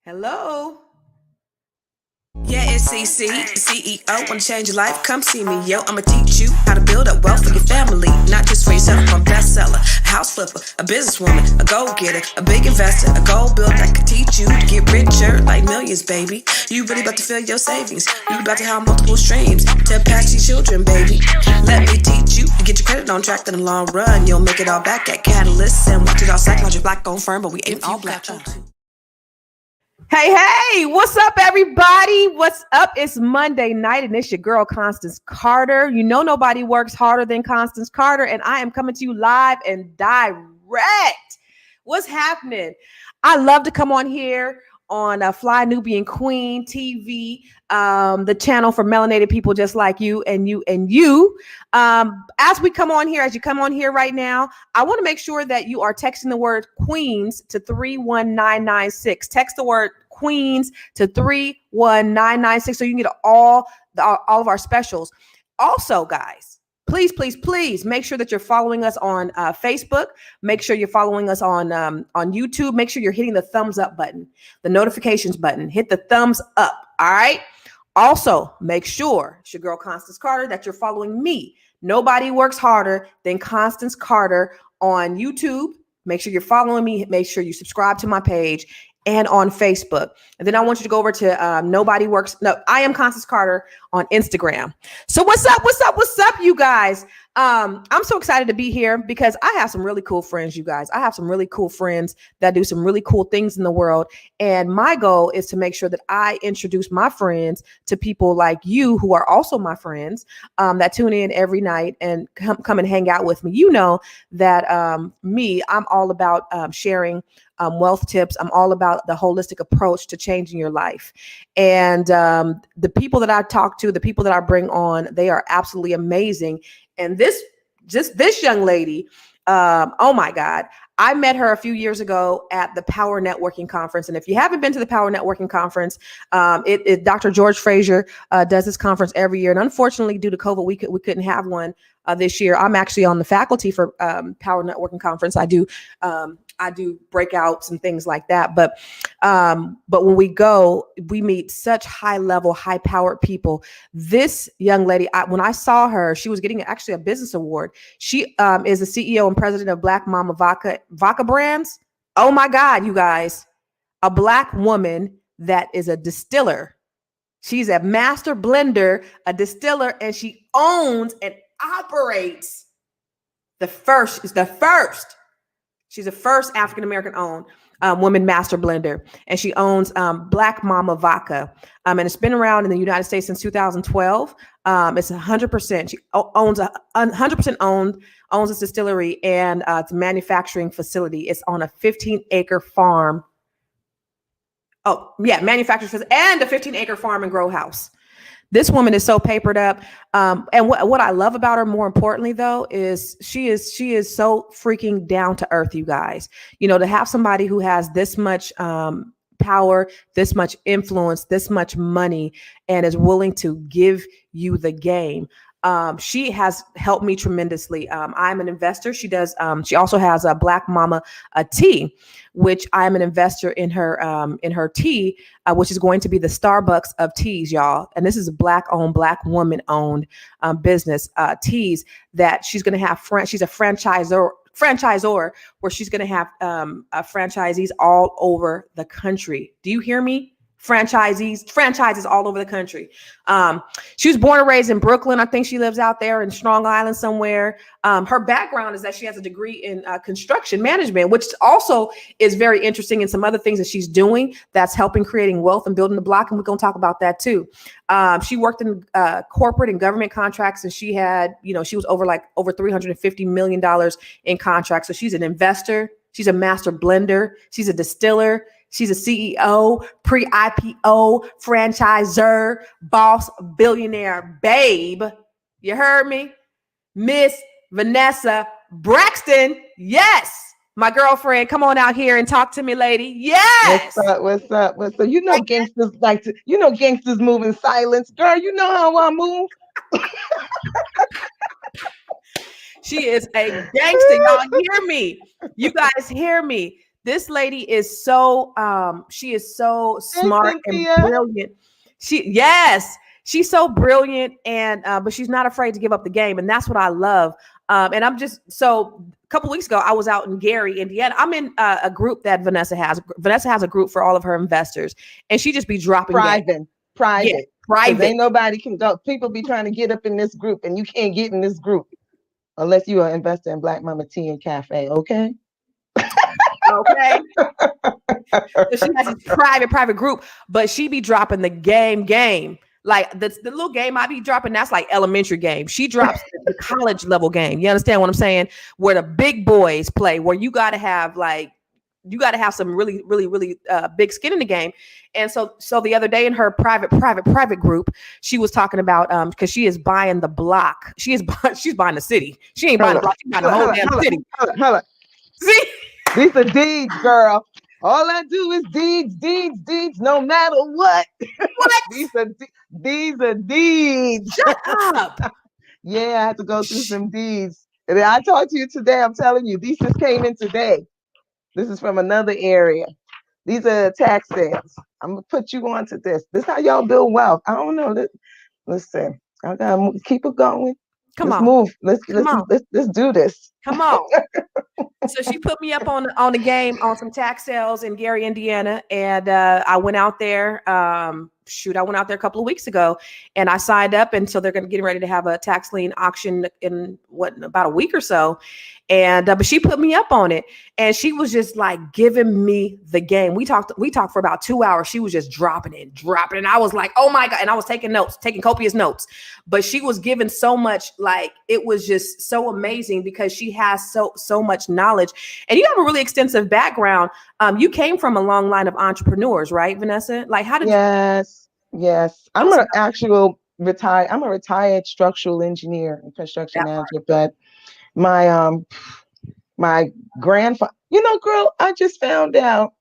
Hello. Yeah, it's CC, CEO. Wanna change your life? Come see me, yo. I'ma teach you how to build up wealth for your family, not just for yourself. I'm a bestseller, a house flipper, a businesswoman, a go-getter, a big investor, a goal builder that can teach you to get richer like millions, baby. You really about to fill your savings. You about to have multiple streams to impact your children, baby. Let me teach you to get your credit on track in the long run. You'll make it all back at Catalyst and watch it all psychology black-owned firm, but we ain't all black. Hey, what's up, everybody? What's up? It's Monday night, and it's your girl, Constance Carter. You know nobody works harder than Constance Carter, and I am coming to you live and direct. What's happening? I love to come on here on Fly Nubian Queen TV, the channel for melanated people just like you and you and you. As you come on here right now, I want to make sure that you are texting the word Queens to 31996. Text the word Queens to 31996 so you can get all of our specials. Also, guys, please make sure that you're following us on Facebook. Make sure you're following us on YouTube. Make sure you're hitting the thumbs up button, the notifications button. Hit the thumbs up. All right. Also, make sure, it's your girl Constance Carter, that you're following me. Nobody works harder than Constance Carter on YouTube. Make sure you're following me. Make sure you subscribe to my page and on Facebook. And then I want you to go over to I am Constance Carter on Instagram. So what's up, you guys? I'm so excited to be here because I have some really cool friends, you guys. I have some really cool friends that do some really cool things in the world. And my goal is to make sure that I introduce my friends to people like you who are also my friends, that tune in every night and come and hang out with me. You know that I'm all about sharing wealth tips. I'm all about the holistic approach to changing your life. And the people that I talk to, the people that I bring on, they are absolutely amazing. And this young lady, oh my God, I met her a few years ago at the Power Networking Conference. And if you haven't been to the Power Networking Conference, Dr. George Frazier does this conference every year. And unfortunately, due to COVID, we couldn't have one this year. I'm actually on the faculty for Power Networking Conference. I do breakouts and things like that. But when we go, we meet such high level, high powered people. This young lady, when I saw her, she was getting actually a business award. She is the CEO and president of Black Mama Vodka Brands. Oh my God, you guys, a Black woman that is a distiller. She's a master blender, a distiller, and she owns and operates She's the first African-American owned woman master blender. And she owns Black Mama Vodka. And it's been around in the United States since 2012. It's 100%. She owns 100% owns this distillery and it's a manufacturing facility. It's on a 15-acre farm. Oh, yeah, manufacturing facility and a 15-acre farm and grow house. This woman is so papered up. And what I love about her, more importantly, though, is she is so freaking down to earth, you guys. You know, to have somebody who has this much power, this much influence, this much money, and is willing to give you the game. She has helped me tremendously. I'm an investor. She also has a Black Mama tea, which I'm an investor in her tea, which is going to be the Starbucks of teas, y'all. And this is a Black woman owned business, teas that she's going to have. She's a franchisor where she's going to have franchisees all over the country. Do you hear me? Franchises all over the country. She was born and raised in Brooklyn. I think she lives out there in Strong Island somewhere. Her background is that she has a degree in construction management, which also is very interesting, and some other things that she's doing that's helping creating wealth and building the block. And we're going to talk about that too. She worked in corporate and government contracts, and she was over $350 million in contracts. So she's an investor. She's a master blender. She's a distiller. She's a CEO, pre-IPO, franchisor, boss, billionaire, babe. You heard me? Miss Vanessa Braxton. Yes. My girlfriend, come on out here and talk to me, lady. Yes. What's up? You know, gangsters move in silence. Girl, you know how I move. She is a gangster. Y'all hear me? You guys hear me? This lady is so she is so Hey, smart and Cynthia. brilliant. Yes, she's so brilliant, and but she's not afraid to give up the game, and that's what I love. And I'm just so a couple weeks ago, I was out in Gary, Indiana. I'm in a group that Vanessa has. Vanessa has a group for all of her investors, and she just be dropping game. Private. Yeah, Private. Because private. ain't nobody can go. People be trying to get up in this group, and you can't get in this group unless you are an investor in Black Mama Tea and Cafe. Okay. Okay. So she has this private group, but she be dropping the game. Like the little game I be dropping, that's like elementary game. She drops the college level game. You understand what I'm saying? Where the big boys play, where you gotta have some really big skin in the game. And so the other day in her private group, she was talking about because she is buying the block. She's buying the city. She ain't buying the block. She's buying the whole damn city. Hold on. See? These are deeds, girl. All I do is deeds, no matter what. What? These are deeds. Shut up. Yeah, I have to go through some deeds. And I talked to you today. I'm telling you, these just came in today. This is from another area. These are tax sales. I'm gonna put you on to this. This is how y'all build wealth. I don't know. Listen, I gotta keep it going. Let's move. Let's do this. Come on. So she put me up on the game on some tax sales in Gary, Indiana, and I went out there. I went out there a couple of weeks ago, and I signed up, and so they're going to get ready to have a tax lien auction in about a week or so. And but she put me up on it, and she was just like giving me the game. We talked for about 2 hours. She was just dropping it. And I was like, oh my God. And I was taking copious notes, but she was giving so much, like, it was just so amazing because she has so much knowledge, and you have a really extensive background. You came from a long line of entrepreneurs, right, Vanessa? Like, how did Yes. I'm a retired structural engineer and construction manager, but my grandfather, girl, I just found out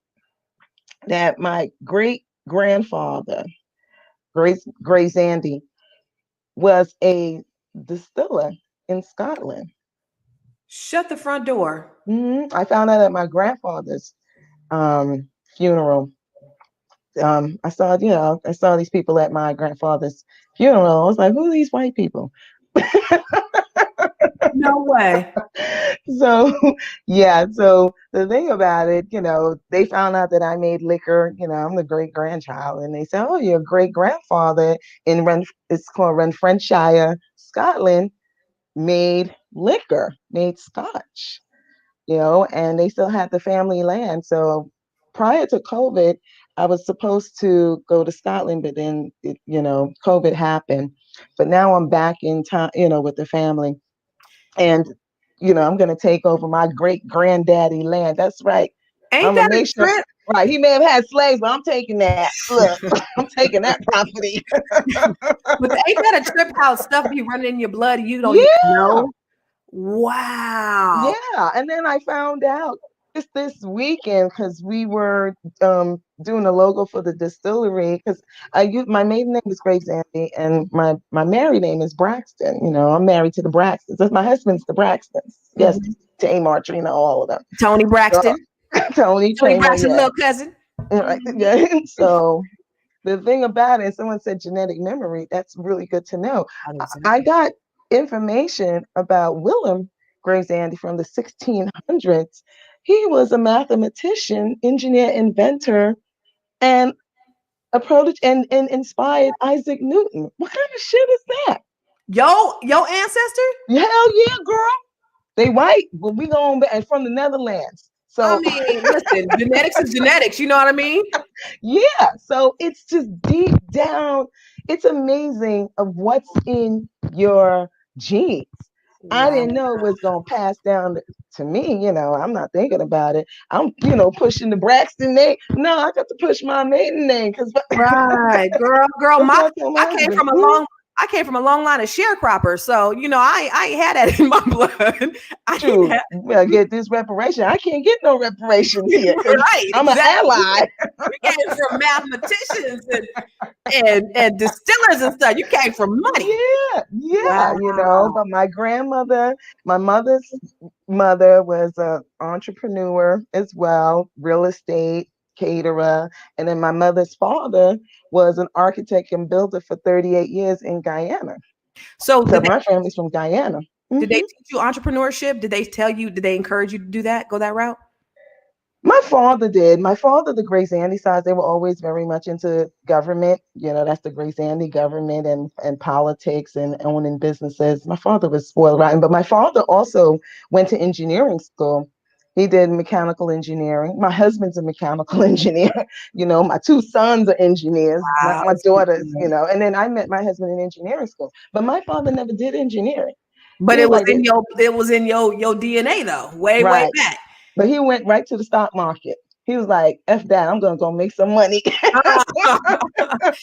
that my great grandfather, Grace Andy, was a distiller in Scotland. Shut the front door. I found out at my grandfather's funeral. I saw these people at my grandfather's funeral. I was like, who are these white people? No way. So the thing about it, they found out that I made liquor. I'm the great grandchild, and they said, oh, your great grandfather it's called Renfrewshire, Scotland, made liquor, made scotch, and they still had the family land. So prior to COVID, I was supposed to go to Scotland, but then COVID happened. But now I'm back in town, with the family. And, I'm going to take over my great granddaddy land. That's right. Ain't that a trip? Right. He may have had slaves, but I'm taking that. Look, I'm taking that property. But ain't that a trip how stuff be running in your blood? You don't even know. Wow. Yeah. And then I found out just this weekend, because we were doing a logo for the distillery, because my maiden name is Grace Andy, and my married name is Braxton. I'm married to the Braxtons. That's my husband's the Braxtons. Yes, Tamar, Trina, all of them. Tony Braxton. Tony Braxton, little cousin. Right. Yeah. So the thing about it, someone said genetic memory. That's really good to know. I got information about Willem Grace Andy from the 1600s. He was a mathematician, engineer, inventor, and and inspired Isaac Newton. What kind of shit is that? Your ancestor? Hell yeah, girl. They white, but we going back from the Netherlands. So I mean, listen, genetics is genetics. You know what I mean? Yeah. So it's just deep down. It's amazing of what's in your genes. Wow. I didn't know it was going to pass down to me. I'm not thinking about it. I'm, pushing the Braxton name. No, I got to push my maiden name. Right. Girl, I I came from a long line of sharecroppers, so I ain't had that in my blood. I didn't Shoot, have, well, get this reparation. I can't get no reparations here because right, I'm an exactly. ally. We came from mathematicians and distillers and stuff. You came from money. Yeah, Wow. but my grandmother, my mother's mother was an entrepreneur as well, real estate, caterer. And then my mother's father was an architect and builder for 38 years in Guyana. So So my family's from Guyana. did they Mhm. teach you entrepreneurship? Did they tell you, did they encourage you to do that, go that route? My father did. My father, the Grace Andy sides, they were always very much into government. That's the Grace Andy government and politics and owning businesses. My father was spoiled rotten, but my father also went to engineering school. He did mechanical engineering. My husband's a mechanical engineer. My two sons are engineers, Wow, my that's daughters, good. and then I met my husband in engineering school. But my father never did engineering. But He it was was like, in your DNA though, way right. back. But he went right to the stock market. He was like, F that, I'm going to go make some money. And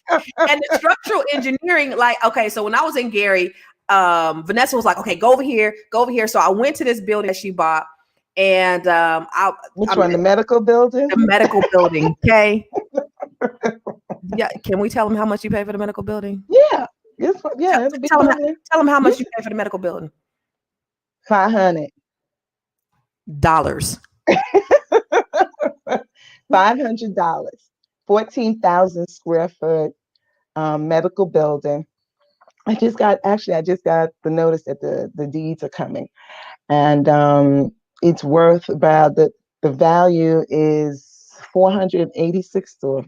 the structural engineering, like, okay, so when I was in Gary, Vanessa was like, okay, go over here, go over here. So I went to this building that she bought, and Which I'm one, the medical building? the medical building. Okay. Yeah. Can we tell them how much you pay for the medical building? Yeah. Yeah, it'll be Tell them, public. tell them how much Yes. you pay for the medical building. $500. Dollars. $500. 14,000 square foot medical building. I just got the notice that the deeds are coming. And it's worth about the value is 486 or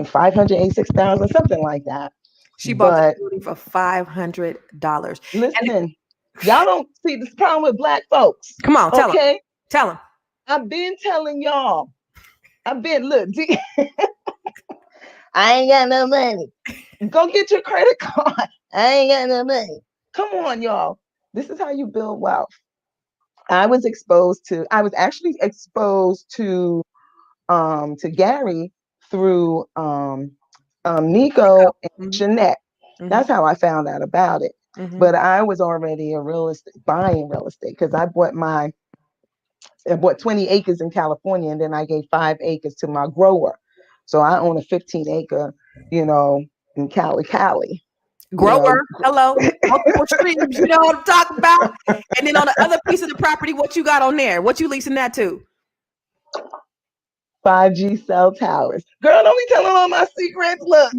586,000, something like that. She bought the But building for $500. And listen, y'all don't see this problem with black folks. come on, tell them. Okay. Tell them. I've been telling y'all. Look, I ain't got no money. Go get your credit card. I ain't got no money. Come on, y'all. This is how you build wealth. I was actually exposed to Gary through Nico and Mm-hmm. Jeanette. Mm-hmm. That's how I found out about it. Mm-hmm. But I was already buying real estate because I bought 20 acres in California, and then I gave 5 acres to my grower. So I own a 15-acre, in Cali. Grower, hello, multiple streams. You know what I'm talking about. And then on the other piece of the property, what you got on there? What you leasing that to? 5G cell towers. Girl, don't be telling all my secrets. Look,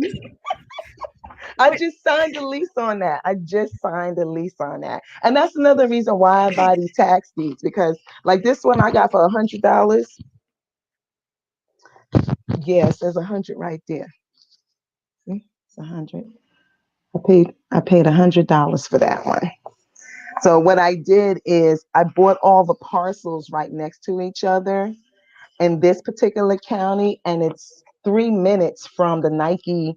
I just signed a lease on that. And that's another reason why I buy these tax deeds, because like this one I got for $100. Yes, there's 100 right there. See? It's 100. I paid $100 for that one. So what I did is I bought all the parcels right next to each other in this particular county, and it's 3 minutes from the Nike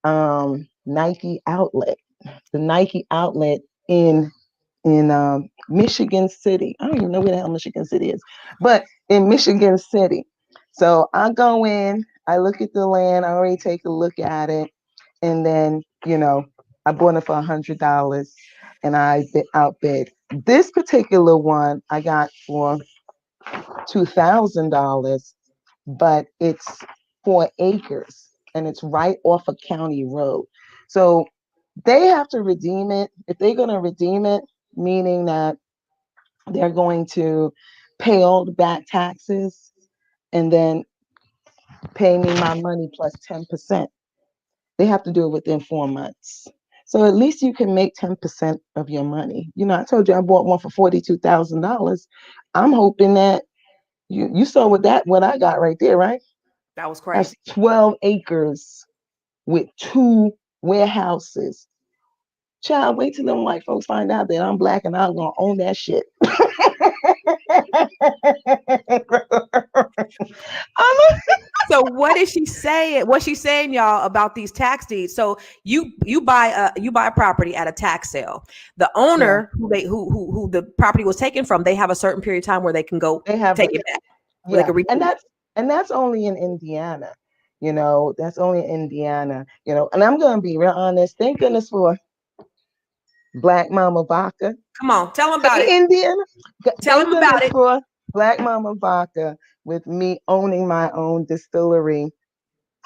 outlet. The Nike outlet in Michigan City. I don't even know where the hell Michigan City is, but in Michigan City. So I go in, I look at the land, I already take a look at it, and then I bought it for $100, and I outbid. This particular one I got for $2,000, but it's 4 acres and it's right off a county road. So they have to redeem it. If they're going to redeem it, meaning that they're going to pay all the back taxes and then pay me my money plus 10%. They have to do it within 4 months. So at least you can make 10% of your money. I told you I bought one for $42,000. I'm hoping that you saw what I got right there, right? That was That's crazy. 12 acres with 2 warehouses. Child, wait till them white folks find out that I'm black and I'm gonna own that shit. So what is she saying? What's she saying, y'all, about these tax deeds? So you buy a property at a tax sale. The owner who the property was taken from, they have a certain period of time where they can go They have take it back. Where they can and redeem it. that's only in Indiana. That's only in Indiana, and I'm going to be real honest. Thank goodness for Black Mama Vodka. Come on, tell them about it. Indiana. Tell Thank them about goodness it. for Black Mama Vodka with me owning my own distillery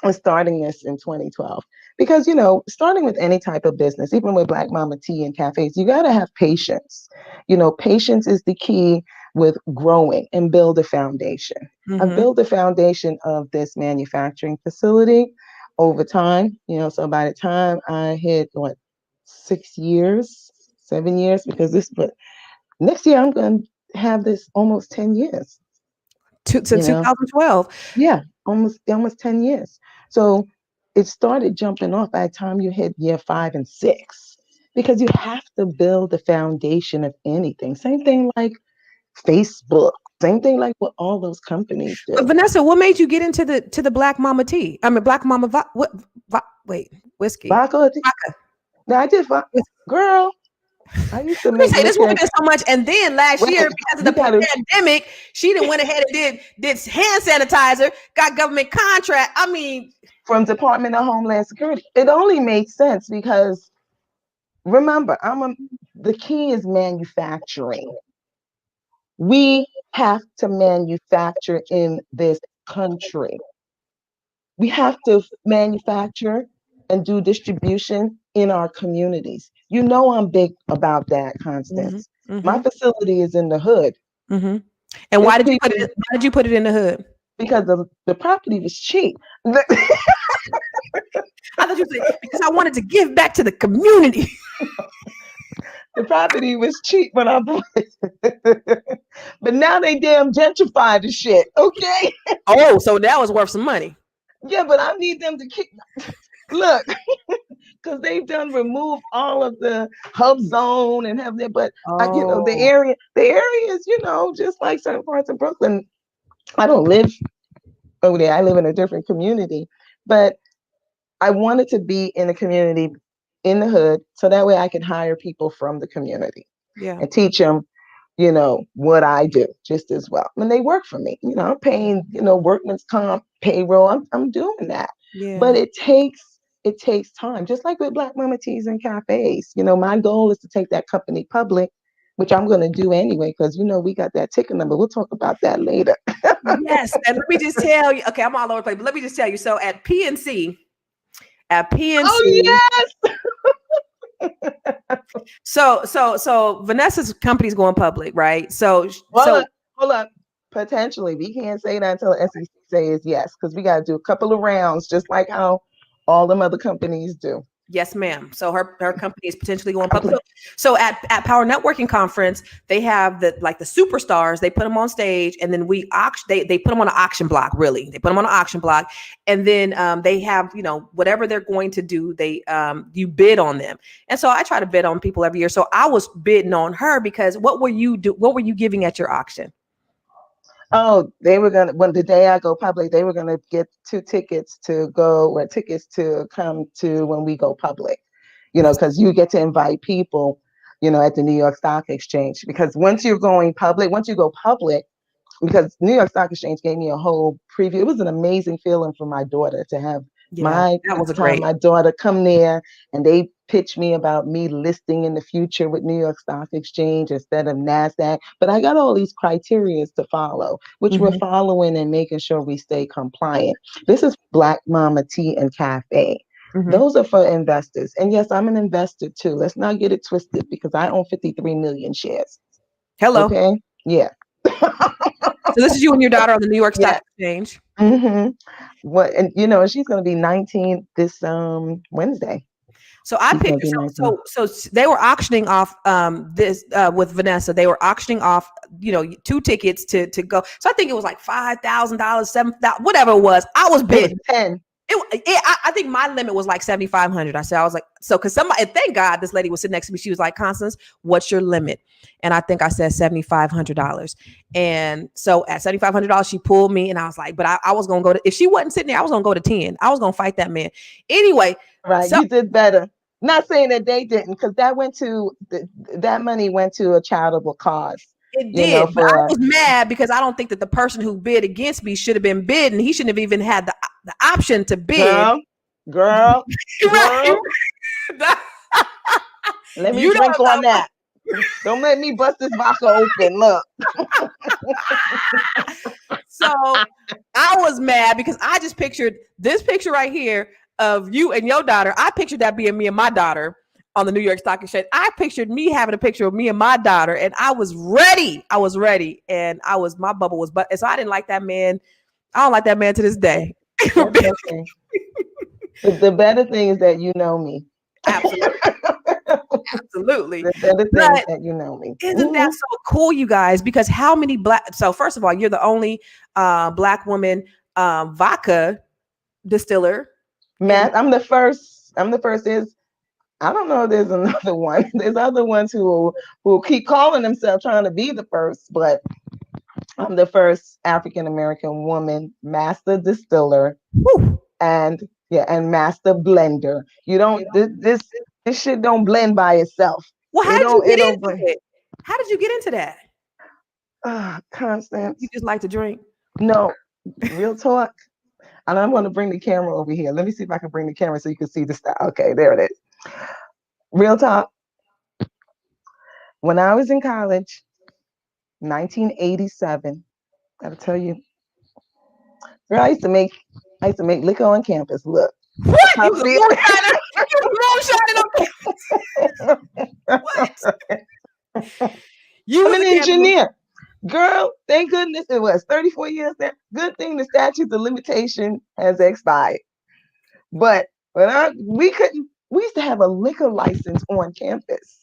and starting this in 2012. Because, starting with any type of business, even with Black Mama Tea and cafes, you got to have patience. Patience is the key with growing and build a foundation. I've Mm-hmm. built a foundation of this manufacturing facility over time, so by the time I hit 6 years, 7 years, because but next year I'm going to have this almost 10 years, To you know, 2012. yeah, almost 10 years. So it started jumping off by the time you hit year 5 and 6, because you have to build the foundation of anything. Same thing like Facebook, same thing like what all those companies But do. Vanessa, what made you get into the Black Mama tea? I mean, Black Mama wait, whiskey. Vodka, Vodka. now I did, girl, I used to Let me make say this woman liquor. did so much, and then last year, Wait, because of you the gotta, pandemic, she didn't went ahead and did hand sanitizer, got government contract. I mean, from Department of Homeland Security. It only makes sense because remember, the key is manufacturing. We have to manufacture in this country. We have to manufacture and do distribution in our communities. I'm big about that, mm-hmm, Constance. My mm-hmm, facility is in the hood. mm-hmm. And It's why did you put people it? Why did you put it in the hood? because the property was cheap. I thought you said because I wanted to give back to the community. The property was cheap when I bought it. But now they damn gentrify the shit, okay? Oh, so that was worth some money. Yeah, but I need them to keep look, because they've done remove all of the hub zone and have that, but Oh, the area is, just like certain parts of Brooklyn. I don't live over there. I live in a different community. But I wanted to be in a community in the hood so that way I could hire people from the community yeah, and teach them, what I do just as well. And they work for me. I'm paying, workman's comp, payroll. I'm doing that. But yeah. it takes time. Just like with Black Mama Teas and cafes. My goal is to take that company public, which I'm going to do anyway, because we got that ticket number. We'll talk about that later. Yes, and let me just tell you. Okay, I'm all over the place, but let me just tell you. So at Oh PNC, yes. so Vanessa's company's going public, right? So Hold so up, hold up. Potentially, we can't say that until the SEC says yes, because we got to do a couple of rounds, just like how all them other companies do. yes, ma'am. So her company is potentially going public. So at Power Networking Conference, they have the superstars. They put them on stage, and then we auction. They put them on an auction block. Really, they put them on an auction block, and then they have whatever they're going to do. They you bid on them, and so I try to bid on people every year. So I was bidding on her because what were you giving at your auction? Oh, they were gonna when the day I go public, they were gonna get 2 tickets to go or tickets to come to when we go public. Because you get to invite people, at the New York Stock Exchange. Because once you go public, because New York Stock Exchange gave me a whole preview. It was an amazing feeling for my daughter to have Yeah, that was a great. my daughter come there, and they pitched me about me listing in the future with New York Stock Exchange instead of NASDAQ. But I got all these criterias to follow, which we're Mhm, following and making sure we stay compliant. This is Black Mama Tea and Cafe. mhm. Those are for investors. And yes, I'm an investor too. Let's not get it twisted because I own 53 million shares. Hello. Okay? Yeah. So this is you and your daughter on the New York Stock Yeah. Exchange. hmm What and she's gonna be 19 this Wednesday. So I She's picked gonna be 19. they were auctioning off this with Vanessa. They were auctioning off 2 tickets to go. So I think it was like $5,000, 7,000, whatever it was. I was It was bidding. 10. I think my limit was like 7,500. I was like, so because somebody, and thank God this lady was sitting next to me. She was like, Constance, what's your limit? And I think I said $7,500. And so at $7,500, she pulled me, and I was like, but I was gonna go to, if she wasn't sitting there, I was gonna go to 10. I was gonna fight that man. Anyway, Right. so You did better. Not saying that they didn't, because that money went to a charitable cause. It you know, did, but I for was mad because I don't think that the person who bid against me should have been bid, and he shouldn't have even had the option to bid. girl, girl, Right? girl. Let me You drink know, on that. Don't let me bust this vodka open. Look. so I was mad because I just pictured this picture right here of you and your daughter. I pictured that being me and my daughter on the New York Stock Exchange. I pictured me having a picture of me and my daughter, and I was ready. I was ready, and my bubble was, but so I didn't like that man. I don't like that man to this day. That's okay. The better thing is that you know me. Absolutely, absolutely. The better thing is But that you know me. isn't that so cool, you guys? Because how many black? So first of all, you're the only black woman vodka distiller. Matt, I'm the first. I'm the first. Is I don't know if there's another one. There's other ones who keep calling themselves trying to be the first, but I'm the first African American woman master distiller Whew. and yeah, and master blender. You don't this shit don't blend by itself. Well, how It did you don't it get don't into blend. it? How did you get into that? You Constance. just like to drink. No, real talk. And I'm going to bring the camera over here. Let me see if I can bring the camera so you can see the style. Okay, there it is. Real talk. When I was in college, 1987, gotta tell you, girl, I used to make liquor on campus. Look, What? I You was a feel moonshiner? You was a moonshining on what? You I'm was an a campus. engineer. Girl, thank goodness it was 34 years there. Good thing the statute of limitation has expired. But we used to have a liquor license on campus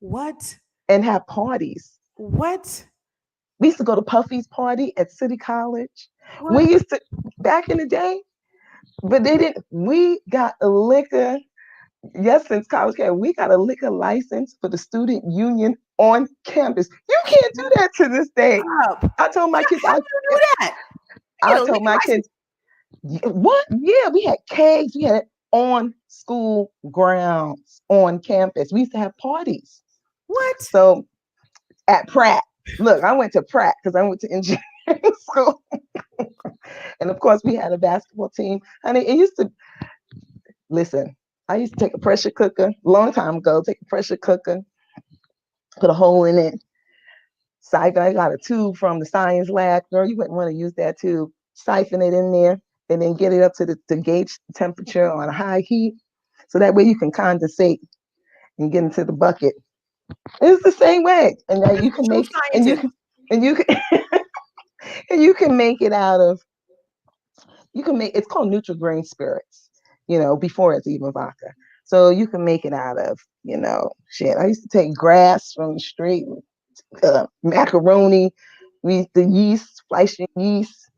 What? and have parties. What? We used to go to Puffy's party at City College. We What? used to back in the day, but they didn't. We got a liquor. Yes, since college came, we got a liquor license for the student union on campus. You can't do that to this day. Up. I told my kids, How do you do that? You I get a told liquor my license. kids, what? Yeah, we had kegs. We had it on school grounds on campus. We used to have parties. What? So at Pratt, look, I went to Pratt because I went to engineering school. And of course, we had a basketball team. And it used to, listen, I used to take a pressure cooker, long time ago, take a pressure cooker, put a hole in it. Siphon, I got a tube from the science lab. Girl, you wouldn't want to use that tube. Siphon it in there and then get it up to gauge the temperature on a high heat. So that way you can condensate and get into the bucket. It's the same way. And now you can True make, and you scientist. can, and you can, and you can make it out of, you can make, it's called neutral grain spirits, before it's even vodka. So you can make it out of, shit. I used to take grass from the street, macaroni. The yeast, Fleischmann yeast.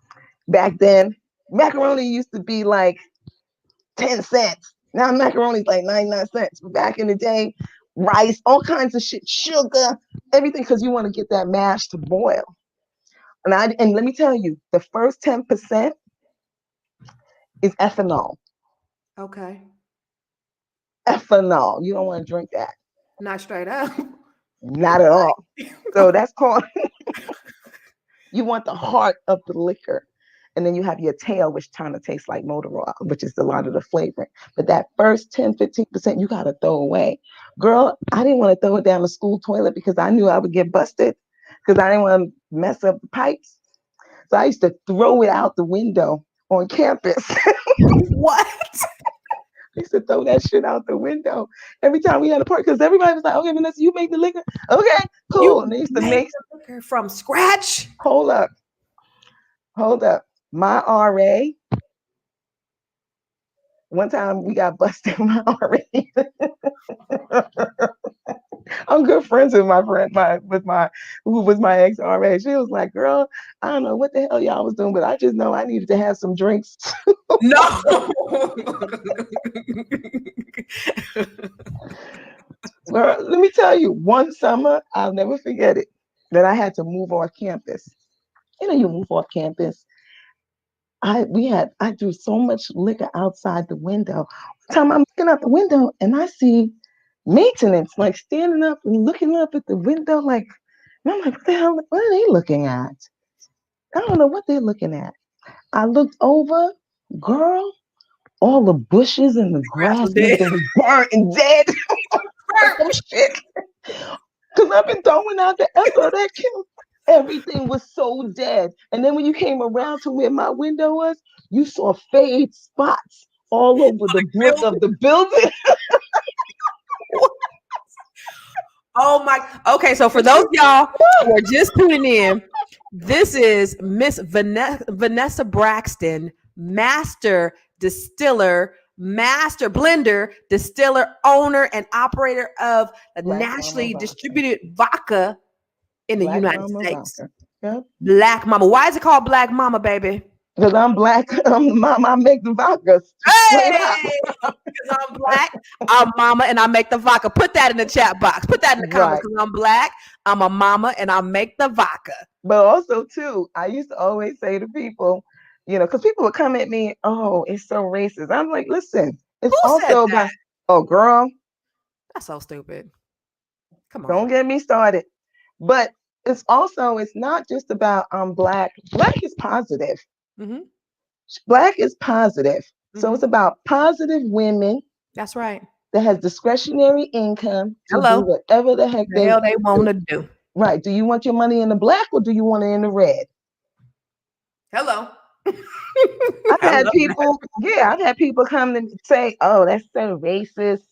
Back then, macaroni used to be like 10 cents. Now macaroni's like 99 cents. But back in the day, rice, all kinds of shit, sugar, everything, because you want to get that mash to boil. And let me tell you, the first 10% is ethanol. Okay. Ethanol. You don't want to drink that. Not straight up. Not at all. So that's called, you want the heart of the liquor. And then you have your tail, which kind of tastes like motor oil, which is a lot of the flavoring. But that first 10, 15%, you got to throw away. Girl, I didn't want to throw it down the school toilet because I knew I would get busted because I didn't want to mess up the pipes. So I used to throw it out the window on campus. What? I used to throw that shit out the window every time we had a party because everybody was like, okay, Vanessa, you make the liquor? Okay, cool. And they You used to made make, the liquor from scratch? hold up, hold up. My RA, one time we got busted, my RA. I'm good friends with my friend, who was my ex RA. She was like, "Girl, I don't know what the hell y'all was doing, but I just know I needed to have some drinks." No. Well, let me tell you, one summer I'll never forget it. That I had to move off campus. You move off campus. I threw so much liquor outside the window. One time I'm looking out the window and I see maintenance like standing up and looking up at the window like And I'm like, what the hell? What are they looking at? I don't know what they're looking at. I looked over, girl, all the bushes and the Grass grass was and dead. everything was burnt and dead. Oh shit. Because I've been throwing out the Esso that killed. Everything was so dead. And then when you came around to where my window was, you saw fade spots all over the brick Build- of the building. Oh my. Okay, so for those of y'all who are just tuning in, this is Miss Vanessa Braxton, master distiller, master blender, distiller, owner, and operator of a Black Mama nationally Vodka. distributed vodka in the Black United Mama States. Vodka. Yep. Black Mama. Why is it called Black Mama, baby? Because I'm black. I'm the mama. I make the vodka straight up. Hey, because I'm black, I'm mama, and I make the vodka. Put that in the chat box. Put that in the comments. Right. Because I'm black, I'm a mama, and I make the vodka. But also, too, I used to always say to people, because people would come at me, oh, it's so racist. I'm like, listen, it's Who said also that? about, oh, girl, That's so stupid. Come don't on. get me started. But it's not just about black. Black is positive. Mm-hmm. Black is positive. So Mm-hmm. it's about positive women That's right. that has discretionary income to do Hello. whatever the heck The they hell want they to want do. to do. Right. Do you want your money in the black or do you want it in the red? Hello. I've I had love that. people, yeah, I've had people come and say, "Oh, that's so racist."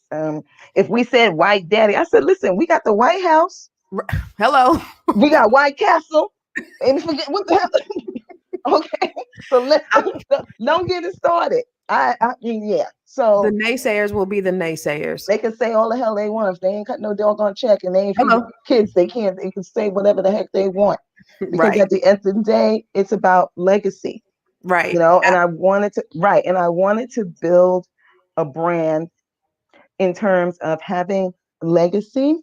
If we said white daddy, I said, "Listen, we got the White House, Hello. we got White Castle, and forget what the hell." Okay, so let's don't get it started. I mean, yeah. The So naysayers will be the naysayers. they can say all the hell they want if they ain't cut no doggone check and they ain't feeding Hello. kids. They can't. They can say whatever the heck they want because Right. at the end of the day, it's about legacy. Right. And I wanted to build a brand in terms of having legacy.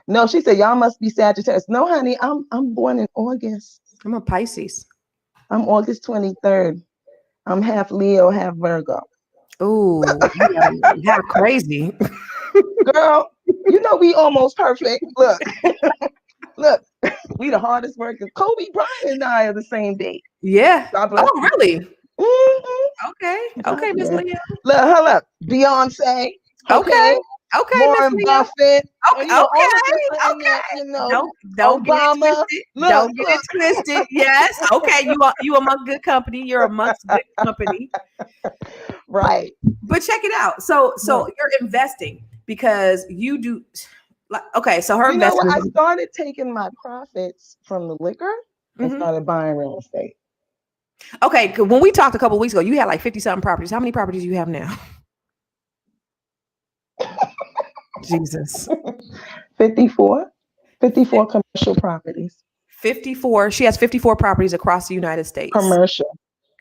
No, she said, y'all must be Sagittarius. No, honey, I'm born in August. I'm a Pisces. I'm August 23rd. I'm half Leo, half Virgo. Ooh, how crazy. Girl, we almost perfect. Look, look, we the hardest workers. Kobe Bryant and I are the same date. Yeah. God bless Oh, you. really? Mm-hmm. Okay. Okay, Miss Yeah. Leo. Look, hold up. Beyonce. Okay. Okay. Okay, Miss Warren Leo. Buffett, Okay. all of this Okay. and that, Okay. Don't get it Obama. twisted. Look, Don't get it look. twisted. Yes. Okay. You among good company. You're amongst good company. Right. But check it out. So What? you're investing because you do like okay, so her You know what? investment I is started taking my profits from the liquor and mhm. started buying real estate. Okay. When we talked a couple weeks ago, you had like 50 something properties. How many properties do you have now? Jesus. 54. 54 commercial properties. 54. She has 54 properties across the United States. Commercial.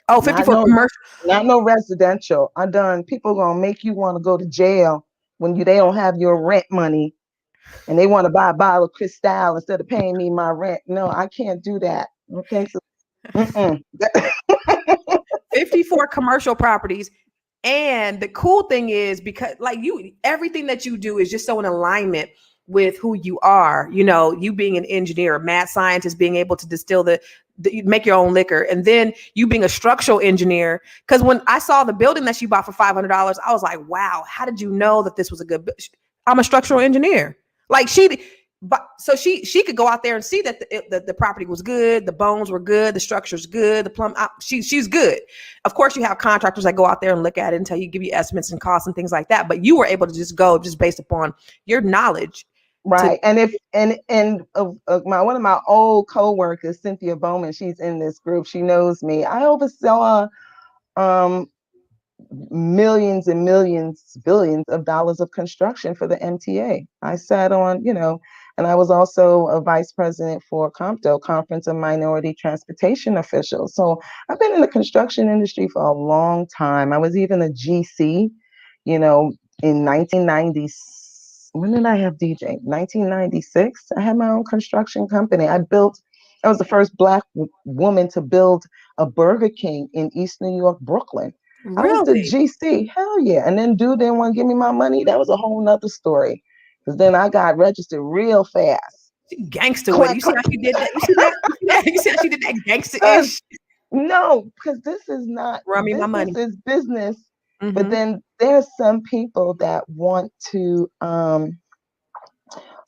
Oh, Not 54 no commercial. not no residential. I done people gonna make you want to go to jail when they don't have your rent money and they want to buy a bottle of Cristal instead of paying me my rent. No, I can't do that. Okay, so 54 commercial properties. And the cool thing is because like everything that you do is just so in alignment with who you are. You being an engineer, a mad scientist, being able to distill you make your own liquor, and then you being a structural engineer. Because when I saw the building that she bought for $500, I was like, wow, how did you know that this was a good? I'm a structural engineer. Like but so she could go out there and see that the property was good, the bones were good, the structure's good, the plumb. She's good. Of course, you have contractors that go out there and look at it and give you estimates and costs and things like that. But you were able to just go just based upon your knowledge. right. And if my one of my old coworkers, Cynthia Bowman, she's in this group. She knows me. I oversaw um millions and millions, billions of dollars of construction for the MTA. I sat on, and I was also a vice president for COMPTO, Conference of Minority Transportation Officials. So I've been in the construction industry for a long time. I was even a GC, in 1990. When did I have DJ? 1996. I had my own construction company. I was the first Black woman to build a Burger King in East New York, Brooklyn. I was the Really? GC. Hell yeah. And then dude didn't want to give me my money. That was a whole nother story. Because then I got registered real fast. She gangster with it. Quack, You see quack. how she did that? You see that? You see that? You see how she did that Uh, gangster-ish? no, because this is not Run me my business money. is business. But Mm-hmm. then there's some people that want to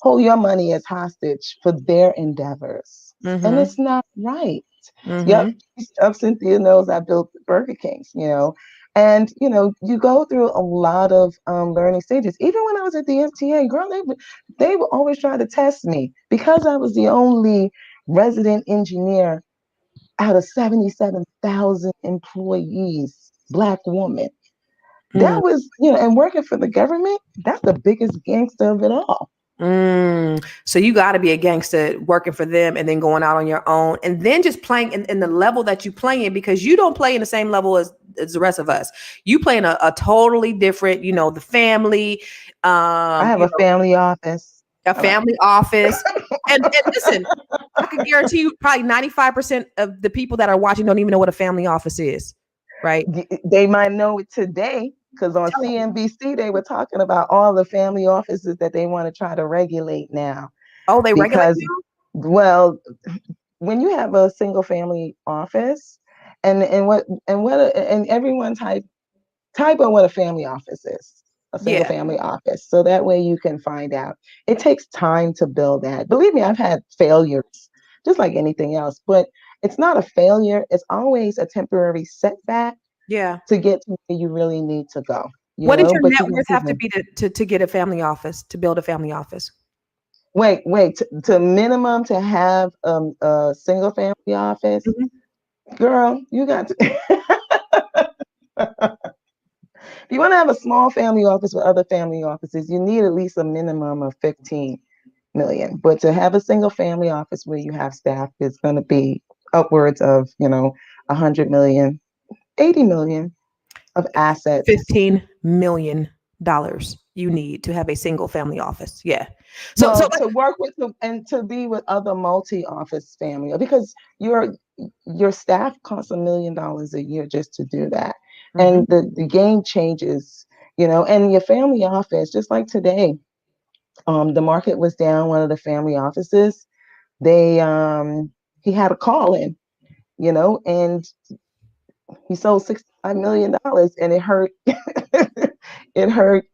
hold your money as hostage for their endeavors. And Mm-hmm. it's not right. Yep. Mm-hmm. Cynthia knows I built Burger Kings, And you go through a lot of learning stages. Even when I was at the MTA, girl, they would always try to test me because I was the only resident engineer out of 77,000 employees, Black woman. That was, and working for the government, that's the biggest gangster of it all. So you got to be a gangster working for them and then going out on your own and then just playing in the level that you play in because you don't play in the same level as the rest of us. You play in a totally different, the family, I have you a family office. know, a All right. family office. And listen, I can guarantee you probably 95% of the people that are watching don't even know what a family office is, right? They might know it today because on Tell 'em. CNBC they were talking about all the family offices that they want to try to regulate now. Oh, they regulate Because, now? well, when you have a single family office, and everyone type on what a family office is, a single Yeah. family office, so that way you can find out. It takes time to build that. Believe me, I've had failures, just like anything else, but it's not a failure. It's always a temporary setback Yeah. to get to where you really need to go, What did your but net you got worth to keep have to moving. be to get a family office, to build a family office? Wait, to minimum to have a single family office, Mhm. girl, you got to. If you want to have a small family office with other family offices, you need at least a minimum of 15 million. But to have a single family office where you have staff is going to be upwards of, 100 million, 80 million of assets. $15 million you need to have a single family office. Yeah. So Well, to work with and to be with other multi-office family, because your staff costs $1 million a year just to do that. Mhm. And the game changes, and your family office, just like today, the market was down. One of the family offices, they he had a call in, and he sold $65 million, and it hurt. It hurt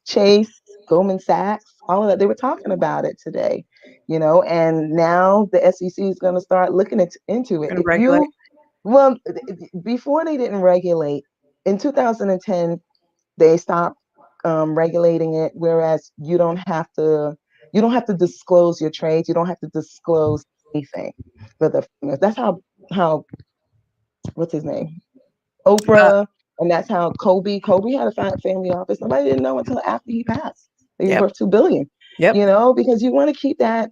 Chase, Goldman Sachs, all of that. They were talking about it today, and now the SEC is going to start looking into it. Gonna If regulate. you, well, before they didn't regulate, in 2010, they stopped regulating it, whereas you don't have to disclose your trades. You don't have to disclose anything for that's how what's his name? Uh, Oprah, and that's how Kobe had a family office. Nobody didn't know until after he passed. He was yep. worth 2 billion. Yep. Because you want to keep that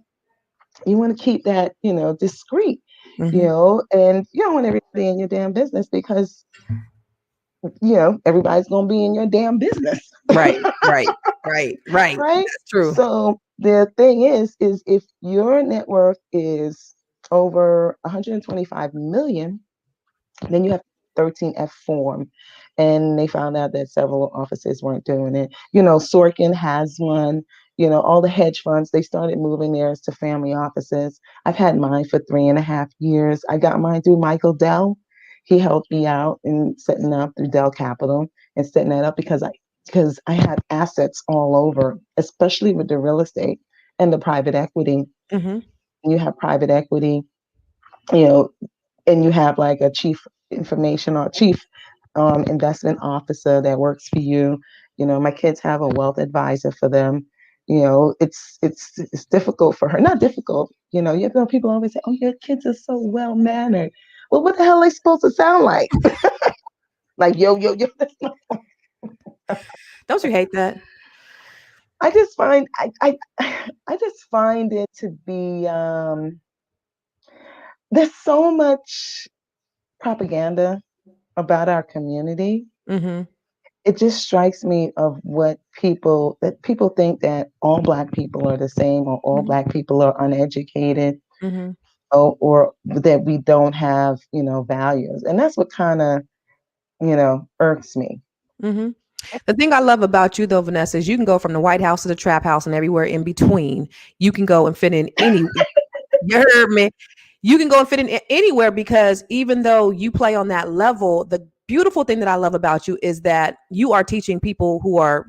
discreet. Hmm. And you don't want everybody in your damn business because everybody's gonna be in your damn business. Right. Right. Right. Right. Right? That's true. So the thing is if your net worth is over 125 million, then you have 13F form. And they found out that several offices weren't doing it. Sorkin has one. All the hedge funds, they started moving theirs to family offices. I've had mine for 3.5 years. I got mine through Michael Dell. He helped me out in setting up through Dell Capital and setting that up because I had assets all over, especially with the real estate and the private equity. Hmm. You have private equity, you know, and you have like a chief investment officer that works for you. My kids have a wealth advisor for them. It's difficult for her. Not difficult. People always say, "Oh, your kids are so well mannered." Well, what the hell are they supposed to sound like? Like yo yo yo. Don't you hate that? I just find I just find it to be there's so much propaganda about our community. Hmm. It just strikes me of what people think that all Black people are the same, or all Hmm. Black people are uneducated, Hmm. or that we don't have values. And that's what kind of irks me. Hmm. The thing I love about you though, Vanessa, is you can go from the White House to the trap house and everywhere in between. You can go and fit in any. You heard me. You can go and fit in anywhere because even though you play on that level, the beautiful thing that I love about you is that you are teaching people who are,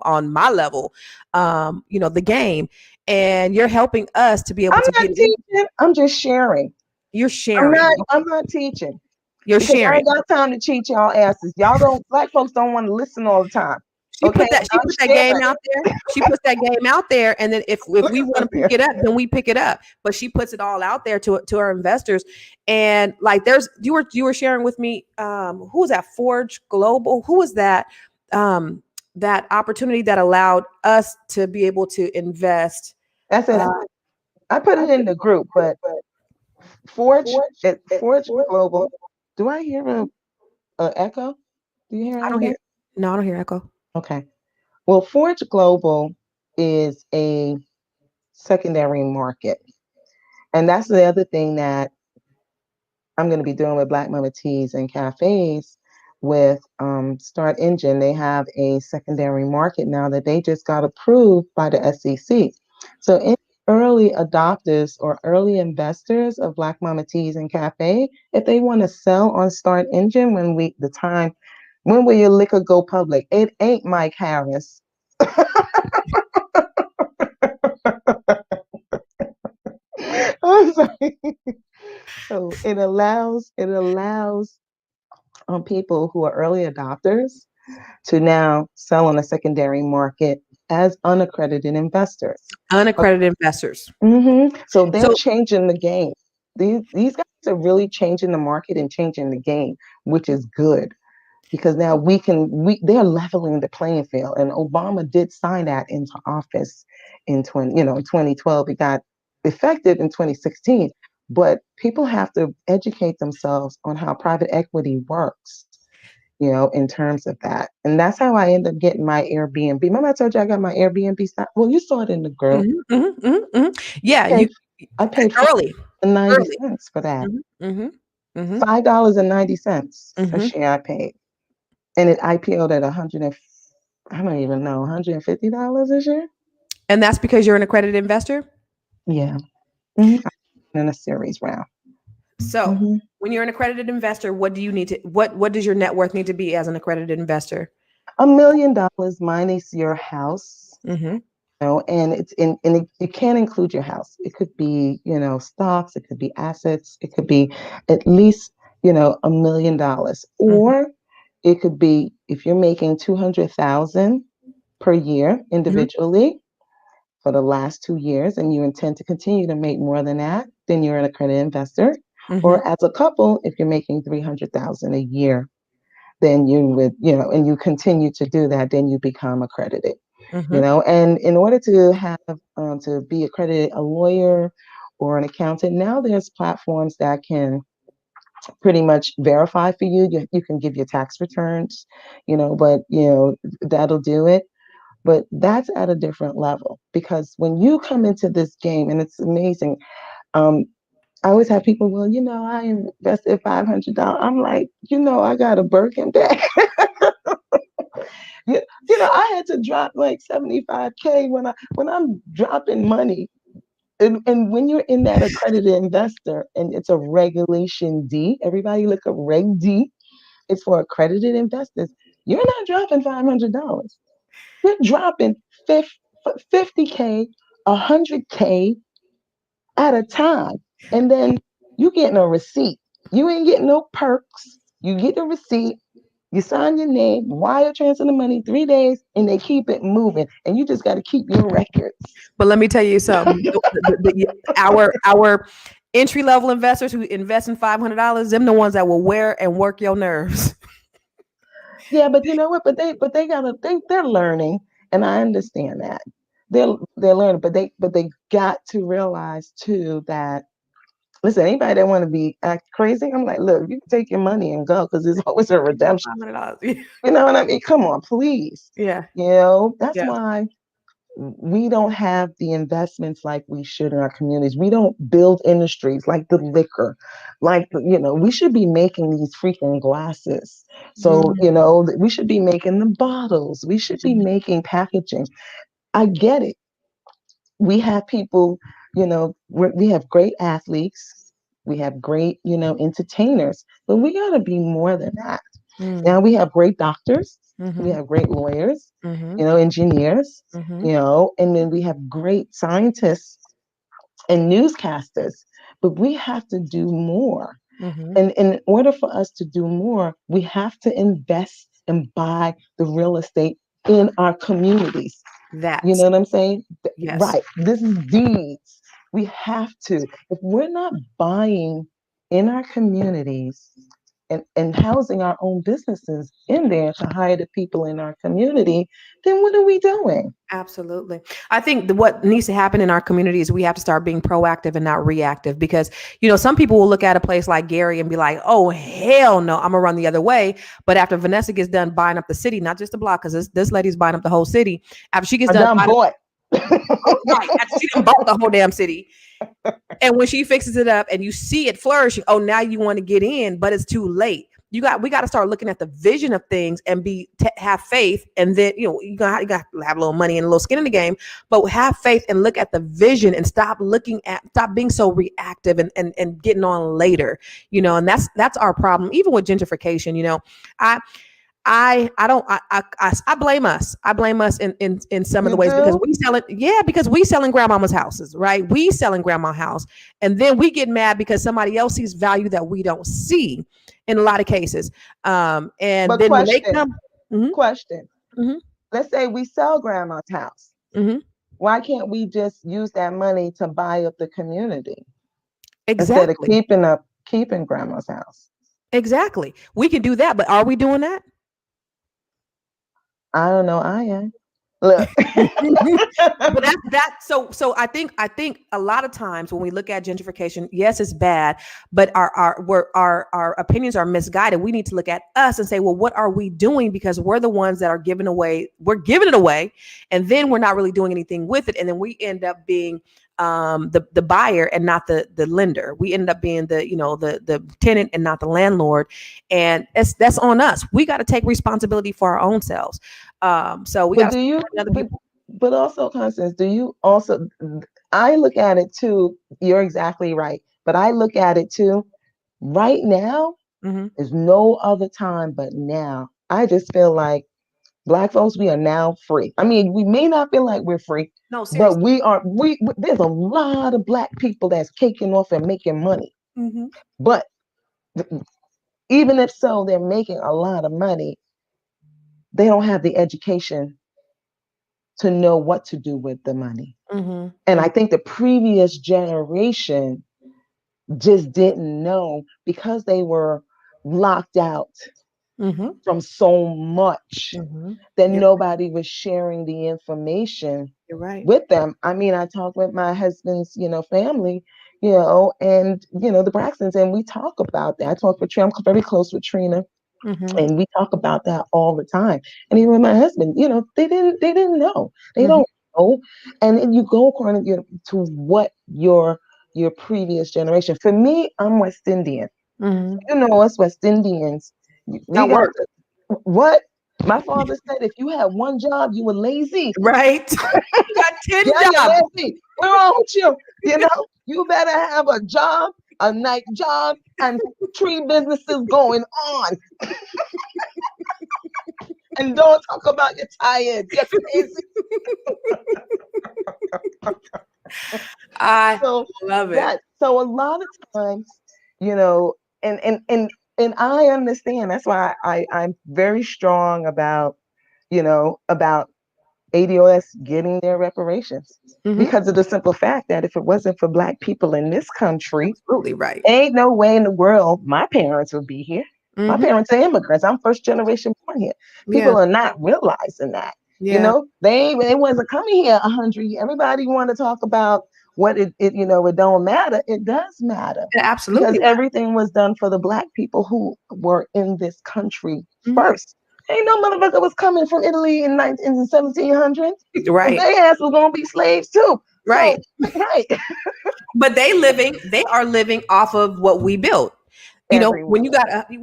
on my level, the game, and you're helping us to be able I'm to not get in. teaching. I'm just sharing. You're I'm sharing. not. I'm not teaching You're because I sharing. ain't got time to teach y'all asses. Y'all don't. Black folks don't want to listen all the time. She Okay, put that. She I'm put that game sharing. out there. She puts that game out there, and then if we want Listen to pick here. it up, then we pick it up. But she puts it all out there to our investors, and like there's you were sharing with me. Who was that? Forge Global. Who was that? That opportunity that allowed us to be able to invest. That's it. Uh, I put it in the group, but Forge Global. Do I hear a echo? Do you hear I don't hear. echo? No, I don't hear echo. Okay. Well, Forge Global is a secondary market. And that's the other thing that I'm going to be doing with Black Mama Teas and cafes with Start Engine. They have a secondary market now that they just got approved by the SEC. So, any early adopters or early investors of Black Mama Teas and Cafe, if they want to sell on Start Engine when will your liquor go public? It ain't Mike Harris. I'm sorry. So it allows people who are early adopters to now sell on a secondary market as unaccredited investors. Unaccredited investors. So they're So changing the game. These guys are really changing the market and changing the game, which is good because now they're leveling the playing field. And Obama did sign that into office in 2012. It got effective in 2016. But people have to educate themselves on how private equity works, in terms of that. And that's how I end up getting my Airbnb. Remember I told you I got my Airbnb stock? Well, you saw it in the group. yeah, I you paid, I paid early, early. $5.90 for that. Mm-hmm. $5.90 a Mm-hmm. share I paid. And it IPO'd at 100 and, I don't even know, $150 a share? And that's because you're an accredited investor. Yeah. Mm-hmm. In a series round. So Mm-hmm. when you're an accredited investor, what do you need to what does your net worth need to be as an accredited investor? $1 million minus your house. Mm-hmm. And it can include your house. It could be, stocks, it could be assets, it could be at least, $1 million. Mm-hmm. Or it could be if you're making 200,000 per year Mm-hmm. individually for the last 2 years and you intend to continue to make more than that, then you're an accredited investor. Mm-hmm. Or as a couple, if you're making 300,000 a year, then you would, and you continue to do that, then you become accredited. Mm-hmm. And in order to have to be accredited, a lawyer or an accountant, now there's platforms that can pretty much verify for you. You can give your tax returns, but that'll do it. But that's at a different level because when you come into this game, and it's amazing. um, I always have people, well, I invested $500. I'm like, I got a Birkin bag. I had to drop like 75K when I'm dropping money. And when you're in that accredited investor and it's a regulation D, everybody look up Reg D, it's for accredited investors. You're not dropping $500. You're dropping 50K, 100K at a time. And then you getting a receipt. You ain't getting no perks. You get the receipt, you sign your name, wire transfer the money 3 days, and they keep it moving. And you just got to keep your records. But let me tell you something. Our entry level investors who invest in $500, them the ones that will wear and work your nerves. Yeah, but you know what? But they gotta think they're learning, and I understand that they're learning, but they got to realize too that listen, anybody that want to be act crazy, I'm like, look, you can take your money and go because there's always a redemption. $500. You know what I mean? Come on, please. Yeah. That's Yeah. why we don't have the investments like we should in our communities. We don't build industries like the liquor, like, we should be making these freaking glasses. So, Mhm. we should be making the bottles. We should be making packaging. I get it. We have people, we have great athletes. We have great, entertainers, but we got to be more than that. Mhm. Now we have great doctors, we Mhm. have great lawyers, Mhm. engineers, Mhm. and then we have great scientists and newscasters, but we have to do more. Mhm. And in order for us to do more, we have to invest and buy the real estate in our communities. You That's know what I'm saying? yes. Right. This is deeds. We have to. If we're not buying in our communities and housing our own businesses in there to hire the people in our community, then what are we doing? Absolutely. I think what needs to happen in our community is we have to start being proactive and not reactive because, some people will look at a place like Gary and be like, oh, hell no, I'm going to run the other way. But after Vanessa gets done buying up the city, not just the block, because this lady's buying up the whole city. After she gets I done done buying up, bought. oh, right, after she done bought the whole damn city, and when she fixes it up and you see it flourishing, oh, now you want to get in, but it's too late. We got to start looking at the vision of things and have faith, and then you got to have a little money and a little skin in the game, but have faith and look at the vision and stop being so reactive and getting on later, and that's our problem, even with gentrification. I I don't I blame us. I blame us in some of You the ways because do? we selling grandmama's houses, right? We selling grandma's house, and then we get mad because somebody else sees value that we don't see in a lot of cases. And But then when they question, come, hmm question. hmm Let's say we sell grandma's house. hmm Why can't we just use that money to buy up the community instead of exactly, keeping grandma's house? exactly, we can do that, but are we doing that? I don't know. I am. Look. But so I think a lot of times when we look at gentrification, yes, it's bad, but our opinions are misguided. We need to look at us and say, well, what are we doing? Because we're the ones that are we're giving it away, and then we're not really doing anything with it, and then we end up being the buyer and not the lender. We end up being the tenant and not the landlord, and that's on us. We got to take responsibility for our own selves. So we But got to do you? start other But people. but also, Constance, do you also? I look at it too. You're exactly right. But I look at it too. Right now Hmm. is no other time but now. I just feel like Black folks, we are now free. I mean, we may not feel like we're free, No, but seriously. we are. There's a lot of Black people that's caking off and making money. Hmm. But even if so, they're making a lot of money. They don't have the education to know what to do with the money. Hmm. And I think the previous generation just didn't know because they were locked out Hmm. from so much Hmm. that You're nobody was sharing the information you're right. with them. I mean, I talk with my husband's, family, and the Braxtons, and we talk about that. I talk with Trina. I'm very close with Trina, Hmm. and we talk about that all the time. And even with my husband, they didn't know. They Hmm. don't know. And then you go according to what your previous generation. For me, I'm West Indian. Hmm. You know us West Indians. We Y'all got work, what my father said. If you had one job, you were lazy. right? You got 10 Yeah, you're jobs. lazy. What's wrong with you? You better have a job, a night job, and three businesses going on. And don't talk about you're tired. You're crazy. I So love it. so a lot of times, you know, and I understand. That's why I'm very strong about ADOS getting their reparations. Hmm. Because of the simple fact that if it wasn't for Black people in this country, Absolutely right. ain't no way in the world my parents would be here. My Hmm. parents are immigrants. I'm first generation born here. Yeah. People are not realizing that. Yeah. They wasn't coming here 100 years. Everybody want to talk about what it don't matter. It does matter Yeah, because absolutely. everything was done for the Black people who were in this country Hmm. first. Ain't no motherfucker was coming from Italy in the 1700s. And Right. they ass was gonna be slaves too. So Right. right, But they are living off of what we built. When everywhere. you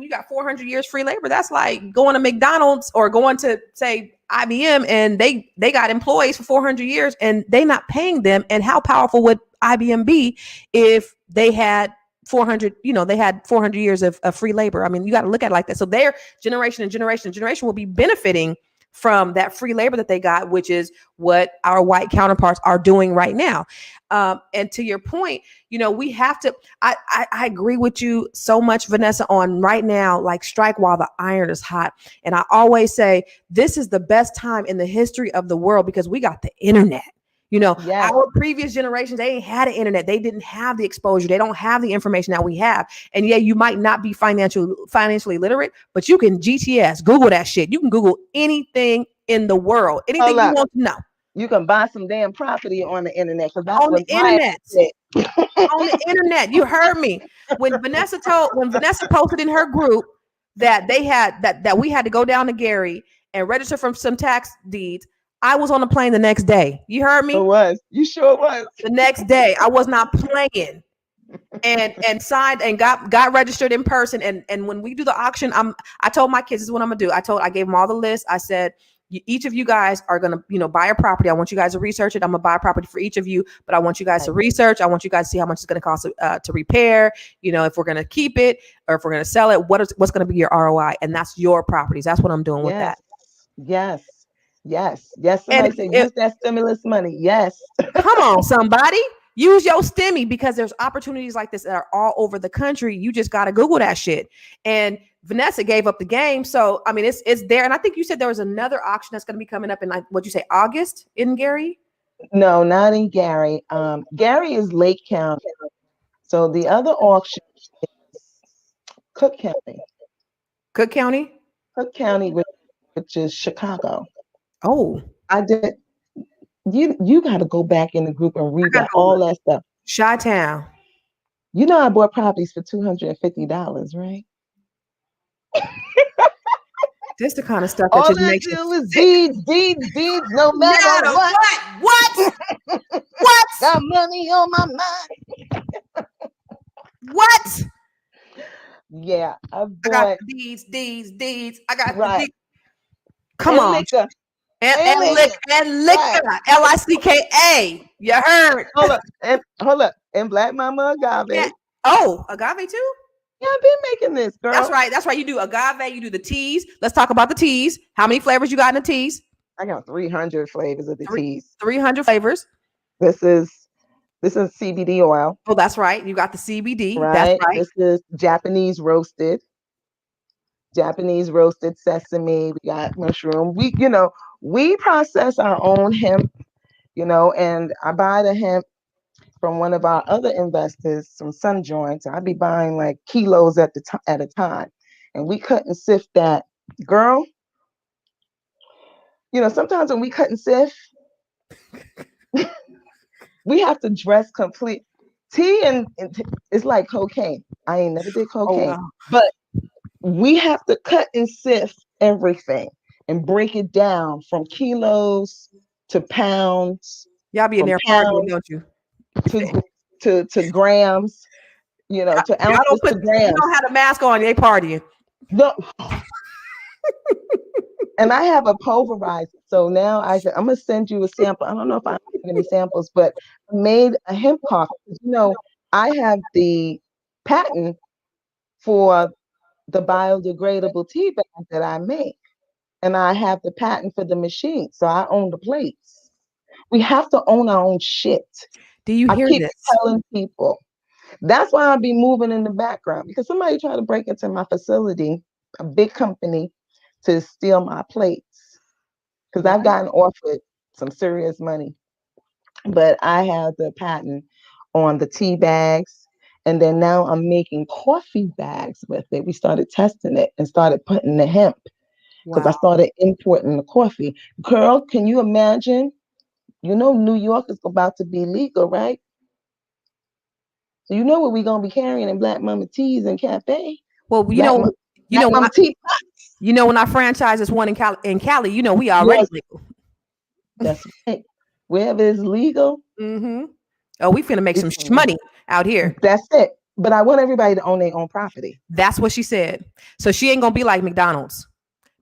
got 400 years free labor, that's like going to McDonald's or going to say IBM, and they got employees for 400 years and they not paying them. And how powerful would IBM be if they had 400, they had 400 years of free labor? I mean, you got to look at it like that. So their generation and generation and generation will be benefiting from that free labor that they got, which is what our white counterparts are doing right now. And to your point, we have to, I agree with you so much, Vanessa, on right now, like strike while the iron is hot. And I always say this is the best time in the history of the world because we got the internet. Yes. Our previous generations, they ain't had an internet. They didn't have the exposure. They don't have the information that we have. And yeah, you might not be financially literate, but you can GTS, Google that shit. You can Google anything in the world, anything Hold you up. want to know You can buy some damn property on the internet because that on the was my internet. shit. On the internet. You heard me. When Vanessa posted in her group that they had that we had to go down to Gary and register for some tax deeds, I was on the plane the next day. You heard It me? was. You sure was. The next day. I was not playing. And signed and got registered in person. And when we do the auction, I told my kids, this is what I'm gonna do. I gave them all the list. I said, each of you guys are gonna buy a property. I want you guys to research it. I'm gonna buy a property for each of you, but I want you guys to research. I want you guys to see how much it's gonna cost to repair, if we're gonna keep it or if we're gonna sell it, what's gonna be your ROI. And that's your properties. That's what I'm doing with Yes. that. Yes. Yes. Yes. And Somebody said use that stimulus money. Yes. come on, somebody. Use your stimmy because there's opportunities like this that are all over the country. You just got to Google that shit. And Vanessa gave up the game. So, I mean, it's there. And I think you said there was another auction that's going to be coming up in, like, what'd you say, August in Gary? No, not in Gary. Gary is Lake County. So the other auction is Cook County. Cook County? Cook County, which is Chicago. Oh, I did. You got to go back in the group and read that all that stuff. Chi-Town. I bought properties for $250, right? This the kind of stuff that All just I makes do you is sick. deeds, no matter what. What? What? Got money on my mind. What? Yeah, I got bought deeds. I got the right. deeds. Come on. Liquor. And liquor. Right. LICKA. You heard? Hold up. And Black Mama Agave. Yeah. Oh, agave too? Yeah, I've been making this, girl. That's right. You do agave, you do the teas. Let's talk about the teas. How many flavors you got in the teas? I got 300 flavors of the teas. 300 flavors. This is CBD oil. Oh, that's right. You got the CBD. Right. That's right. This is Japanese roasted sesame. We got mushroom. We process our own hemp, and I buy the hemp from one of our other investors, some Sun Joints. I'd be buying like kilos at a time, and we cut and sift that. Girl, sometimes when we cut and sift, we have to dress complete. Tea and it's like cocaine. I ain't never did cocaine, wow. But we have to cut and sift everything and break it down from kilos to pounds. Y'all be in there partying, don't you? To grams, to ounces to grams. You don't have a mask on, they partying. No. And I have a pulverizer. So now I'm going to send you a sample. I don't know if I have any samples, but I made a hemp coffee. I have the patent for the biodegradable tea bag that I make. And I have the patent for the machine. So I own the plates. We have to own our own shit. Do you hear this? I keep telling people. That's why I'll be moving in the background, because somebody tried to break into my facility, a big company, to steal my plates. Because I've gotten offered some serious money. But I have the patent on the tea bags. And then now I'm making coffee bags with it. We started testing it and started putting the hemp. Because I started importing the coffee. Girl, can you imagine? New York is about to be legal, right? So what we're gonna be carrying in Black Mama teas and cafe. Well, Black Mama teapots. You know, when I franchise this one in Cali, you know, we already Yes, legal. that's right. Wherever it's legal, Mm-hmm. Oh, we finna make some it's money out here. that's it. But I want everybody to own their own property. That's what she said. So she ain't gonna be like McDonald's.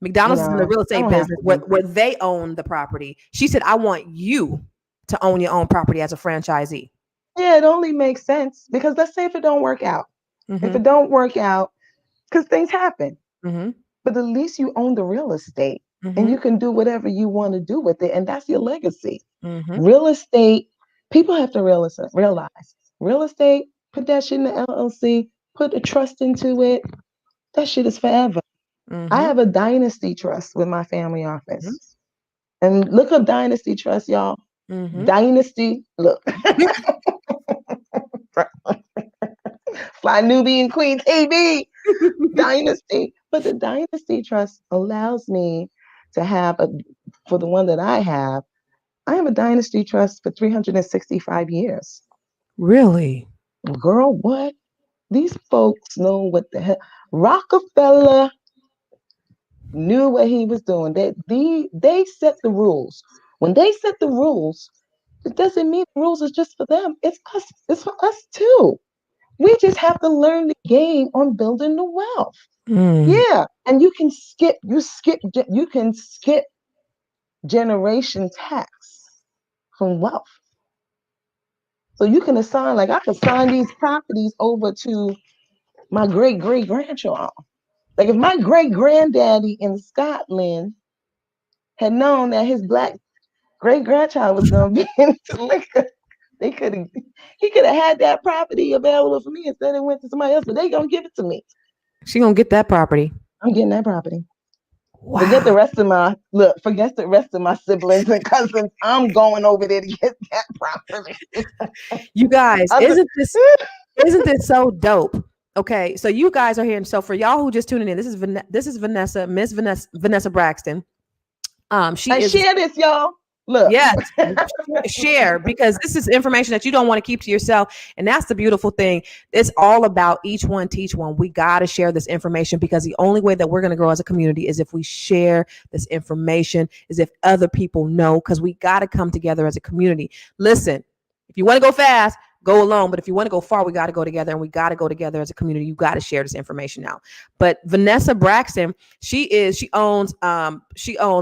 McDonald's is in the No, real I estate don't have business to where, be. where they own the property. She said, I want you to own your own property as a franchisee. Yeah, it only makes sense because let's say if it don't work out. If Mm-hmm. it don't work out, because things happen. Mm-hmm. But at least you own the real estate and Mm-hmm. you can do whatever you want to do with it. And that's your legacy. Mm-hmm. Real estate, people have to realize real estate, put that shit in the LLC, put a trust into it. That shit is forever. I Mm-hmm. have a dynasty trust with my family office. And look up Dynasty Trust, y'all. Mm-hmm. Dynasty, look, Fly Nubian Queen TV, Dynasty. But the Dynasty Trust allows me to have for the one that I have a Dynasty Trust for 365 years. Really? Girl, what? These folks know what the hell. Rockefeller knew what he was doing. They set the rules. When they set the rules, it doesn't mean the rules is just for them. It's us. It's for us too. We just have to learn the game on building the wealth. Mm. Yeah, and you can skip generation tax from wealth. So you can assign, like I could sign these properties over to my great great grandchild. Like if my great granddaddy in Scotland had known that his black great grandchild was going to be into liquor, they could have he could have had that property available for me instead of went to somebody else. But they gonna give it to me. She gonna get that property. I'm getting that property. Forget the Wow. rest of my look. Forget the rest of my siblings and cousins. I'm going over there to get that property. You guys, Other, isn't this so dope? Okay, so you guys are here, and so for y'all who just tuning in, this is Vanessa, Vanessa Braxton. She and is share this, y'all. Look, Yes, share because this is information that you don't want to keep to yourself. And that's the beautiful thing. It's all about each one, teach one. We got to share this information because the only way that we're going to grow as a community is if we share this information, is if other people know, because we got to come together as a community. Listen, if you want to go fast, go alone. But if you want to go far, we got to go together and we got to go together as a community. You got to share this information now. But Vanessa Braxton, she owns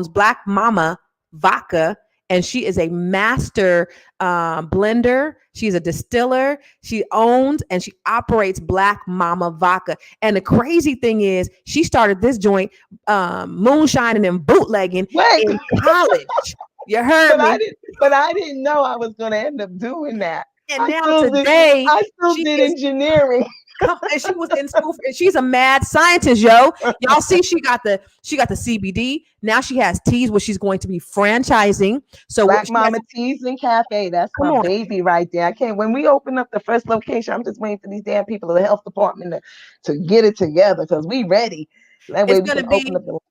Black Mama Vodka, and she is a master blender. She's a distiller. She owns and she operates Black Mama Vodka. And the crazy thing is, she started this joint moonshining and bootlegging wait, in college. You heard but me. I didn't know I was going to end up doing that. And now today, I still she did is engineering. and she was in school. She's a mad scientist, yo. Y'all see, she got the CBD. Now she has teas, which she's going to be franchising. So Black she has. Mama Teas and Cafe. That's Come my on, baby right there. I can't. When we open up the first location, I'm just waiting for these damn people of the health department to get it together because we ready. That way it's we gonna can open be up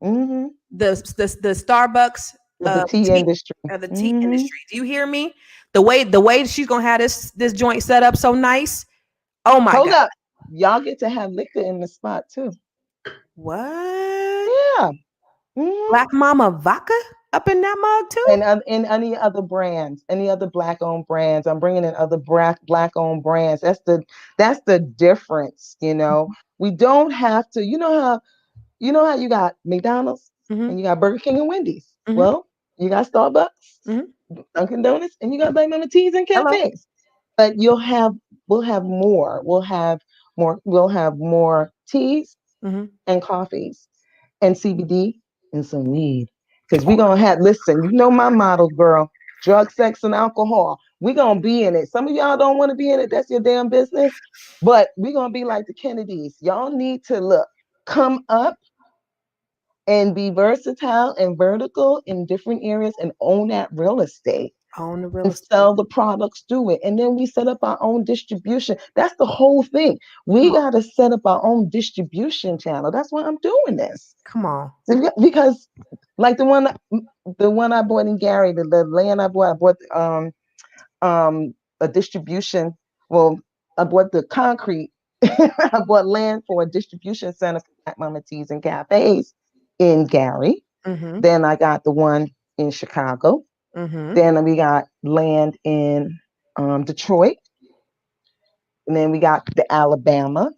mm-hmm, the Starbucks the tea tea industry. the tea Mm-hmm. industry. Do you hear me? The way she's gonna have this joint set up so nice. Oh my Hold god! up, y'all get to have liquor in the spot too. What? Yeah. Mm-hmm. Black Mama Vodka up in that mug too? And in any other brands, any other black owned brands. I'm bringing in other black owned brands. That's the difference. We don't have to. You know how you got McDonald's Mm-hmm. and you got Burger King and Wendy's. Mm-hmm. Well, you got Starbucks, Mm-hmm. Dunkin' Donuts, and you got Black Mama Teas and Hello. cafes. But we'll have more. We'll have more teas Mm-hmm. and coffees and CBD and some weed. Because we're gonna have listen, you know my model, girl. Drug, sex, and alcohol. We're gonna be in it. Some of y'all don't want to be in it, that's your damn business. But we're gonna be like the Kennedys. Y'all need to come up and be versatile and vertical in different areas and own that real estate Own the real and estate. sell the products through it. And then we set up our own distribution. That's the whole thing. We Come on. got to set up our own distribution channel. That's why I'm doing this. Come on. Because like the one I bought in Gary, the land I bought a distribution. Well, I bought the concrete I bought land for a distribution center for Black Mama Teas and cafes in Gary. Mm-hmm. Then I got the one in Chicago. Mm-hmm. Then we got land in Detroit. And then we got the Alabama.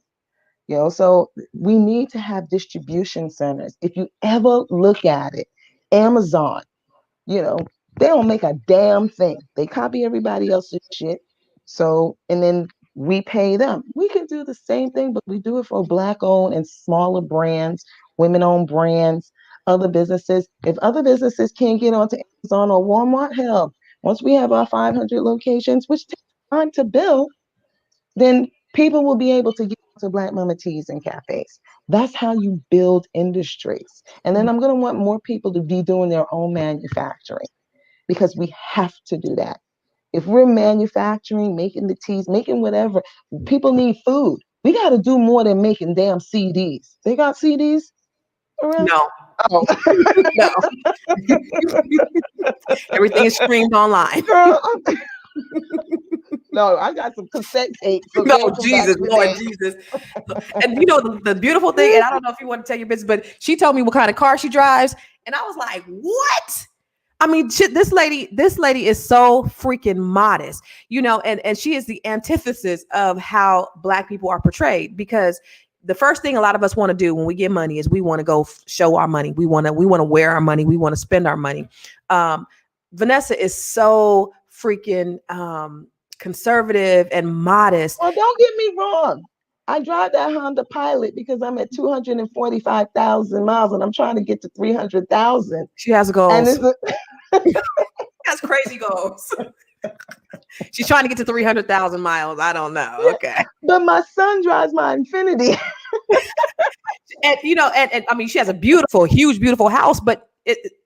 So we need to have distribution centers. If you ever look at it, Amazon, you know, they don't make a damn thing. They copy everybody else's shit. So, and then we pay them. We can do the same thing, but we do it for Black owned and smaller brands, women owned brands, other businesses. If other businesses can't get onto Amazon or Walmart, hell, once we have our 500 locations, which takes time to build, then people will be able to get to Black Mama Teas and cafes. That's how you build industries. And then I'm going to want more people to be doing their own manufacturing because we have to do that. If we're manufacturing, making the teas, making whatever, people need food. We got to do more than making damn CDs. They got CDs around? No. Oh. No. Everything is streamed online. Girl, no, I got some cassette tapes. No, Okay, from back Jesus, in the Lord day. Jesus. And the beautiful thing, and I don't know if you want to tell your business, but she told me what kind of car she drives, and I was like, what? I mean, this lady is so freaking modest, and she is the antithesis of how Black people are portrayed, because the first thing a lot of us want to do when we get money is we want to go show our money. We want to wear our money. We want to spend our money. Vanessa is so freaking conservative and modest. Well, don't get me wrong. I drive that Honda Pilot because I'm at 245,000 miles and I'm trying to get to 300,000. She has And goals. it's That's crazy goals. She's trying to get to 300,000 miles. I don't know. Okay. But my son drives my Infinity. And and I mean, she has a huge, beautiful house, but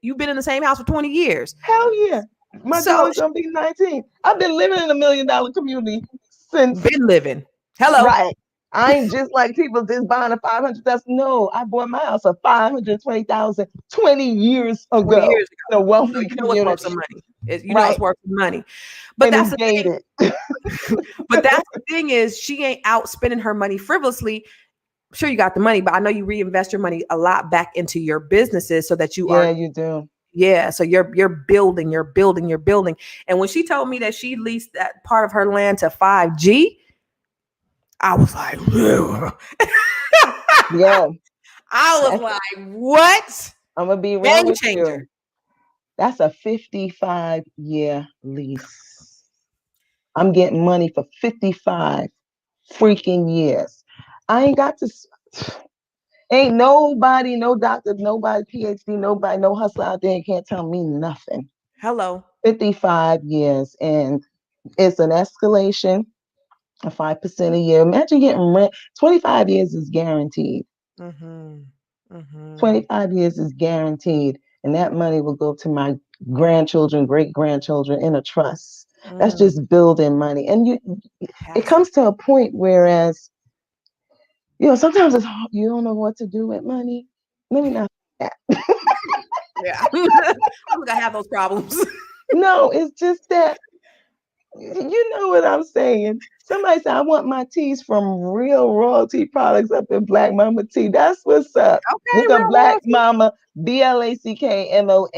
you've been in the same house for 20 years. Hell yeah. My daughter's gonna be 19. I've been living in $1 million community since. Been living. Hello. Right. I ain't just like people just buying a 500,000. No, I bought my house for 520,000 20 years ago. 20 years ago. In a wealthy community. It's worth some money. It's worth some money. But and that's the thing. But that's the But thing is she ain't out spending her money frivolously. Sure, you got the money, but I know you reinvest your money a lot back into your businesses so that you are. Yeah, you do. Yeah, so you're building. And when she told me that she leased that part of her land to 5G, I was like, yeah. I was like, what? I'm gonna be real with you. That's a 55-year lease. I'm getting money for 55 freaking years. I ain't got to. Ain't nobody, no doctor, nobody, PhD, nobody, no hustler out there can't tell me nothing. Hello. 55 years, and it's an escalation of 5% a year. Imagine getting rent. 25 years is guaranteed. 25 years is guaranteed, and that money will go to my grandchildren, great grandchildren in a trust. That's just building money, and it comes to a point whereas. Sometimes it's hard. You don't know what to do with money. Let me not say that. Yeah. I'm gonna have those problems. No, it's just that you know what I'm saying. Somebody said, I want my teas from real royalty products up in Black Mama Tea. That's what's up. Okay, Look up Black Mama, BlackMammaTeas.com.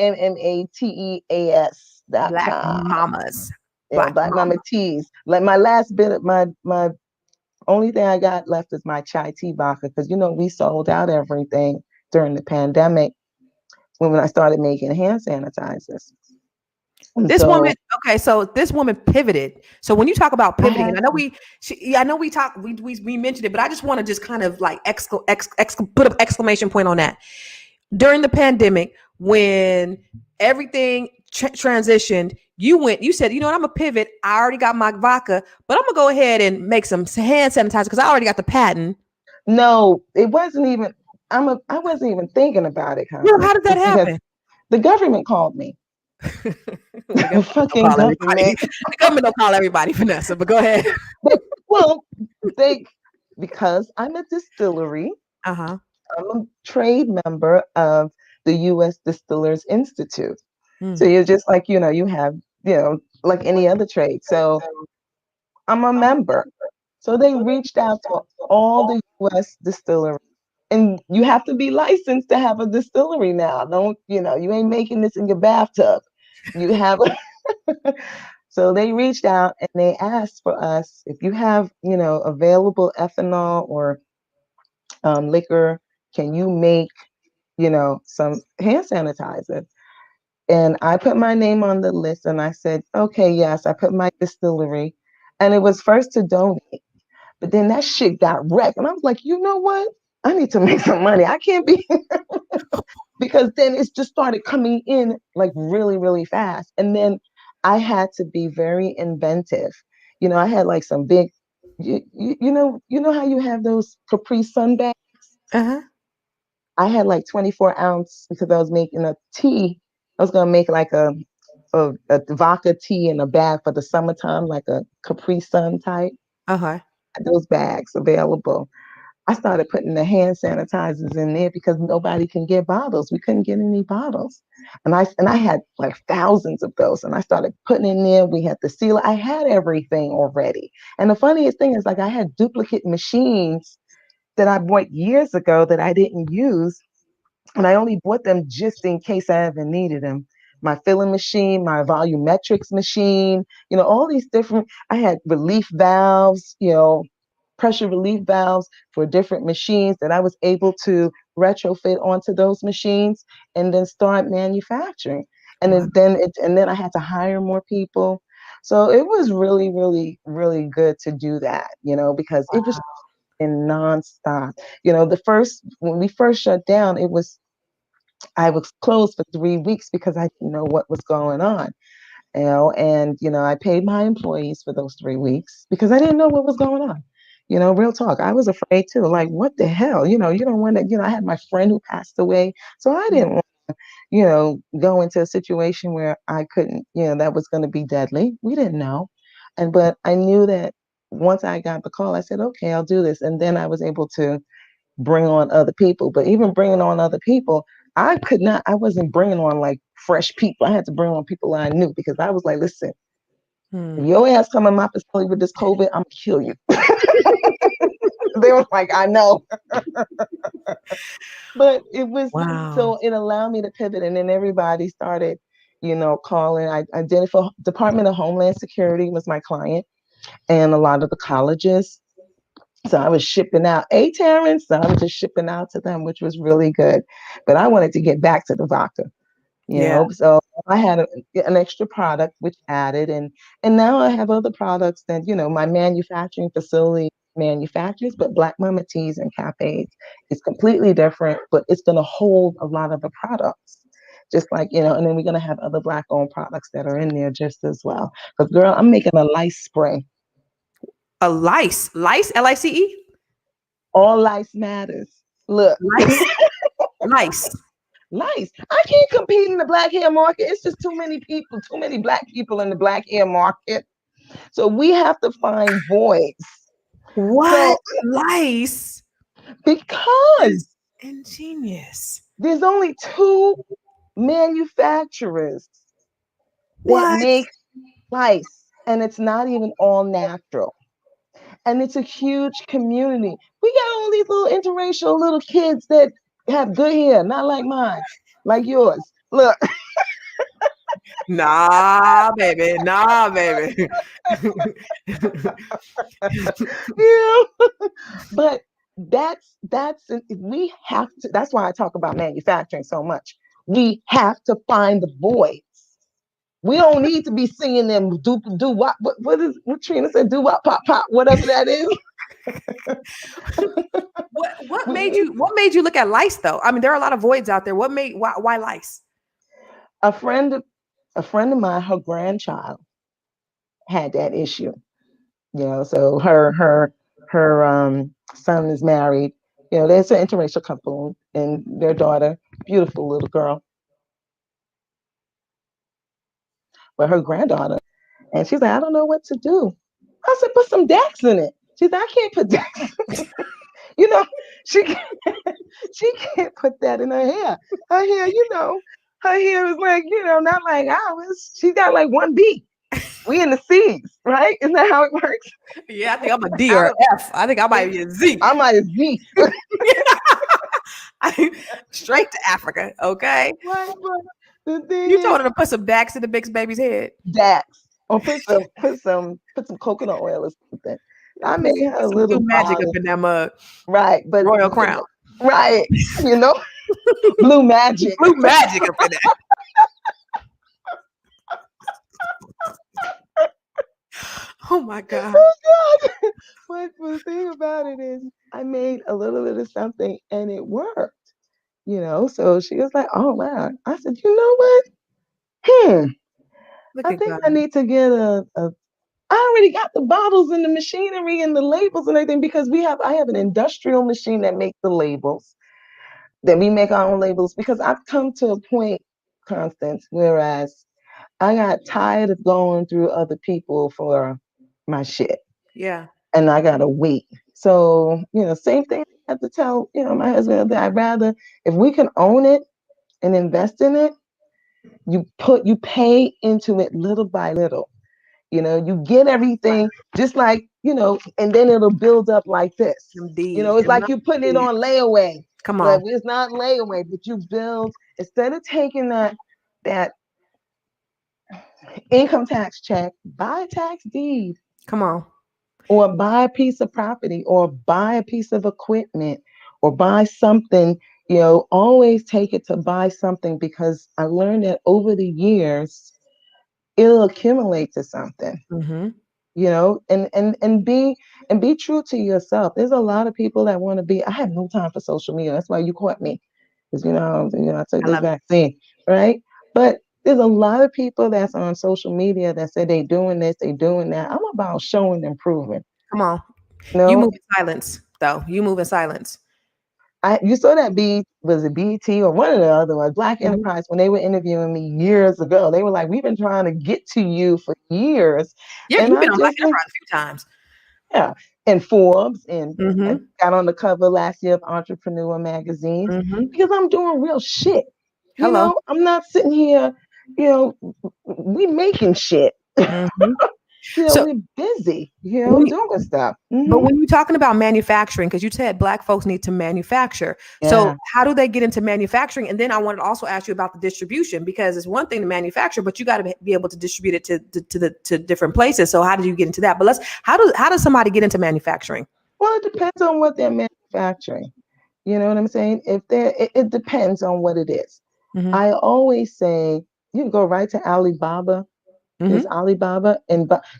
Black Mamas. Yeah, Black Mama Teas. Like my last bit of my only thing I got left is my chai tea vodka because we sold out everything during the pandemic when I started making hand sanitizers. This woman pivoted. So when you talk about pivoting, I know we mentioned it, but I just want to just kind of like put an exclamation point on that. During the pandemic, when everything transitioned, you said, I'm gonna pivot. I already got my vodka, but I'm gonna go ahead and make some hand sanitizer because I already got the patent. No, it wasn't even. I wasn't even thinking about it. Well, how did that happen? The government called me. The fucking government. The government don't call everybody, Vanessa, but go ahead. Because I'm a distillery. Uh-huh. I'm a trade member of the U.S. Distillers Institute. So you're just like, you have, like any other trade. So I'm a member. So they reached out to all the US distilleries. And you have to be licensed to have a distillery now. Don't, you ain't making this in your bathtub. You have So they reached out and they asked for us if you have, available ethanol or liquor, can you make, some hand sanitizer? And I put my name on the list and I said, okay, yes, I put my distillery. And it was first to donate. But then that shit got wrecked. And I was like, you know what? I need to make some money. I can't be because then it just started coming in like really, really fast. And then I had to be very inventive. I had like some big, you know how you have those Capri Sun bags? Uh-huh. I had like 24 ounce because I was making a tea. I was gonna make like a vodka tea in a bag for the summertime, like a Capri Sun type. Uh-huh. Those bags available. I started putting the hand sanitizers in there because nobody can get bottles. We couldn't get any bottles. And I had like thousands of those. And I started putting in there. We had the sealer. I had everything already. And the funniest thing is like I had duplicate machines that I bought years ago that I didn't use. And I only bought them just in case I ever needed them. My filling machine, my volumetrics machine, all these different, I had relief valves, pressure relief valves for different machines that I was able to retrofit onto those machines and then start manufacturing. And Wow. then I had to hire more people. So it was really, really, really good to do that, because it was in nonstop. When we first shut down, I was closed for 3 weeks because I didn't know what was going on. And I paid my employees for those 3 weeks because I didn't know what was going on. Real talk. I was afraid too. Like, what the hell? You don't want to, I had my friend who passed away. So I didn't want, go into a situation where I couldn't, that was going to be deadly. We didn't know. But I knew that once I got the call, I said, okay, I'll do this. And then I was able to bring on other people. But even bringing on other people, I wasn't bringing on like fresh people. I had to bring on people I knew because I was like, listen, Hmm. if your ass come in my facility with this COVID, I'm gonna kill you. They were like, I know. But it was Wow. so it allowed me to pivot and then everybody started, calling. I did it for Department of Homeland Security was my client and a lot of the colleges. So I was shipping out Terrence. So I was just shipping out to them, which was really good. But I wanted to get back to the vodka, Yeah. So I had an extra product which added, and now I have other products that my manufacturing facility manufactures, but Black Mama Teas and Cafes is completely different, but it's going to hold a lot of the products. Just like, and then we're going to have other Black owned products that are in there just as well. Because, girl, I'm making a lice spray. A lice. Lice, Lice? All lice matters. Look, Lice. Lice. lice. I can't compete in the black hair market. It's just too many people, too many Black people in the black hair market. So we have to find voids. What? So Lice is because ingenious. there's only two manufacturers that What? make lice, and it's not even all natural. And it's a huge community. We got all these little interracial little kids that have good hair, not like mine, like yours. Look, Nah, baby. Nah, baby. yeah. But that's we have to. That's why I talk about manufacturing so much. We have to find the voids. We don't need to be singing them do what Trina said, do what pop pop, whatever that is. What We made need you look at lice though? I mean, there are a lot of voids out there. Why lice? a friend of a friend of mine, her grandchild had that issue. So her son is married. There's an interracial couple and their daughter, beautiful little girl, but her granddaughter. And she's like, I don't know what to do. I said, put some Dax in it. She's like, I can't put Dax. you know, she can't, she can't put that in her hair. Her hair, her hair is like, not like ours. She got like one beat. We in the C's, right? Isn't that how it works? Yeah, I think I'm a D Out or of F. I think I might be a Z. I might as Z. Straight to Africa. Okay. Right, but the thing You is, told her to put some Dax in the big baby's head. Dax, or put some coconut oil or something. I Put, made her put a some little blue magic up bottle, in that mug. right? But Royal Crown. right, you know, blue magic. Blue magic up in there. Oh my God. Oh God! But the thing about it is, I made a little bit of something, and it worked. So she was like, "Oh wow!" I said, "You know what? Look I at think God. I need to get a I already got the bottles and the machinery and the labels and everything because I have an industrial machine that makes the labels. Then we make our own labels because I've come to a point, Constance, whereas I got tired of going through other people for my shit Yeah. and I gotta wait. So, same thing I have to tell, my husband that I'd rather if we can own it and invest in it, you pay into it little by little. You get everything just like, and then it'll build up like this. Them D's. It's Them like nice you putting it D's. on layaway, Come but on. it's not layaway, but you build instead of taking that income tax check, buy a tax deed Come on. or buy a piece of property or buy a piece of equipment or buy something, always take it to buy something because I learned that over the years it'll accumulate to something. Mm-hmm. And be true to yourself. There's a lot of people that want to be. I have no time for social media. That's why you caught me, because I took I this love it. vaccine, right? But there's a lot of people that's on social media that say they doing this, they doing that. I'm about showing and proving. Come on. You No, move in silence, though. You move in silence. you saw that was it BT or one of the other ones, Black Mhm. Enterprise, when they were interviewing me years ago. They were like, "We've been trying to get to you for years," Yeah, and you've I been on Black just Enterprise a few times. Yeah, and Forbes, and I Mm-hmm. got on the cover last year of Entrepreneur magazines Mm-hmm. because I'm doing real shit. Hello. I'm not sitting here, you know, we making shit. Mm-hmm. So We're busy, when you, doing stuff. but when you're talking about manufacturing, because you said Black folks need to manufacture. So Yeah. how do they get into manufacturing? And then I wanted to also ask you about the distribution, because it's one thing to manufacture, but you got to be able to distribute it to different places. So how did you get into that? But how does somebody get into manufacturing? Well, it depends on what they're manufacturing. You know what I'm saying? It depends on what it is. Mm-hmm. I always say you can go right to Alibaba. There's Mm-hmm. Alibaba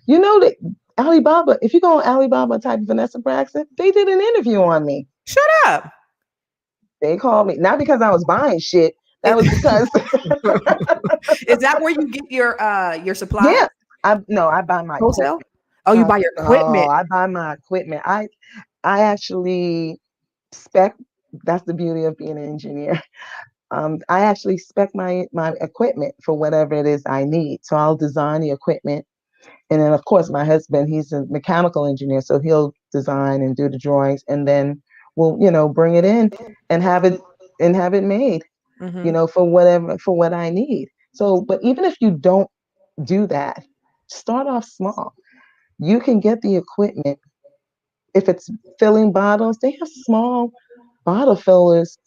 you know that Alibaba, if you go on Alibaba and type Vanessa Braxton, they did an interview on me. Shut up. They called me, not because I was buying shit. That Is, was because is that where you get your supplies? yeah, I buy my Wholesale? equipment. Oh, you buy your No, equipment. I buy my equipment. I actually spec that's the beauty of being an engineer. I actually spec my equipment for whatever it is I need. So I'll design the equipment. And then, of course, my husband, he's a mechanical engineer, so he'll design and do the drawings, and then we'll, bring it in and have it made, Mm-hmm. for what I need. So, but even if you don't do that, start off small. You can get the equipment. If it's filling bottles, they have small bottle fillers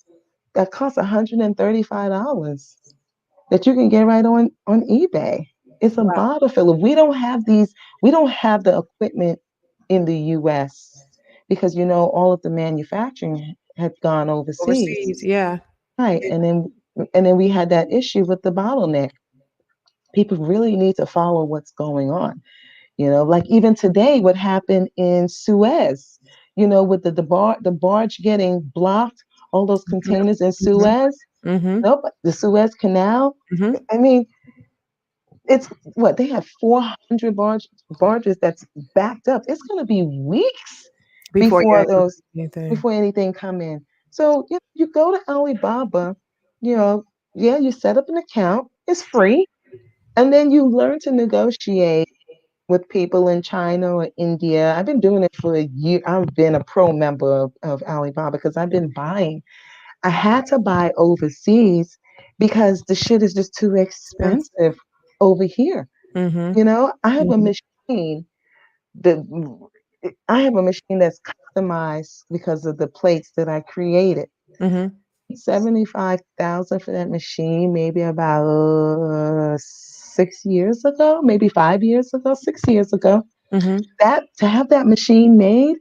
that cost $135 that you can get right on eBay. It's a Wow. bottle filler. We don't have the equipment in the US because all of the manufacturing had gone overseas. Overseas, yeah. Right. And then we had that issue with the bottleneck. People really need to follow what's going on. Like even today, what happened in Suez, with the barge getting blocked, all those containers in Mhm, Suez, mhm, nope, the Suez Canal. mhm. I mean, it's what they have 400 barges that's backed up. It's going to be weeks Before you're before able to those do anything. before anything come in. So you go to Alibaba, yeah, you set up an account. It's free, and then you learn to negotiate with people in China or India. I've been doing it for a year. I've been a pro member of Alibaba because I've been buying. I had to buy overseas because the shit is just too Expensive. expensive over here. Mm-hmm. You know, Mm-hmm. that I have a machine that's customized because of the plates that I created. Mm-hmm. 75,000 for that machine, maybe about 6 years ago, maybe 5 years ago, 6 years ago. Mm-hmm. That to have that machine made,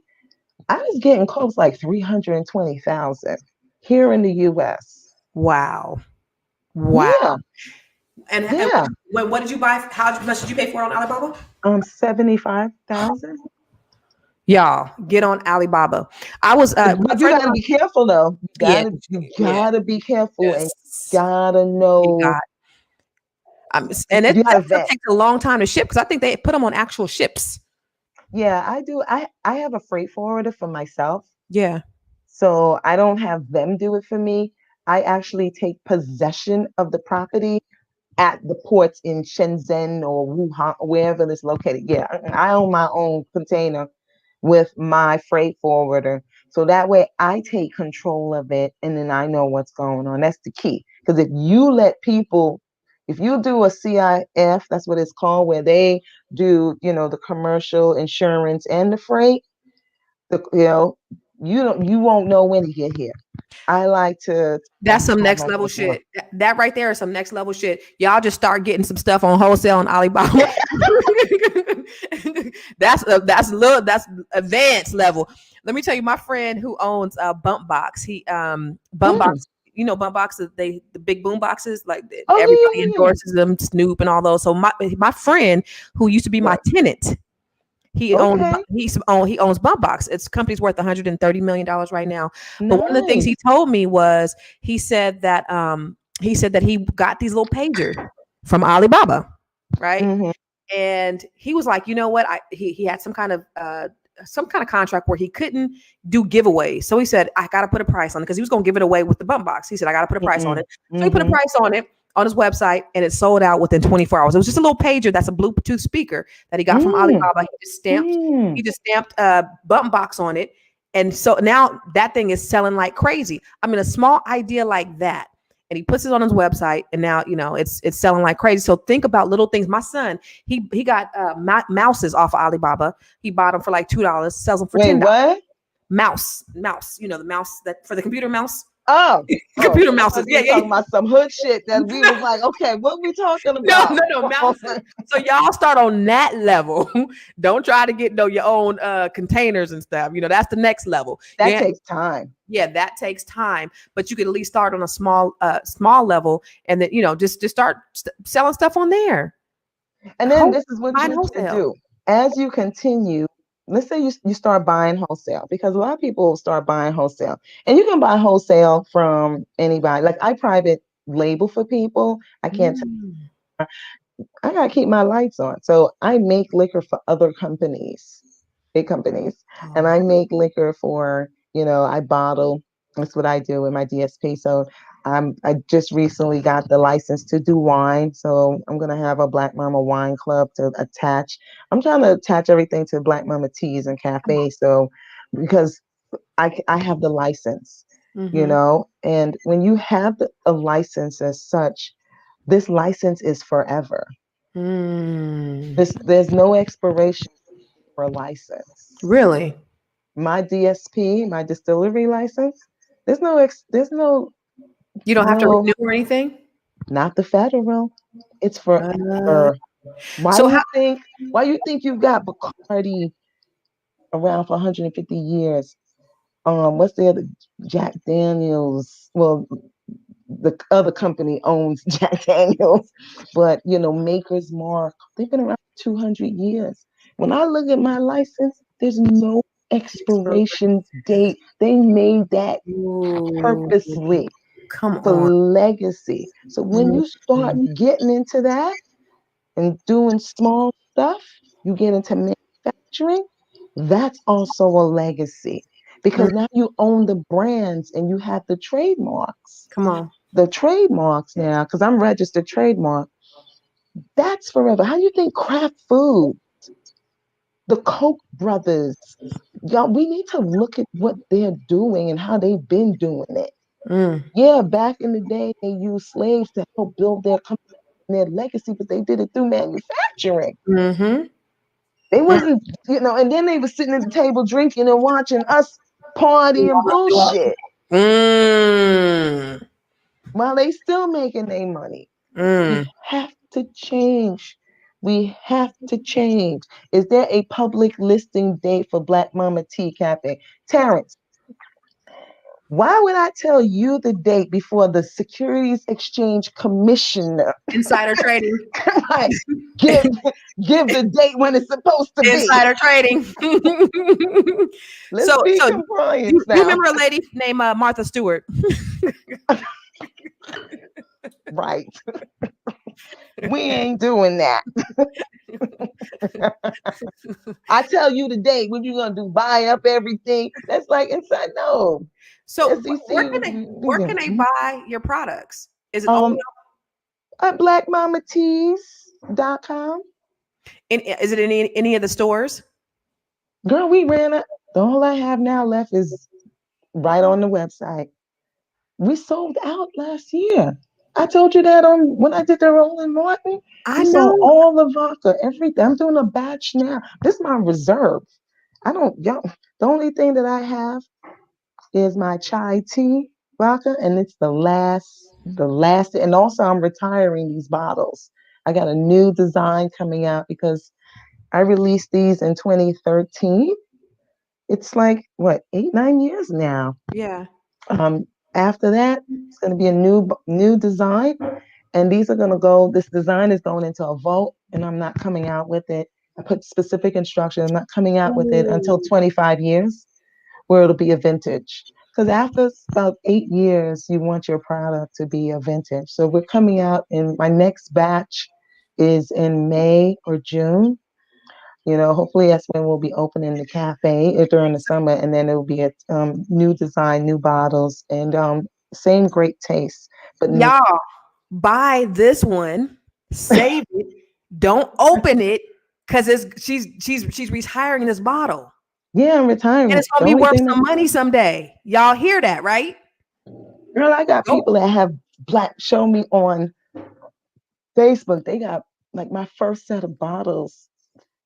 I was getting close like 320,000 here in the US. Wow. Wow. Yeah, And yeah. what did you buy? How much did you pay for it on Alibaba? 75,000. Y'all, get on Alibaba. I was my But you friend gotta be careful though. yeah, You yeah. gotta be careful and Yes. gotta You know got and you that gotta stuff vet. takes a long time to ship because I think they put them on actual ships. Yeah, I do. I have a freight forwarder for myself. Yeah. So I don't have them do it for me. I actually take possession of the property at the ports in Shenzhen or Wuhan, wherever it's located. Yeah, I own my own container with my freight forwarder. So that way I take control of it and then I know what's going on. That's the key. Because if you do a CIF, that's what it's called, where they do, the commercial insurance and the freight, the, you know, you won't know when to get here. I like to That's some have next my level paperwork. shit. That right there is some next level shit. Y'all just start getting some stuff on wholesale on Alibaba. That's advanced level. Let me tell you, my friend who owns Bump Box, he Bump Mm. Box, Bump Boxes, the big boom boxes, like Oh everybody yeah, yeah, yeah, endorses them, Snoop and all those. So my friend who used to be yeah. my Right. tenant, he owns Okay. he owns Bump Box. Its company's worth $130 million right now. But one of the things he Nice. told me was he said that he got these little pagers from Alibaba, right? Hmm. And he was like, you know what? He had some kind of contract where he couldn't do giveaways. So he said, I got to put a price on it because he was going to give it away with the bump box. He said, I got to put a price on Mm-mm. it. So he put a Hmm. price on it on his website and it sold out within 24 hours. It was just a little pager that's a Bluetooth speaker that he got from Mm. Alibaba. Mm. He just stamped a bump box on it. And so now that thing is selling like crazy. I mean, a small idea like that and he puts it on his website and now it's selling like crazy. So think about little things. My son, he got mouses off of Alibaba. He bought them for like $2, sells them for Wait, $10. what? Mouse, the mouse that for the computer mouse. Oh, oh, Computer I mouses, thought you yeah, were yeah, talking yeah. about some hood shit that we was like, okay, what we talking No, about? no, no, mouses. So y'all start on that level. Don't try to get your own containers and stuff. That's the next level. That Yeah, takes time. yeah, that takes time, but you could at least start on a small level, and then just start selling stuff on there. And then Whole this is what you Buying need to wholesale. do. As you continue, let's say you start buying wholesale, because a lot of people start buying wholesale. And you can buy wholesale from anybody. Like I private label for people. I can't Mm. I gotta keep my lights on. So I make liquor for other companies, big companies, and Oh. I make liquor for, I bottle. That's what I do with my DSP. So I just recently got the license to do wine. So I'm gonna have a Black Mama Wine Club to attach. I'm trying to attach everything to Black Mama Teas and Cafe. So because I have the license, Mm-hmm. and when you have a license as such, this license is forever. Mm. There's no expiration for a license. Really? My DSP, my distillery license, there's You don't have to no, renew or anything? not the federal. It's Uh, forever. Why so how you think why you think you've got Bacardi around for 150 years? What's the other Jack Daniels? Well, the other company owns Jack Daniels, but Maker's Mark, they've been around 200 years. When I look at my license, there's no expiration date. They made that Ooh, purposely come for on. legacy. So when you start Mm. getting into that and doing small stuff, you get into manufacturing, that's also a legacy Mm. because now you own the brands and you have the trademarks. Come on. The trademarks now, because I'm registered trademark, that's forever. How do you think craft food, the Koch brothers, y'all, we need to look at what they're doing and how they've been doing it. Mm. Yeah, back in the day, they used slaves to help build their company. their legacy, but they did it through manufacturing. Mm-hmm. They wasn't, and then they were sitting at the table drinking and watching us party and bullshit Mm. while they still making their money. Mm. We have to change. We have to change. Is there a public listing date for Black Mama Tea Cafe? Terrence, why would I tell you the date before the Securities Exchange Commissioner Insider trading. might give the date when it's supposed to be? Insider trading. Let's so be so compliant you now. remember a lady named Martha Stewart? Right. We ain't doing that. I tell you the date, what you gonna do? Buy up everything? That's like inside. No. So SEC. where can they buy your products? Is it only Um, at blackmamatees.com. is it in any of the stores? Girl, we ran it. All I have now left is right on the website. We sold out last year. I told you that when I did the Roland Martin. I We sold know. all the vodka, everything. I'm doing a batch now. This is my reserve. I don't, y'all, the only thing that I have is my chai tea vodka, and it's the last, and also I'm retiring these bottles. I got a new design coming out because I released these in 2013. It's like what, 8, 9 years now. Yeah. Um, After that, it's going to be a new design, and these are going to go. This design is going into a vault, and I'm not coming out with it. I put specific instructions. I'm not coming out with it until Ooh. 25 years, where it'll be a vintage. Because after about 8 years, you want your product to be a vintage. So we're coming out, in my next batch is in May or June. Hopefully that's when we'll be opening the cafe during the summer, and then it will be a new design, new bottles, and same great taste. But Y'all buy this one, save it, don't open it, because she's retiring this bottle. yeah, in And retirement, it's gonna the be only worth thing that, some money someday. Y'all hear that, right? girl, I got Nope. people that have show me on Facebook. They got like my first set of bottles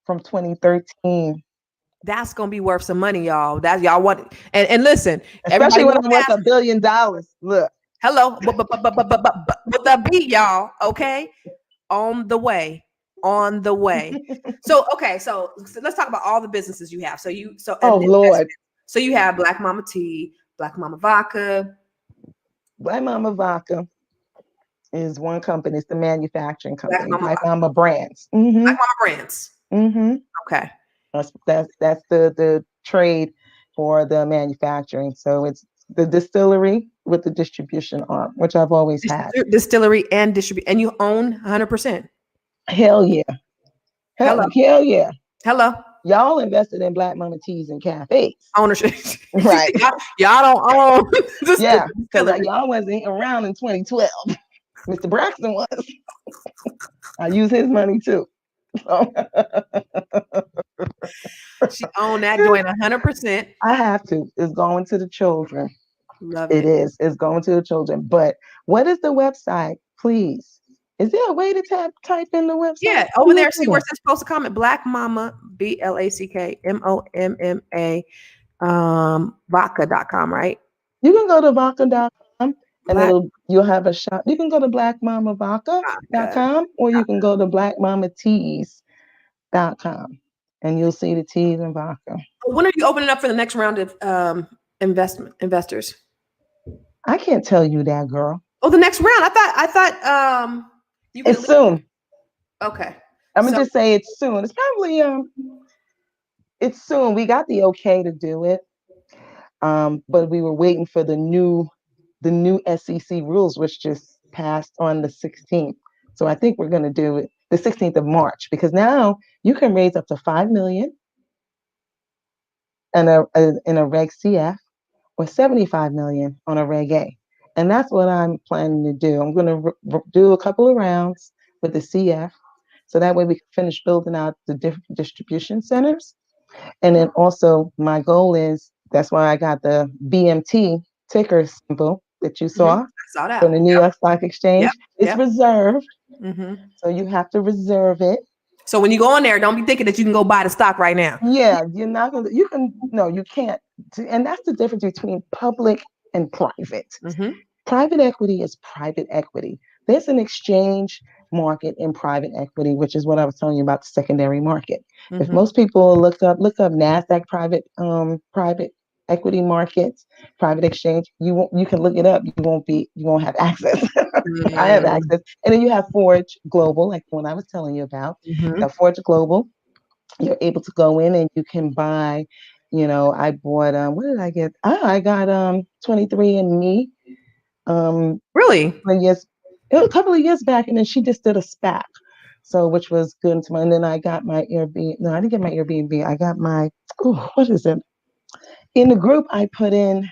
from 2013. That's gonna be worth some money, y'all. That's y'all want and listen, Especially everybody when want I'm to worth pass. $1 billion. Look, Hello, with the beat, y'all. Okay, on the way, on the way. So okay, so let's talk about all the businesses you have. oh Lord, So you have Black Mama Tea, Black Mama Vodka, Black Mama Vodka is one company. It's the manufacturing Black company. Mama Black Vodka, Mama Brands. Mm-hmm. Black Mama Brands. Mm-hmm. Okay, That's the trade for the manufacturing. So it's the distillery with the distribution arm, which I've always had. distillery and distribute, and you own 100%. Hell yeah. Hello, Hell yeah. hello. Y'all invested in Black Mama Teas and cafes. Ownership. Right. y'all don't own this Yeah. Because distillery. y'all wasn't around in 2012. Mr. Braxton was. I use his money too. So She owned that joint 100%. I have to. It's going to the children. Love It it. is. It's going to the children. But what is the website, please? Is there a way to type in the website? Yeah, How over do I there. do See where that? it says supposed to comment. Black Mama, BlackMamma, vodka.com, right? You can go to vodka.com and Black you'll have a shop. You can go to Vodka. blackmamavodka.com or you can go to blackmamateas.com and you'll see the teas and vodka. When are you opening up for the next round of investors? I can't tell you that, girl. Oh, the next round. I thought you could at It's least soon. okay. I'm gonna So just say it's soon. It's probably it's soon. We got the okay to do it. But we were waiting for the new SEC rules, which just passed on the 16th. So I think we're going to do it the 16th of March because now you can raise up to 5 million in a Reg CF or 75 million on a Reg A, and that's what I'm planning to do. I'm going to do a couple of rounds with the CF, so that way we can finish building out the different distribution centers. And then also my goal is, that's why I got the BMT ticker symbol that you mhm, I saw. Saw that. from the New York Stock Yep. Exchange. It's Yep. reserved, Hmm. so you have to reserve it. So when you go in there, don't be thinking that you can go buy the stock right now. Yeah, you're not gonna. You can no, you can't. And that's the difference between public and private. Hmm. Private equity is private equity. There's an exchange market in private equity, which is what I was telling you about the secondary market. If Hmm. most people look up Nasdaq private equity markets, private exchange, you can look it up. You won't have access. I have access, and then you have Forge Global, like the one I was telling you about. Hmm. Now, Forge Global, you're able to go in and you can buy. I bought what did I get? I got 23andMe Really? years, a couple of years back, and then she just did a SPAC, so which was good to my. And then I got my Airbnb. No, I didn't get my Airbnb. I got my what is it? In the group, I put in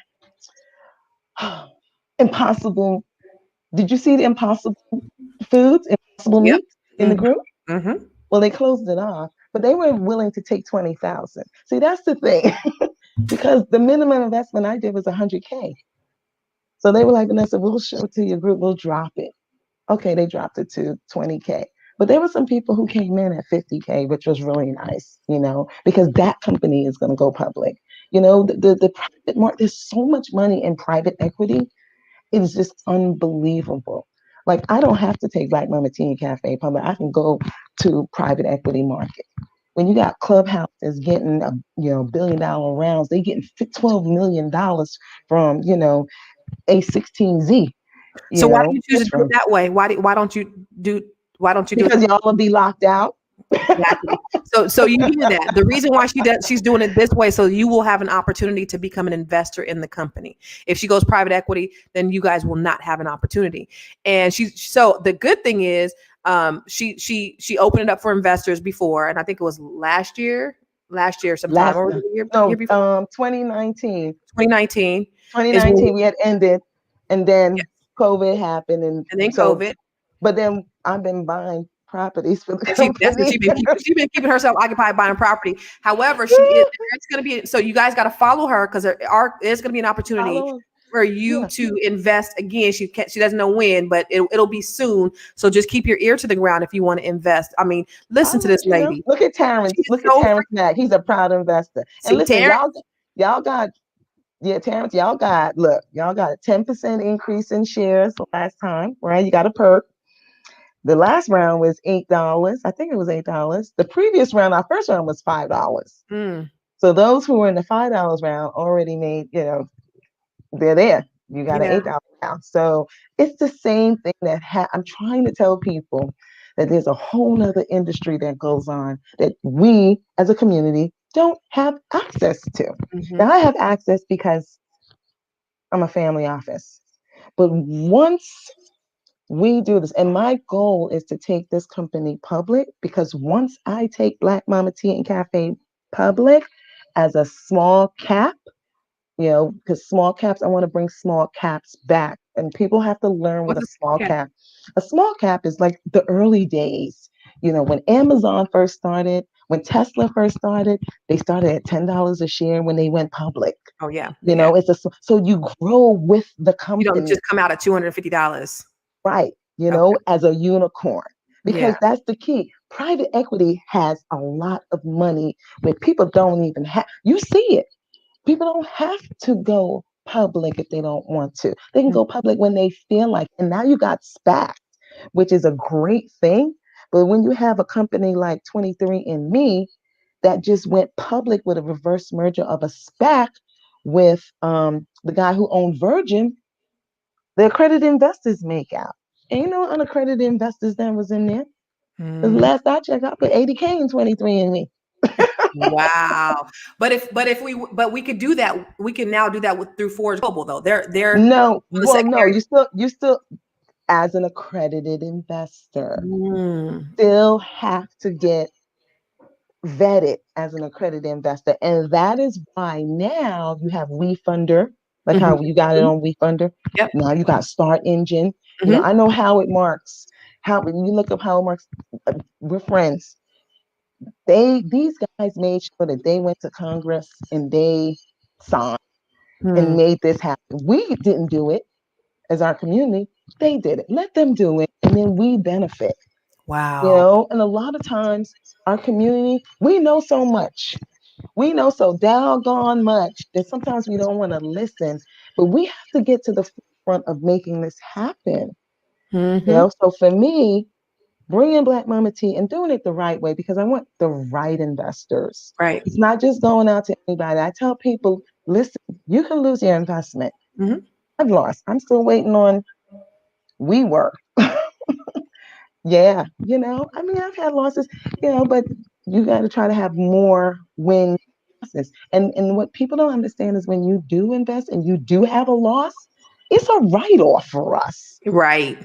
Impossible. Did you see the Impossible Foods, Impossible Yep. Meat in the group? Hmm. Well, they closed it off, but they were willing to take 20,000. See, that's the thing, because the minimum investment I did was 100K. So they were like, Vanessa, we'll show it to your group, we'll drop it. Okay, they dropped it to 20K. But there were some people who came in at 50K, which was really nice, because that company is going to go public. The private market, there's so much money in private equity. It's just unbelievable. Like, I don't have to take Black Mama Tea and Cafe public. I can go to private equity market. When you got Clubhouse is getting $1 billion rounds, they getting $12 million from A16Z, So why do you choose to pitch do it room. that way? Why don't you do it? Because y'all will be locked out. Exactly. So you hear that. The reason why she's doing it this way, so you will have an opportunity to become an investor in the company. If she goes private equity, then you guys will not have an opportunity. And so the good thing is, she opened it up for investors before, and I think it was last year sometime, Last or was it the year no, before? 2019. 2019 is when 2019 we had ended, and yes, then COVID happened, and and then so COVID. but then I've been buying properties for the And that's what company. she's been keeping herself occupied buying property. However, it's going to be, so you guys got to follow her, because there's going to be an opportunity Follow, for you yeah. to invest again. She doesn't know when, but it'll be soon. So just keep your ear to the ground if you want to invest. I mean, listen I'll to let this you know. lady. Look at She Terrence. is Look at so Terrence Mack. He's a proud investor. And see listen, Terrence. y'all got yeah, Terrence, y'all got a 10% increase in shares last time, right? You got a perk. The last round was $8. I think it was $8. The previous round, our first round was $5. Mm, So those who were in the $5 round already made, they're there. You got an yeah. $8 round. So it's the same thing I'm trying to tell people that there's a whole nother industry that goes on that we as a community don't have access to. Hmm. Now I have access because I'm a family office. But once we do this, and my goal is to take this company public, because once I take Black Mama Tea and Cafe public as a small cap, because small caps, I want to bring small caps back. And people have to learn what What's a a small okay? cap. A small cap is like the early days. When Amazon first started, when Tesla first started, they started at $10 a share when they went public. Oh yeah, yeah. So you grow with the You don't company, just come out at $250. right? Okay. As a unicorn, Yeah. because that's the key. Private equity has a lot of money where people don't even have. You see it. People don't have to go public if they don't want to. They can go public when they feel like. And now you got SPAC, which is a great thing. But when you have a company like 23andMe that just went public with a reverse merger of a SPAC with the guy who owned Virgin, the accredited investors make out. Ain't no unaccredited investors that was in there. The Mm. last I checked, I put 80K in 23andMe. Wow. But we could do that. We can now do that through Forge Global though. They're No, on the well, no, secondary. you still as an accredited investor Mm. still have to get vetted as an accredited investor. And that is why now you have WeFunder, like Mhm. how you got it Mhm. on WeFunder. Yep. Now you got Start Engine. Mhm. I know Howard Marks. When you look up Howard Marks, we're friends. These guys made sure that they went to Congress and they signed and Mm. made this happen. We didn't do it. as our community, they did it. Let them do it, and then we benefit. Wow. And a lot of times, our community, we know so much. We know so doggone much that sometimes we don't want to listen, but we have to get to the forefront of making this happen. Mm-hmm. So for me, bringing Black Mama Tea and doing it the right way because I want the right investors. Right. It's not just going out to anybody. I tell people, listen, you can lose your investment. Mm-hmm. I've lost. I'm still waiting on WeWork. Yeah, I mean, I've had losses, but you got to try to have more win losses. And what people don't understand is when you do invest and you do have a loss, it's a write off for us. Right.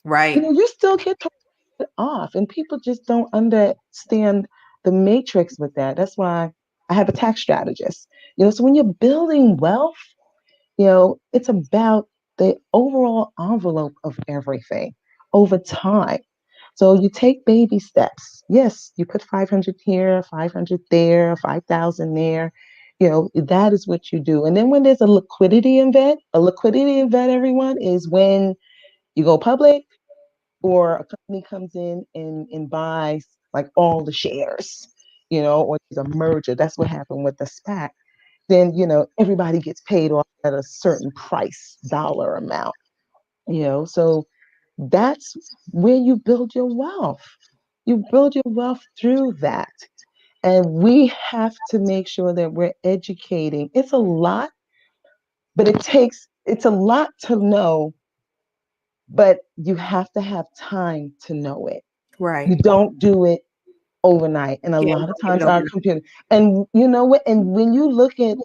Right. You still get to write it off, and people just don't understand the matrix with that. That's why I have a tax strategist. So when you're building wealth, it's about the overall envelope of everything over time. So you take baby steps. Yes, you put 500 here, 500 there, 5,000 there. That is what you do. And then when there's a liquidity event, everyone, is when you go public or a company comes in and buys like all the shares, or there's a merger. That's what happened with the SPAC. Then, everybody gets paid off at a certain price, dollar amount, so that's where you build your wealth. You build your wealth through that. And we have to make sure that we're educating. It's a lot, but it's a lot to know, but you have to have time to know it. Right. You don't do it overnight. And a Yeah. You lot of don't give it times our over. computer, and you know what? And when you look at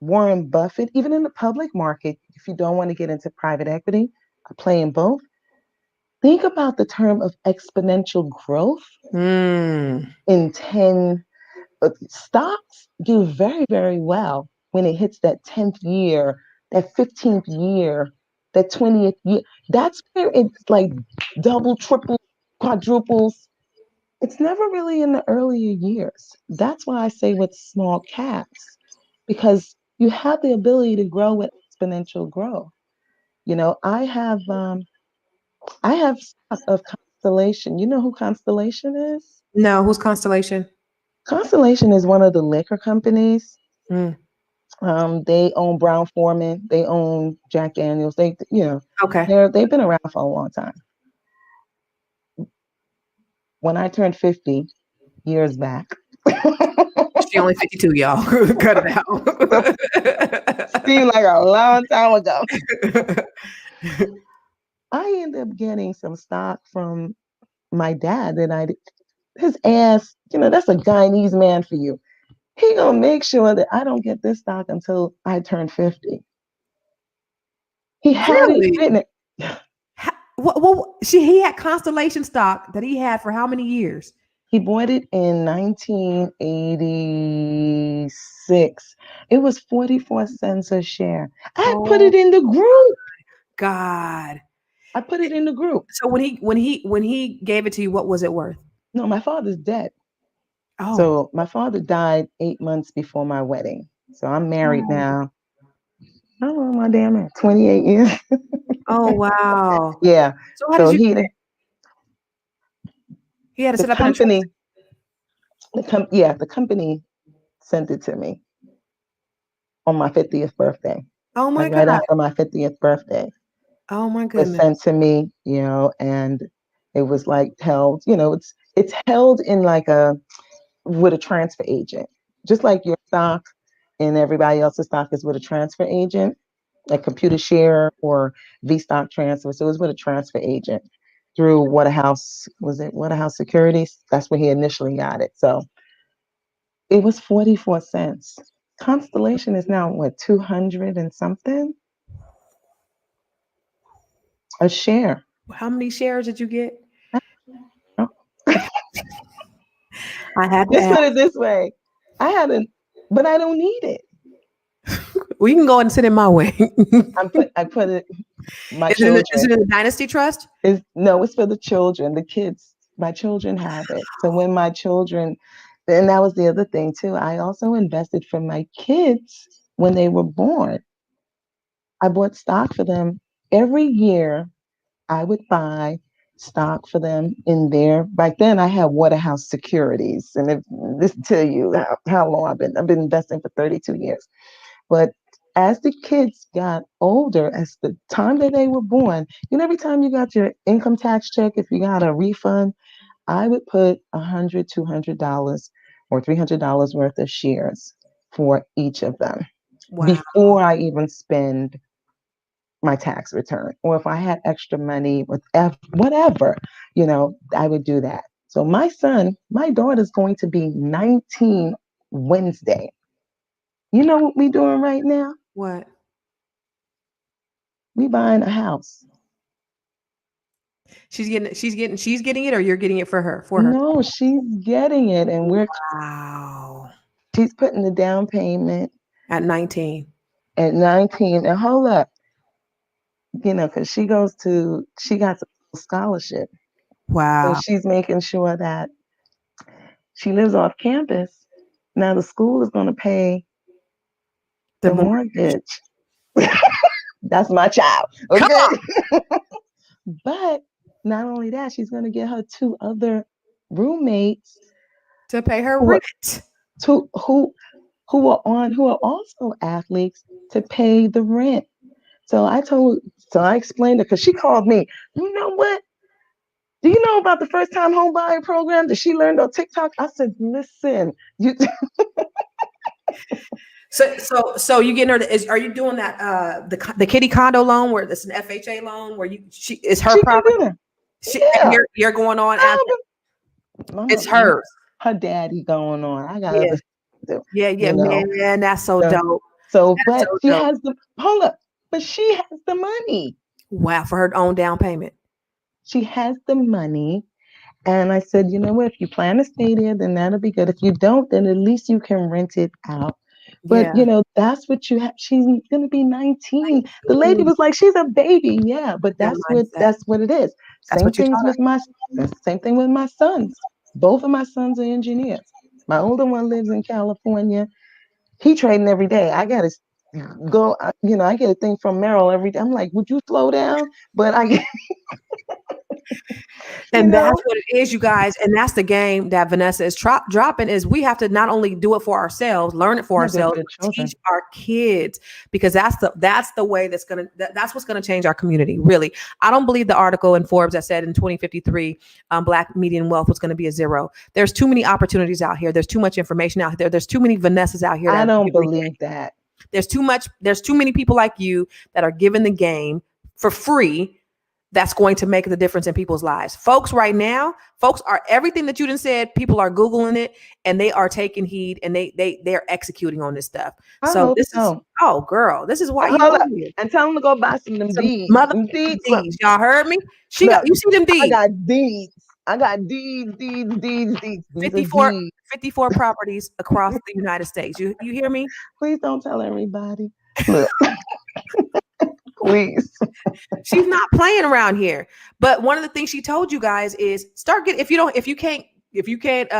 Warren Buffett, even in the public market, if you don't want to get into private equity, I play in both. Think about the term of exponential growth Mm. in 10 stocks do very, very well when it hits that 10th year, that 15th year, that 20th year. That's where it's like double, triple, quadruples. It's never really in the earlier years. That's why I say with small caps, because you have the ability to grow with exponential growth. I have stock of Constellation. You know who Constellation is? No. Who's Constellation? Constellation is one of the liquor companies. Mm. They own Brown Foreman. They own Jack Daniels. Okay. They've been around for a long time. When I turned 50 years back, She only 52, y'all. Cut it so seemed like a long time ago. I ended up getting some stock from my dad that his ass, that's a Guyanese man for you. He gonna make sure that I don't get this stock until I turn 50. He had it Really? written. He had Constellation stock that he had for how many years? He bought it in 1986. It was 44 cents a share. I put Oh it in the group. God. I put it in the group. So when he gave it to you, what was it worth? No, my father's dead. Oh. So my father died 8 months before my wedding. So I'm married Oh, now. I don't know my damn man, 28 years. oh wow. Yeah. So how did So you get it? He had to the set up in a trust. company, the company sent it to me on my 50th birthday, Oh my like right God. after my 50th birthday. Oh my Was sent goodness. to me, and it was like held, it's held in like a with a transfer agent, just like your stock and everybody else's stock is with a transfer agent, like computer share or V stock transfer. So it was with a transfer agent through Waterhouse. Was it Waterhouse Securities? That's where he initially got it. So it was 44 cents. Constellation is now what, 200 and something a share. How many shares did you get? Oh, I had to just ask. put it this way. I haven't, but I don't need it. We can go and sit in my way. I put it, my Is children. it in the Dynasty Trust? No, it's for the children, the kids. My children have it. So when my children, and that was the other thing too. I also invested for my kids when they were born. I bought stock for them every year I would buy stock for them in there. Back then, I had Waterhouse Securities, and if this tell you how long I've been investing for 32 years. But as the kids got older, as the time that they were born, every time you got your income tax check, if you got a refund, I would put $100, $200, or $300 worth of shares for each of them Wow. before I even spend my tax return. Or if I had extra money with whatever, I would do that. So my daughter's going to be 19 Wednesday. You know what we doing right now? What? We buying a house. She's getting it, or you're getting it for her, for her. No, she's getting it, and Wow. she's putting the down payment At 19. at 19. And hold up, because she got a scholarship. So Wow. she's making sure that she lives off campus. Now the school is going to pay The the more. mortgage. That's my child. Come Okay. on. But not only that, she's going to get her two other roommates To pay her who are, rent. who are also athletes to pay the rent. So I explained it because she called me. You know what? Do you know about the first time home buying program that she learned on TikTok? I said, listen, you So you getting her are you doing that the kitty condo loan where it's an FHA loan where she is her she can property? do that. And Yeah. you're going on after it's I'm hers. her daddy going on. I got Yeah. other stuff to do, Yeah, you know. man, that's so So, dope. but So she dope. has the hold up, but she has the money. Wow, for her own down payment. She has the money. And I said, you know what, if you plan to stay there, then that'll be good. If you don't, then at least you can rent it out. But Yeah. that's what you have. She's gonna be 19. The lady 19. was like, she's a baby. Yeah, but Your mindset. that's what it is. That's Same what you things taught her. with same thing with my sons. Both of my sons are engineers. My older one lives in California. He trading every day. I gotta go, I get a thing from Merrill every day. I'm like, would you slow down? But I you And know, that's what it is, you guys. And that's the game that Vanessa is dropping is we have to not only do it for ourselves, learn it for you gotta do it for ourselves, your but teach children. our kids because that's the way that's what's gonna change our community. Really, I don't believe the article in Forbes that said in 2053 Black median wealth was going to be a zero. There's too many opportunities out here. There's too much information out there. There's too many Vanessas out here I that don't believe that. there's too much. There's too many people like you that are giving the game for free that's going to make the difference in people's lives. Folks, right now, folks are everything that you done said, people are Googling it and they are taking heed and they're executing on this stuff. I So hope this is so. girl, this is why you Hold on up. here. And tell them to go buy some of them Some deeds. mother Them deeds. Look, D's. Y'all heard me? look, You see them I D's. got deeds. I got deeds. These are 54, deeds. 54 properties across the United States. You hear me? Please don't tell everybody. Look, please. She's not playing around here. But one of the things she told you guys is start getting if you can't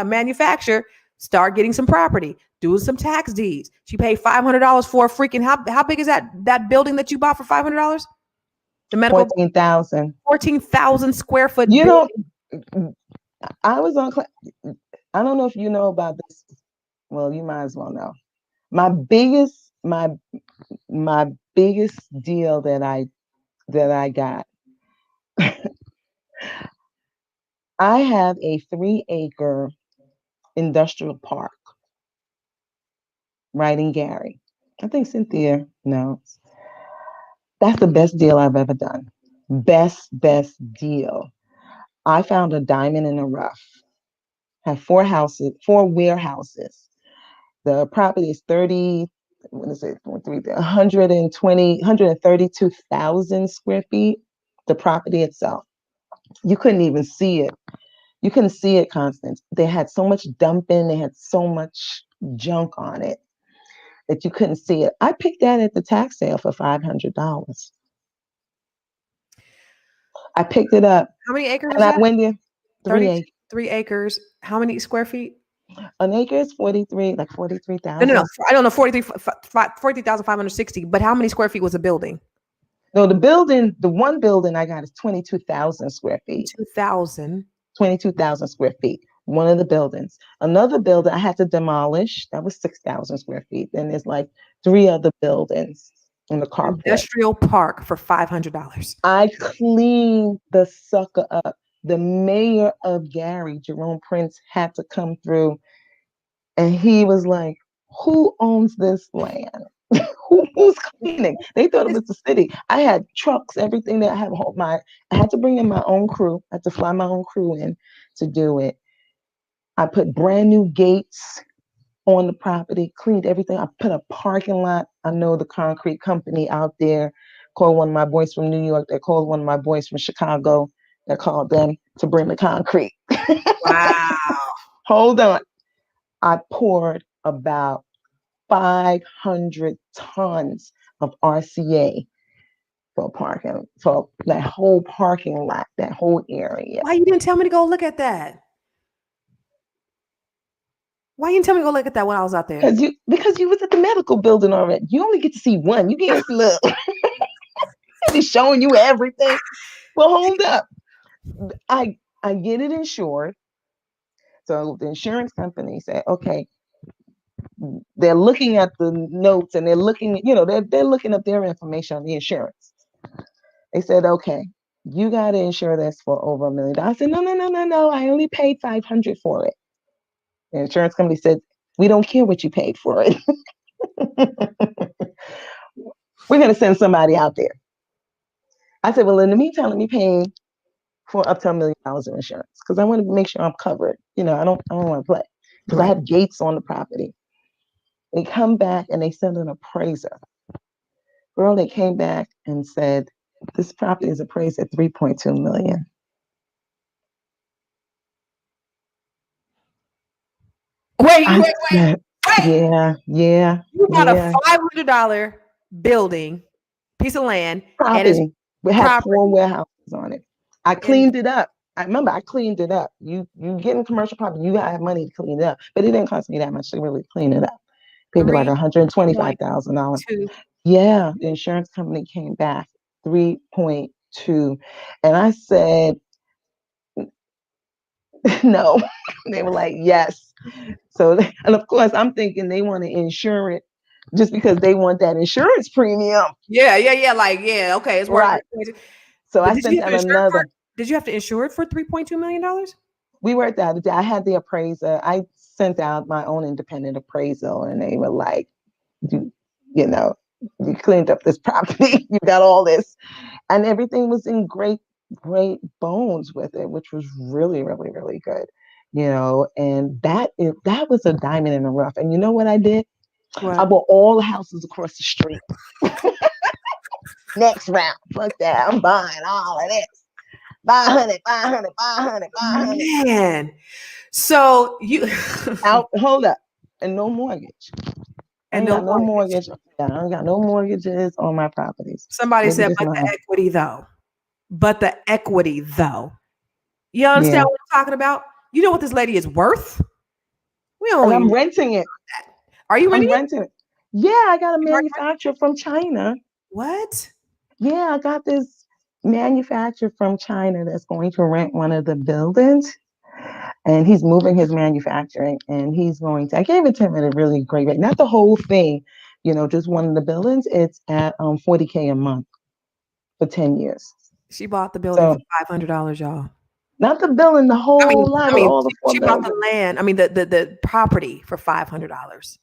manufacture, start getting some property, do some tax deeds. She paid $500 for a freaking how big is that building that you bought for $500? The medical 14,000. 14,000 square foot You building. know, I was on. I don't know if you know about this. Well, you might as well know. My biggest, my biggest deal that I got. I have a 3-acre industrial park right in Gary. I think Cynthia knows. That's the best deal I've ever done. Best deal. I found a diamond in the rough. Have 4 warehouses. The property is 30, what is it, 132,000 square feet. The property itself. You couldn't even see it. You couldn't see it, Constance. They had so much dumping, they had so much junk on it that you couldn't see it. I picked that at the tax sale for $500. I picked it up How many acres and is I that? went there. 30, 3 acres. 3 acres. How many square feet? An acre is 43, like No. 43,000. I don't know, 43,560. But how many square feet was the building? No, the one building I got is 22,000 square feet. 2,000. 22,000 square feet. One of the buildings. Another building I had to demolish. That was 6,000 square feet. Then there's like three other buildings in the carport. Industrial park for $500. I cleaned the sucker up. The mayor of Gary, Jerome Prince, had to come through and he was like, who owns this land? Who's cleaning? They thought it was the city. I had trucks, everything that I had to bring in my own crew. I had to fly my own crew in to do it. I put brand new gates on the property, cleaned everything. I put a parking lot. I know the concrete company out there. Called one of my boys from New York. They called one of my boys from Chicago. They called them to bring the concrete. Wow. Hold on. I poured about 500 tons of RCA for that whole parking lot, that whole area. Why you didn't tell me to go look at that? Why you didn't tell me to go look at that when I was out there? Because you was at the medical building already. You only get to see one. You can't look. He's showing you everything. Well, hold up. I get it insured. So the insurance company said, okay, they're looking at the notes and they're looking, they're looking up their information on the insurance. They said, okay, you got to insure this for over $1 million. I said, no. I only paid 500 for it. The insurance company said, we don't care what you paid for it. We're going to send somebody out there. I said, well, in the meantime, let me pay for up to $1 million in insurance because I want to make sure I'm covered. I don't want to play because I have gates on the property. They come back and they send an appraiser. Girl, they came back and said, this property is appraised at $3.2 million. Wait. Yeah. You bought a $500 building, piece of land, property. and it's we had 4 warehouses on it. I cleaned it up. I remember I cleaned it up. You get in commercial property, you gotta have money to clean it up. But it didn't cost me that much to really clean it up. Paid like $125,000. Yeah, the insurance company came back 3.2, and I said no. They were like yes. So, and of course, I'm thinking they want to insure it just because they want that insurance premium. Yeah. Like, yeah, okay, it's worth it. So but I sent out another. Did you have to insure it for $3.2 million? We worked out. I had the appraiser. I sent out my own independent appraisal, and they were like, you cleaned up this property. You got all this, and everything was in great bones with it, which was really, really, really good. And that was a diamond in the rough. And you know what I did? What? I bought all the houses across the street. Next round, fuck that. I'm buying all of this. 500. Man. So you hold up. And no mortgage. And no mortgage. Yeah, I don't got no mortgages on my properties. Somebody said, but the equity though. You understand what I'm talking about? You know what this lady is worth? I'm renting it. Are you renting it? Yeah, I got a manufacturer from China. What? Yeah, I got this manufacturer from China that's going to rent one of the buildings. And he's moving his manufacturing, and I gave it to him at a really great rate. Not the whole thing, just one of the buildings. It's at $40K a month for 10 years. She bought the building for $500, y'all. Not the building, the whole lot. She bought the land. The property for $500.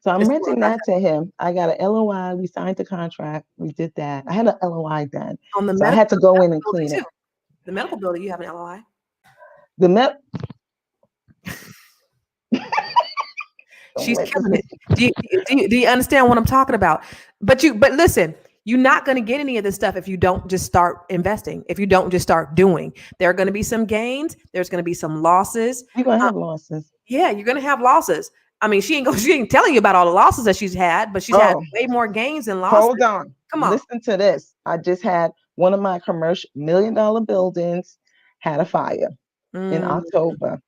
So I'm renting that to him. I got an LOI. We signed the contract. We did that. I had an LOI done. So I had to go in and clean it. The medical building, you have an LOI. She's killing it. Do you understand what I'm talking about? But listen, you're not going to get any of this stuff if you don't just start investing. If you don't just start doing, there are going to be some gains. There's going to be some losses. You're going to have losses. Yeah, you're going to have losses. She ain't telling you about all the losses that she's had, but she's had way more gains than losses. Hold on. Come on. Listen to this. I just had one of my commercial $1 million buildings had a fire in October.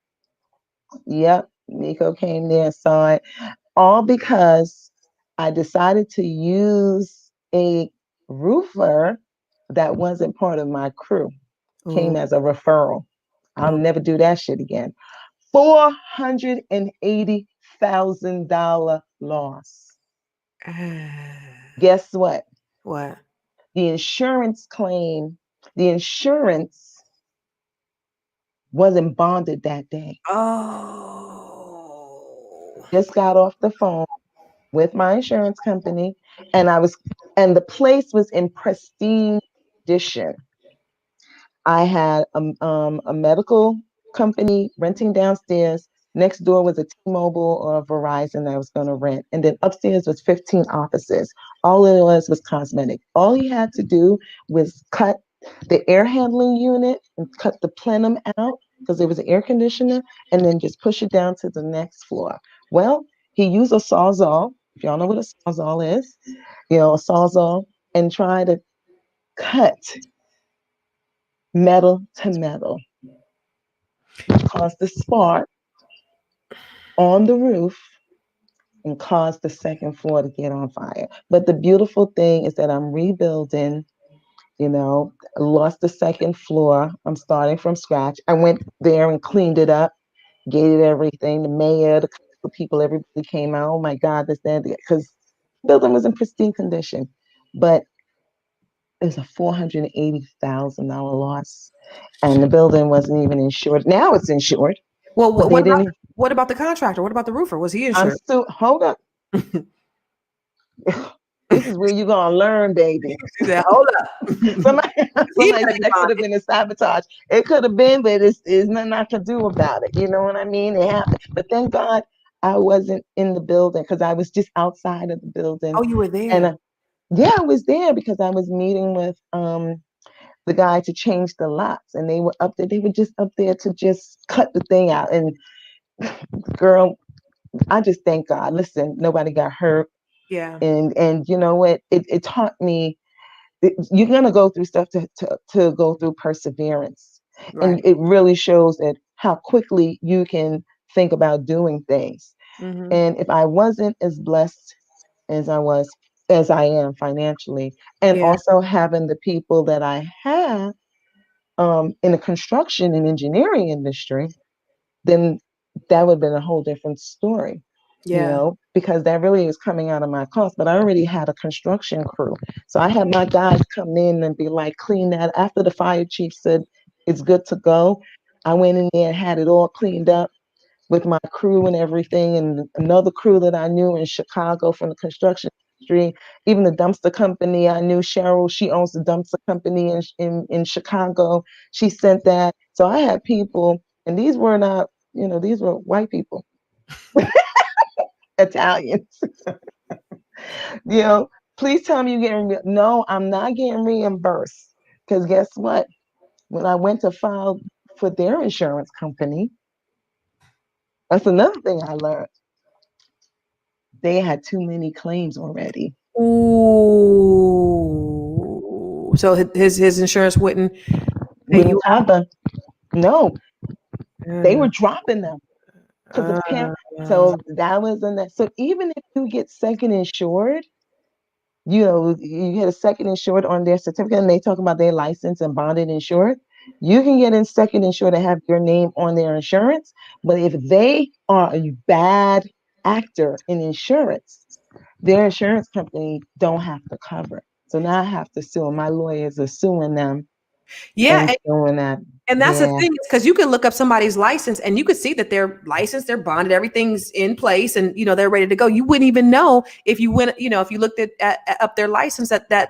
Yep. Nico came there and saw it. All because I decided to use a roofer that wasn't part of my crew came Ooh. as a referral. I'll Ooh. never do that shit again. $480,000 loss. Guess what? What? The insurance claim, the insurance wasn't bonded that day. Oh. Just got off the phone with my insurance company, and and the place was in pristine condition. I had a medical company renting downstairs. Next door was a T-Mobile or a Verizon that I was going to rent. And then upstairs was 15 offices. All it was cosmetic. All he had to do was cut the air handling unit and cut the plenum out because there was an air conditioner and then just push it down to the next floor. Well, he used a Sawzall. If y'all know what a Sawzall is, a Sawzall, and try to cut metal to metal, caused the spark on the roof and caused the second floor to get on fire. But the beautiful thing is that I'm rebuilding, lost the second floor. I'm starting from scratch. I went there and cleaned it up, gated everything. The mayor, the council people, everybody came out. Oh my God, this, that, because the building was in pristine condition. But it was a $480,000 loss. And the building wasn't even insured. Now it's insured, Well, but what they about didn't. what about the contractor? What about the roofer? Was he I'm insured? still, hold up. This is where you're gonna learn, baby. She said, "Hold up." somebody, He somebody better said be that could have bonded. been a sabotage. It could have been, but it's nothing I could do about it. You know what I mean? It happened. But thank God I wasn't in the building because I was just outside of the building. Oh, you were And there. yeah, I was there because I was meeting with the guy to change the locks, and they were up there. They were just up there to just cut the thing out. And girl, I just thank God. Listen, nobody got hurt, Yeah. and you know what? It taught me you're going to go through stuff to go through perseverance. Right. And it really shows that how quickly you can think about doing things. Mm-hmm. And if I wasn't as blessed as as I am financially, and Yeah. also having the people that I have in the construction and engineering industry, then that would have been a whole different story, Yeah. because that really is coming out of my cost. But I already had a construction crew. So I had my guys come in and be like, clean that. After the fire chief said it's good to go, I went in there and had it all cleaned up with my crew and everything, and another crew that I knew in Chicago from the construction industry, even the dumpster company I knew, Cheryl, she owns the dumpster company in Chicago. She sent that. So I had people, and these were not, these were white people, Italians. you know, Please tell me you're getting, no, I'm not getting reimbursed. Because guess what? When I went to file for their insurance company, that's another thing I learned. They had too many claims already. Ooh. So his insurance wouldn't pay you Wouldn't cover. No, they out. were dropping them because Uh, apparently. uh, So that was in that. So even if you get second insured, you get a second insured on their certificate, and they talk about their license and bonded insured. You can get in second insured and have your name on their insurance. But if they are a bad actor in insurance, their insurance company don't have to cover it. So now I have to sue. My lawyers are suing them yeah, and suing that. and that's the Yeah, thing is because you can look up somebody's license and you could see that they're licensed, they're bonded, everything's in place, and they're ready to go. You wouldn't even know if you went, if you looked at up their license that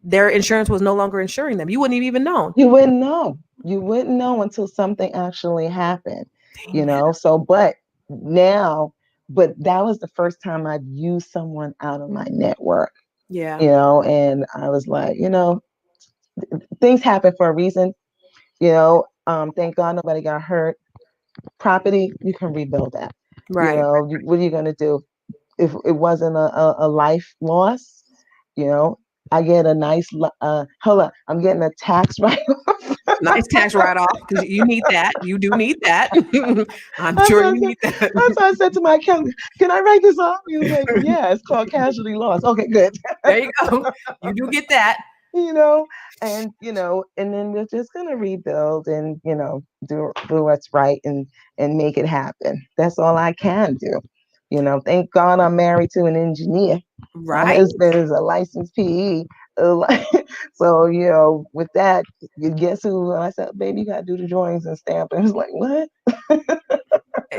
their insurance was no longer insuring them. You wouldn't have even known. you wouldn't know. You wouldn't know until something actually happened. Dang. So, now, but that was the first time I'd used someone out of my network. Yeah. And I was like, things happen for a reason. Thank God nobody got hurt. Property, you can rebuild that. Right. What are you gonna do if it wasn't a life loss? You know, I get a nice, hold up, I'm getting a tax write-off. Nice tax write-off because you need that. You do need that. I'm That's sure what I you said. need that. That's what I said to my accountant. Can I write this off? He was like, yeah, it's called casualty loss. Okay, good. There you go. You do get that. you know, and then we're just gonna rebuild and do what's right and make it happen. That's all I can do. Thank God I'm married to an engineer. My Right. husband is a licensed PE. So, with that, you guess who I said, baby, you gotta do the drawings and stamp. And it's like, what?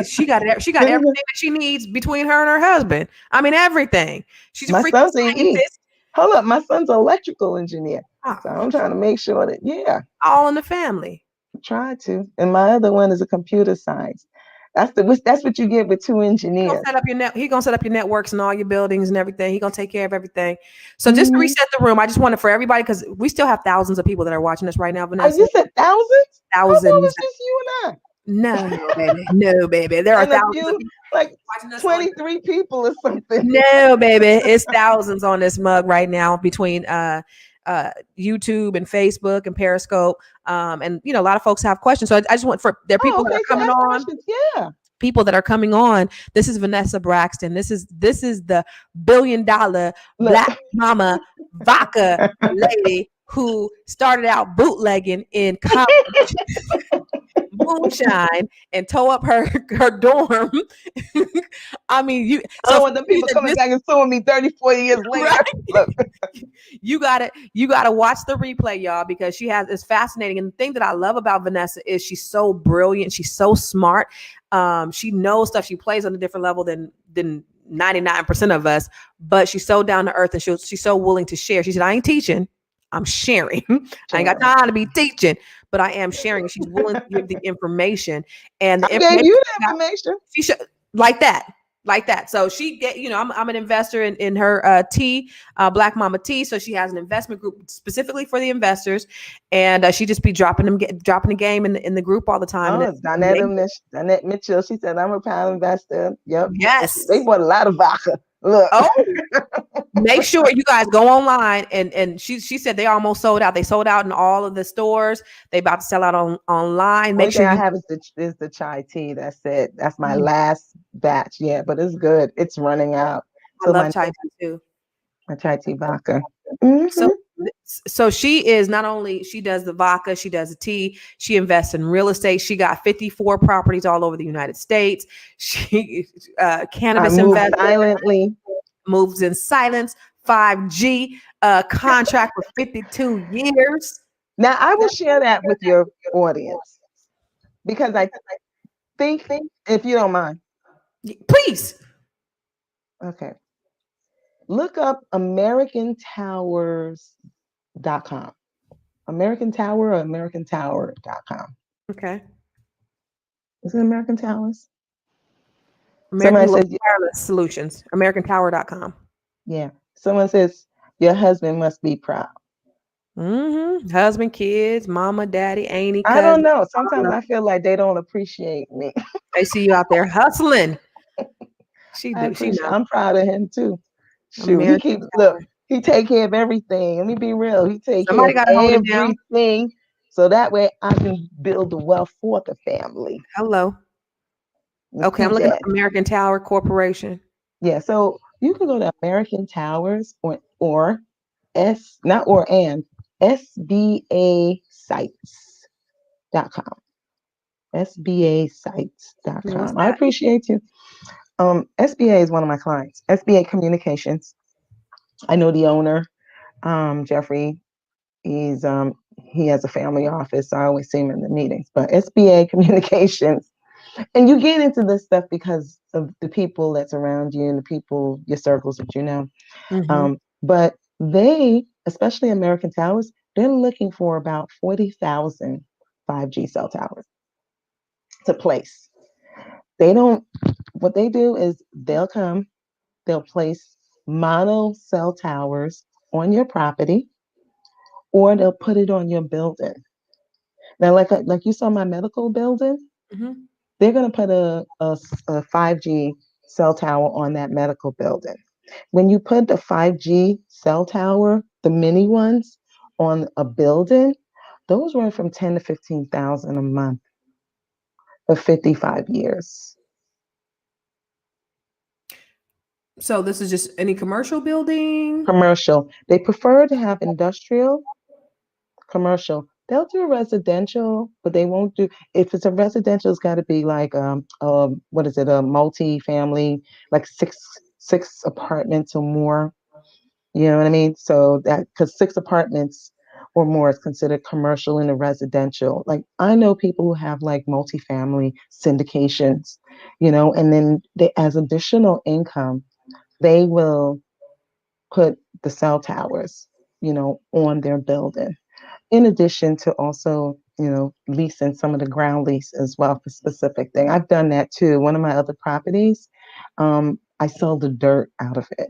She got everything that she needs between her and her husband. I mean, everything. She's a My freaking son's AE. scientist. Hold up, my son's an electrical engineer. So Oh, I'm trying to make sure that, yeah, all in the family. try to. And my other one is a computer science. That's what you get with two engineers. He gonna set up your networks and all your buildings and everything. He gonna take care of everything. So just to Mhm. reset the room, I just wanted for everybody because we still have thousands of people that are watching us right now, Oh, Vanessa. you said thousands? I thought it Thousands. was just you and No, baby. No, baby. There I. are And a thousands of few, people like watching us on. 23 people or something. No, baby. It's thousands on this mug right now between YouTube and Facebook and Periscope. And a lot of folks have questions. So I just want for there are Oh, people that okay. are So coming ask on. questions. Yeah. People that are coming on. This is Vanessa Braxton. This is the $1 billion Look. black mama vodka lady who started out bootlegging in college moonshine and tow up her dorm. I mean, I so don't for want the me people that coming back and suing me 30, 40 years later. right, Look. you gotta watch the replay, y'all, because it's fascinating. And the thing that I love about Vanessa is she's so brilliant, she's so smart. She knows stuff. She plays on a different level than 99% of us, but she's so down to earth and she's so willing to share. She said, I ain't teaching, I'm sharing. I ain't got time to be teaching, but I am sharing. She's willing to give the information, and the I gave information you the information. she should like that. Like that. So she get, I'm an investor in her tea, Black Mama Tea. So she has an investment group specifically for the investors, and she just be dropping the game in the group all the time. Oh, And it's Donette Mitchell. She said, I'm a pound investor. Yep. yes, They bought a lot of vodka. Look. oh, make sure you guys go online and she said they almost sold out. They sold out in all of the stores. They about to sell out online. Only Make thing sure I you. have is the chai tea. That's it. That's my Mm, last batch. Yeah, but it's good. It's running out. I So love my chai tea too. chai tea vodka. Hmm. So she is not only she does the vodka, she does the tea, she invests in real estate. She got 54 properties all over the United States. She I cannabis move investor, silently. moves in silence, 5G contract for 52 years. Now I will share that with your audience because I think, if you don't mind, Please. okay, look up AmericanTowers.com. American Tower or AmericanTower.com. Okay. Is it American Towers? American Somebody says, Wireless Solutions, AmericanTower.com. yeah. Someone says, your husband must be proud. Husband, kids, mama, daddy, auntie, I don't cousin. know. Sometimes I feel like they don't appreciate me. They see you out there hustling. She I do. She appreciate. know. I'm proud of him too. Shoot, he American keeps look. Tower. He take care of everything. Let me be real. He take care Somebody of got to hold it down. everything, so that way I can build the wealth for the family. Hello. Let's Okay, I'm keep looking at that. American Tower Corporation. Yeah. So you can go to American Towers or S not or and SBAsites.com. What's SBAsites.com. I that? appreciate you. SBA is one of my clients. SBA Communications. I know the owner, Jeffrey. He's he has a family office, so I always see him in the meetings. But SBA Communications, and you get into this stuff because of the people that's around you and the people, your circles that you know. Mm-hmm. But they, especially American Towers, they're looking for about 40,000 5G cell towers to place. They don't. What they do is they'll place mono cell towers on your property, or they'll put it on your building. Now, like you saw my medical building, Mm-hmm. they're going to put a 5G cell tower on that medical building. When you put the 5G cell tower the mini ones on a building, those run from 10 to 15,000 a month for 55 years. So this is just any commercial building? Commercial. They prefer to have industrial, commercial. They'll do residential, but they won't do, if it's a residential, it's got to be like what is it, a multi-family, like six apartments or more. You know what I mean? So that, because six apartments or more is considered commercial in a residential. Like I know people who have like multifamily syndications, and then they, as additional income, they will put the cell towers, on their building. In addition to also, leasing some of the ground lease as well for specific thing. I've done that too. One of my other properties, I sell the dirt out of it.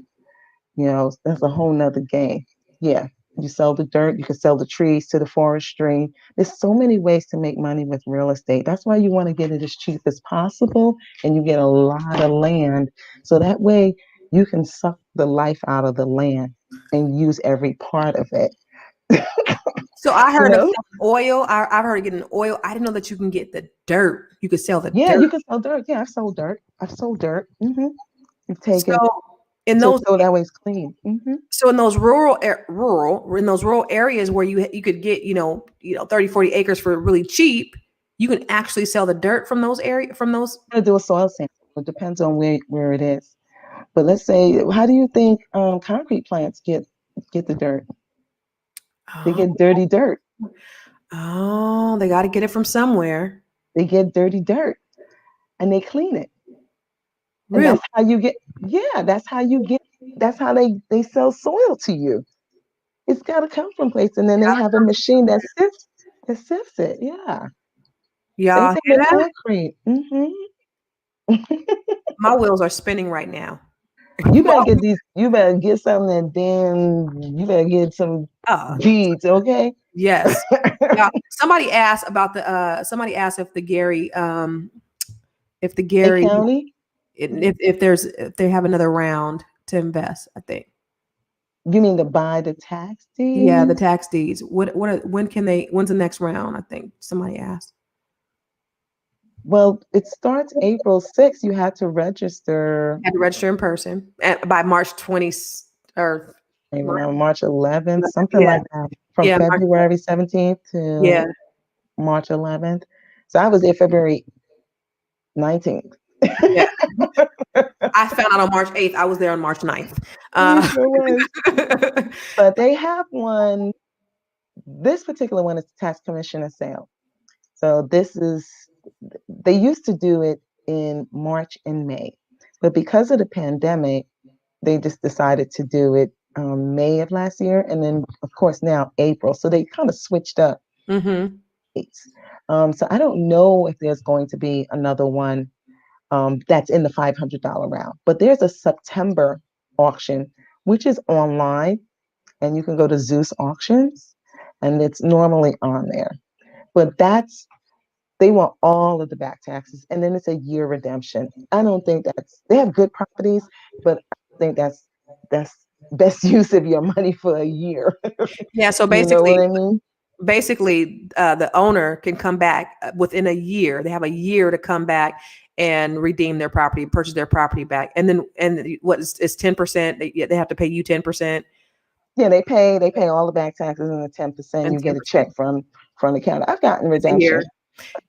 That's a whole nother game. Yeah. You sell the dirt, you can sell the trees to the forestry. There's so many ways to make money with real estate. That's why you want to get it as cheap as possible and you get a lot of land. So that way you can suck the life out of the land and use every part of it. So I You heard of know? oil. I've heard of getting oil. I didn't know that you can get the dirt. You could sell the Yeah, dirt. you can sell dirt. Yeah, I've sold dirt. I've sold dirt. You've So taken in so those so that way it's clean. so in those rural areas where you could get 30, 40 acres for really cheap, you can actually sell the dirt from those. I'm gonna do a soil sample. It depends on where it is. But let's say, how do you think concrete plants get the dirt? They Oh, get dirty dirt. oh, they got to get it from somewhere. They get dirty dirt, and they clean it. And Really? that's how they sell soil to you. It's got to come from place, and then they have a machine that sifts it. Yeah, same Y'all thing hear with that? concrete. My wheels are spinning right now. You better get something, and then you better get some uh, deeds, okay? yes. Yeah. Somebody asked if the A Gary county. if they have another round to invest, I think. You mean to buy the tax Yeah, the deeds? tax deeds. When's the next round? I think somebody asked. Well, it starts April 6th. You had to register, Had to register in person by March 20 or I don't know, March 11th, something yeah, like that, from yeah, February 17th yeah, to March 11th. So I was there February 19th. yeah. I found out on March 8th. I was there on March 9th. You Uh, sure was. But they have one, this particular one is the tax commissioner sale. So they used to do it in March and May, but because of the pandemic, they just decided to do it May of last year, and then of course now April. So they kind of switched up mm-hmm. dates. So I don't know if there's going to be another one that's in the $500 round, but there's a September auction, which is online, and you can go to Zeus Auctions, and it's normally on there. But they want all of the back taxes, and then it's a year redemption. I don't think they have good properties, but I think that's best use of your money for a year. Yeah. So You know what I mean? the owner can come back within a year. They have a year to come back and redeem their property, purchase their property back, and then what is 10%? They have to pay you 10% Yeah, they pay all the back taxes and the 10%. and You get a 10% check from the county. I've gotten a year.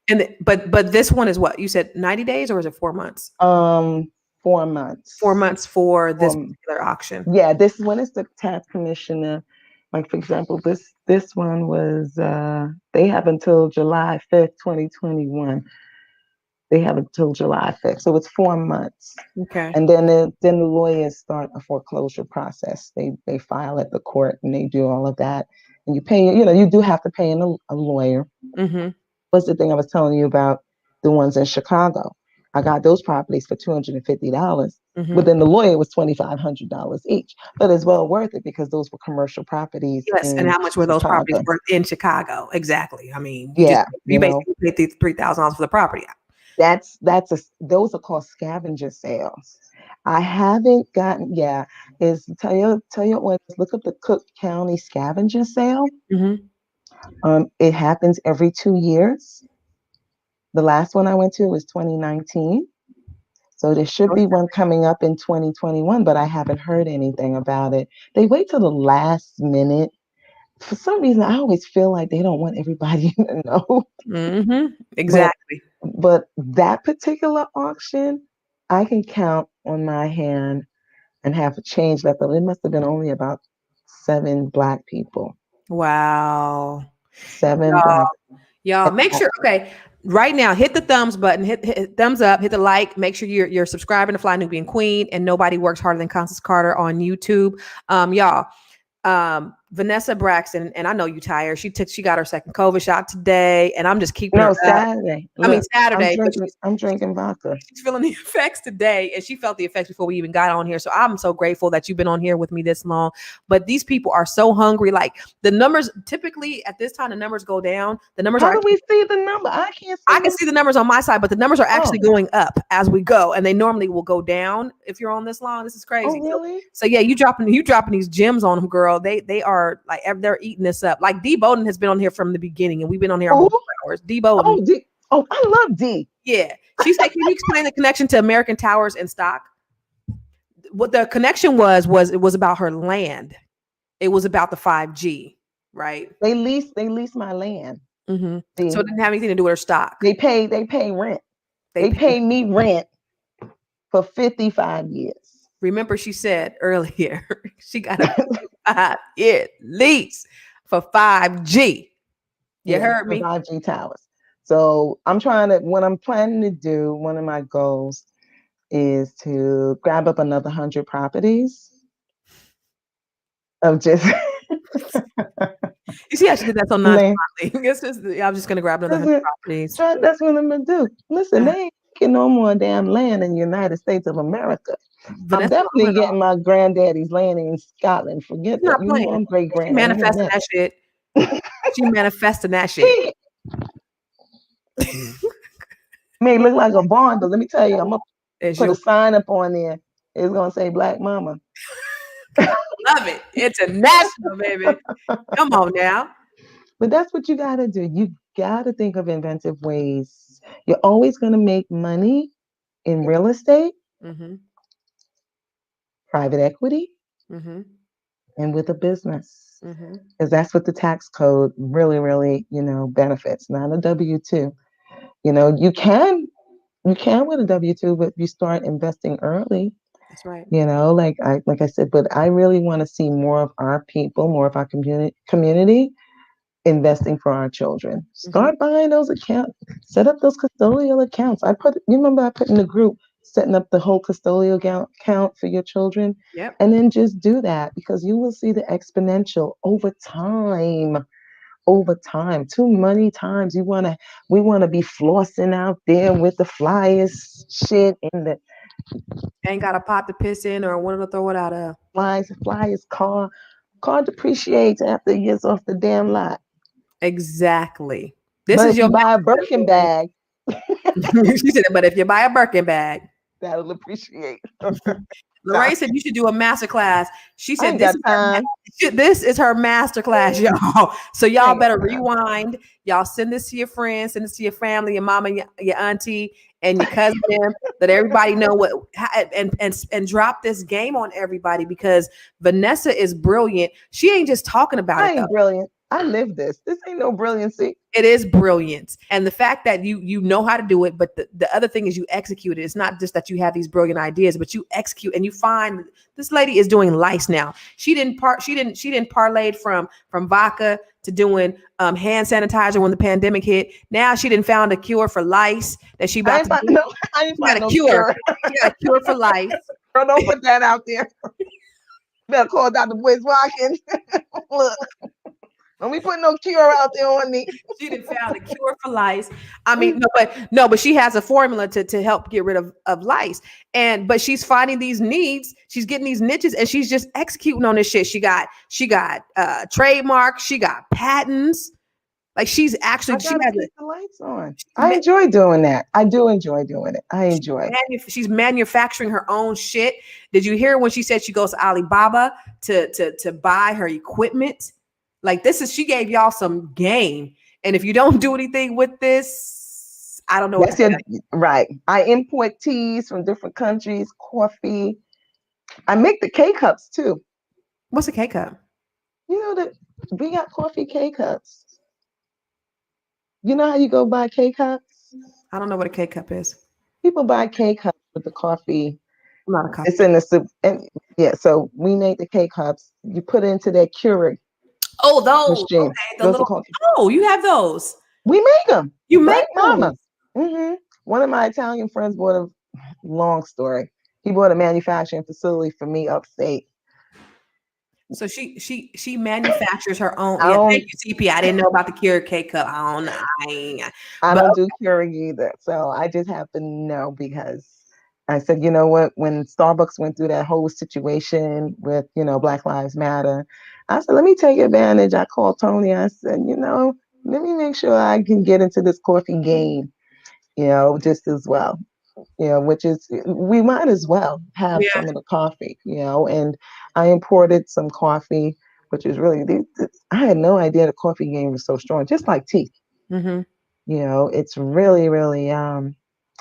redemption. But this one is what you said, 90 days, or is it 4 months? 4 months. 4 months for this Um, particular auction. yeah, this one is the tax commissioner. Like for example, this one was they have until July 5th, 2021. They have until July 5th, so it's 4 months. Okay. And then the lawyers start a foreclosure process. They file at the court and they do all of that. And you pay, you do have to pay in a lawyer. Mm-hmm. What's the thing I was telling you about the ones in Chicago? I got those properties for $250, Mm-hmm. but then the lawyer was $2,500 each. But it's well worth it because those were commercial properties Yes, and in how much were those properties Chicago. worth in Chicago? Exactly. I mean, Yeah, you basically paid $3,000 for the property. Those are called scavenger sales. I haven't gotten, yeah, is tell you what, look up the Cook County scavenger sale. Mm-hmm. It happens every 2 years. The last one I went to was 2019. So there should be one coming up in 2021, but I haven't heard anything about it. They wait till the last minute. For some reason, I always feel like they don't want everybody to know. Mm-hmm. But Exactly. but that particular auction, I can count on my hand and have a change left. But it must have been only about 7 Black people. Wow. 7 Black. Y'all, make sure, okay, right now, hit the thumbs button, hit thumbs up, hit the like, make sure you're subscribing to Fly Nubian Queen and Nobody Works Harder Than Constance Carter on YouTube. Y'all, Vanessa Braxton, and I know you tired. She got her second COVID shot today, and I'm just keeping her No, up. Saturday. I mean Look, Saturday, but I'm drinking vodka. she's feeling the effects today, and she felt the effects before we even got on here. So I'm so grateful that you've been on here with me this long. But these people are so hungry. Like the numbers, typically at this time, the numbers go down. The numbers How are. do we see the number? I can't see. I can see the numbers on my side, but the numbers are actually Oh. going up as we go, and they normally will go down if you're on this long. This is crazy. Oh, really? So yeah, you dropping these gems on them, girl. They are like they're eating this up. Like D Bowden has been on here from the beginning, and we've been on here almost 4 hours. D Bowden. Oh, D. Oh, I love D. Yeah. She said, can you explain the connection to American Towers and stock? What the connection was it was about her land. It was about the 5G, right? They lease my land. Mm-hmm. So it didn't have anything to do with her stock. They pay rent. They pay me rent for 55 years. Remember, she said earlier, she got a 5-year lease for 5G. You heard me? 5G towers. So what I'm planning to do, one of my goals is to grab up another 100 properties of just. You see how she did that so nonchalantly. I'm just going to grab another 100 properties. That's what I'm going to do. Listen, they ain't getting no more damn land in the United States of America. I'm definitely getting my granddaddy's land in Scotland. Forget that. You know I'm great grand. She manifesting that shit. She manifesting that shit. May look like a barn, but let me tell you, I'm gonna put a sign up on there. It's gonna say Black Mama. Love it. International, baby. Come on now. But that's what you gotta do. You gotta think of inventive ways. You're always gonna make money in real estate, private equity, and with a business. Because that's what the tax code really, really, benefits. Not a W-2. You can with a W-2, but you start investing early. That's right. Like I said, but I really want to see more of our people, more of our community investing for our children. Start buying those accounts, set up those custodial accounts. I put in the group, setting up the whole custodial account for your children. Yep. And then just do that, because you will see the exponential over time. Too many times we want to be flossing out there with the flyers shit in the ain't got a pot to piss in or one to throw it out of. Flyers car depreciates after it gets off the damn lot. Exactly. But if you buy a Birkin bag. She said, but if you buy a Birkin bag, that'll appreciate. Lorraine said you should do a master class. She said this is her master class, y'all. So y'all better rewind. Y'all send this to your friends, send this to your family, your mama, your auntie, and your cousin. Let everybody know and drop this game on everybody, because Vanessa is brilliant. She ain't just talking about it. I ain't brilliant. I live this. This ain't no brilliancy. It is brilliance. And the fact that you know how to do it, but the other thing is you execute it. It's not just that you have these brilliant ideas, but you execute, and you find this lady is doing lice now. She didn't parlay from vodka to doing hand sanitizer when the pandemic hit. Now she didn't found a cure for lice that she about to do. I ain't got a cure. She got a cure for lice. Girl, don't put that out there. Better call Dr. Boyce Watkins. Look. Don't be putting no cure out there on me. She done found a cure for lice. I mean, but she has a formula to help get rid of lice. But she's finding these needs. She's getting these niches, and she's just executing on this shit. She got trademarks. She got patents. Like she's I actually she gotta has keep the lights on. I a enjoy doing that. I do enjoy doing it. I enjoy. she's manufacturing her own shit. Did you hear when she said she goes to Alibaba to buy her equipment? Like this is she gave y'all some game. And if you don't do anything with this, I don't know what to That's tell your you. right. I import teas from different countries, coffee. I make the K cups too. What's a K cup? You know that we got coffee K cups. You know how you go buy K cups? I don't know what a K cup is. People buy K cups with the coffee. I'm not a cup. It's in the soup. And yeah, so we make the K cups. You put it into that Keurig Oh, those. machine. Okay, the Those are little. called. Oh, you have those. We make them, You make right, Mama? those. One of my Italian friends bought a long story. He bought a manufacturing facility for me upstate. So she manufactures her own. I Yeah, thank don't you, CP. I didn't know about the Keurig K cup. I don't know. I But don't do Keurig either. So I just have to know because I said, you know what, when Starbucks went through that whole situation with, Black Lives Matter, I said, let me take advantage. I called Tony. I said, let me make sure I can get into this coffee game, just as well. Which is we might as well have yeah. some of the coffee, and I imported some coffee, which is really I had no idea the coffee game was so strong, just like tea. Mm-hmm. It's really, really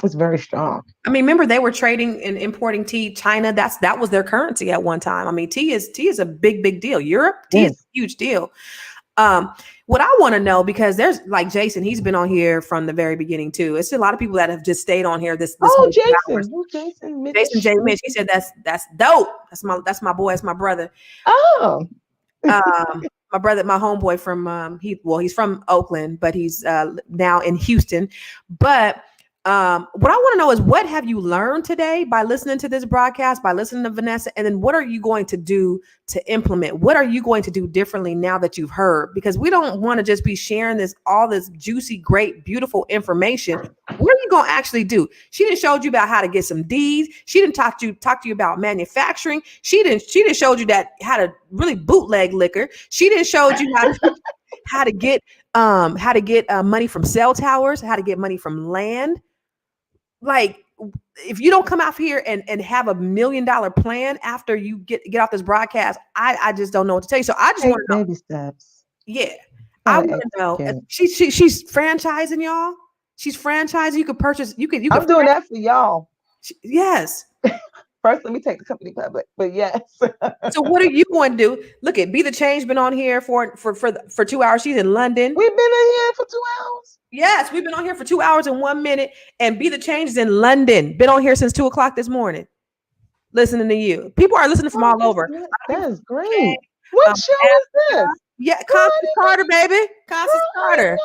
it's very strong. I mean, remember they were trading and importing tea. China, that was their currency at one time. I mean, tea is a big deal. Europe, tea is Yes. a huge deal. What I want to know, because there's like Jason, he's been on here from the very beginning too. It's a lot of people that have just stayed on here this Oh, whole 2 hours. Jason. Who's Jason Jason Mitch? J. Mitch, he said that's dope. That's my boy, that's my brother. Oh, My brother, my homeboy from he's from Oakland, but he's now in Houston. But what I want to know is what have you learned today by listening to this broadcast, by listening to Vanessa, and then what are you going to do to implement? What are you going to do differently now that you've heard? Because we don't want to just be sharing all this juicy, great, beautiful information. What are you going to actually do? She didn't showed you about how to get some D's. She didn't talk to you about manufacturing. She didn't showed you that how to really bootleg liquor. She didn't showed you how to get money from cell towers, how to get money from land. Like if you don't come out here and have $1 million plan after you get off this broadcast, I just don't know what to tell you. So I just take want to know. baby steps. Yeah, I Gotta want to know. execute. She's franchising y'all. She's franchising. You could purchase. You could. I'm doing that for y'all. Yes. First, let me take the company public. But yes. So what are you going to do? Look at Be the Change been on here for 2 hours. She's in London. We've been in here for 2 hours. Yes, we've been on here for 2 hours and 1 minute. And Be the Change is in London. Been on here since 2 o'clock this morning, listening to you. People are listening from Oh, all over. that is UK, great. What show is Africa. this? Yeah, Girl, I Constance Carter, baby. Constance didn't Carter.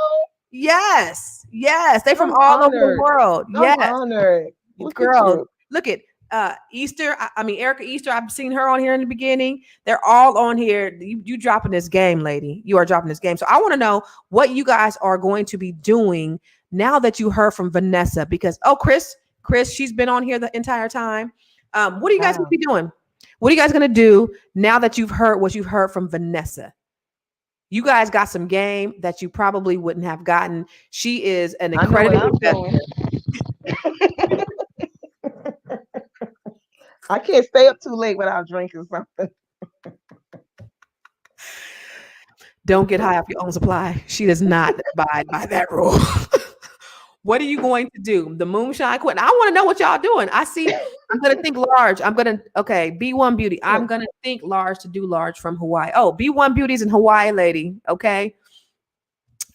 Yes, yes. They from I'm all over the honored. world. I'm Yes, honored. Look at girls. you. Look at Easter. I mean Erica Easter. I've seen her on here in the beginning. They're all on here. You dropping this game, lady. You are dropping this game. So I want to know what you guys are going to be doing now that you heard from Vanessa. Because Chris, she's been on here the entire time. What are you guys going to be doing? What are you guys going to do now that you've heard what you've heard from Vanessa? You guys got some game that you probably wouldn't have gotten. She is an incredible investor. I can't stay up too late without drinking something. Don't get high off your own supply. She does not abide by that rule. What are you going to do? The moonshine quit. I want to know what y'all doing. I see. I'm going to think large. Okay, B1 Beauty. I'm going to think large to do large from Hawaii. Oh, B1 Beauty's in Hawaii, lady. Okay.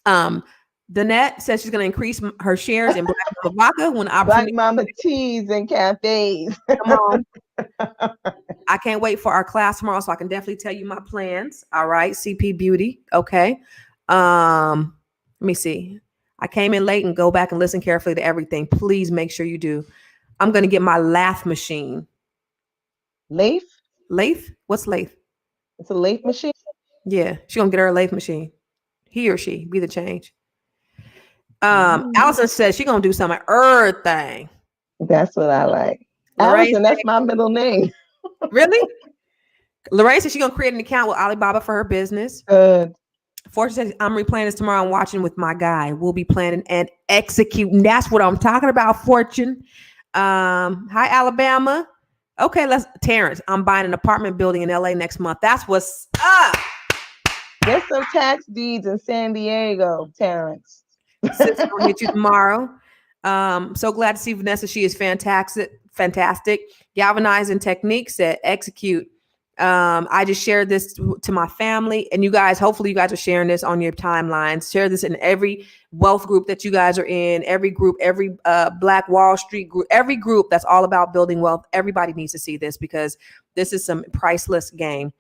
Danette says she's going to increase her shares in Black Mama Vodka when opportunity. Black Mama teas and cafes. Come on. I can't wait for our class tomorrow, so I can definitely tell you my plans. All right, CP Beauty. Okay. Let me see. I came in late and go back and listen carefully to everything. Please make sure you do. I'm going to get my lathe machine. Lathe? Lathe? What's lathe? It's a lathe machine? Yeah, she's going to get her a lathe machine. He or she, be the change. Allison says she's going to do some earth thing. That's what I like. Allison, that's my middle name. Really? Lorraine says she's going to create an account with Alibaba for her business. Good. Fortune says, I'm replaying this tomorrow and watching with my guy. We'll be planning and executing. That's what I'm talking about, Fortune. Hi, Alabama. Okay, let's Terrence. I'm buying an apartment building in LA next month. That's what's up. Get some tax deeds in San Diego, Terrence. Sis, I'll hit you tomorrow. So glad to see Vanessa. She is fantastic. Fantastic. Galvanizing techniques that execute. I just shared this to my family, and you guys, hopefully you guys are sharing this on your timelines. Share this in every wealth group that you guys are in, every group, every Black Wall Street group, every group that's all about building wealth. Everybody needs to see this because this is some priceless game.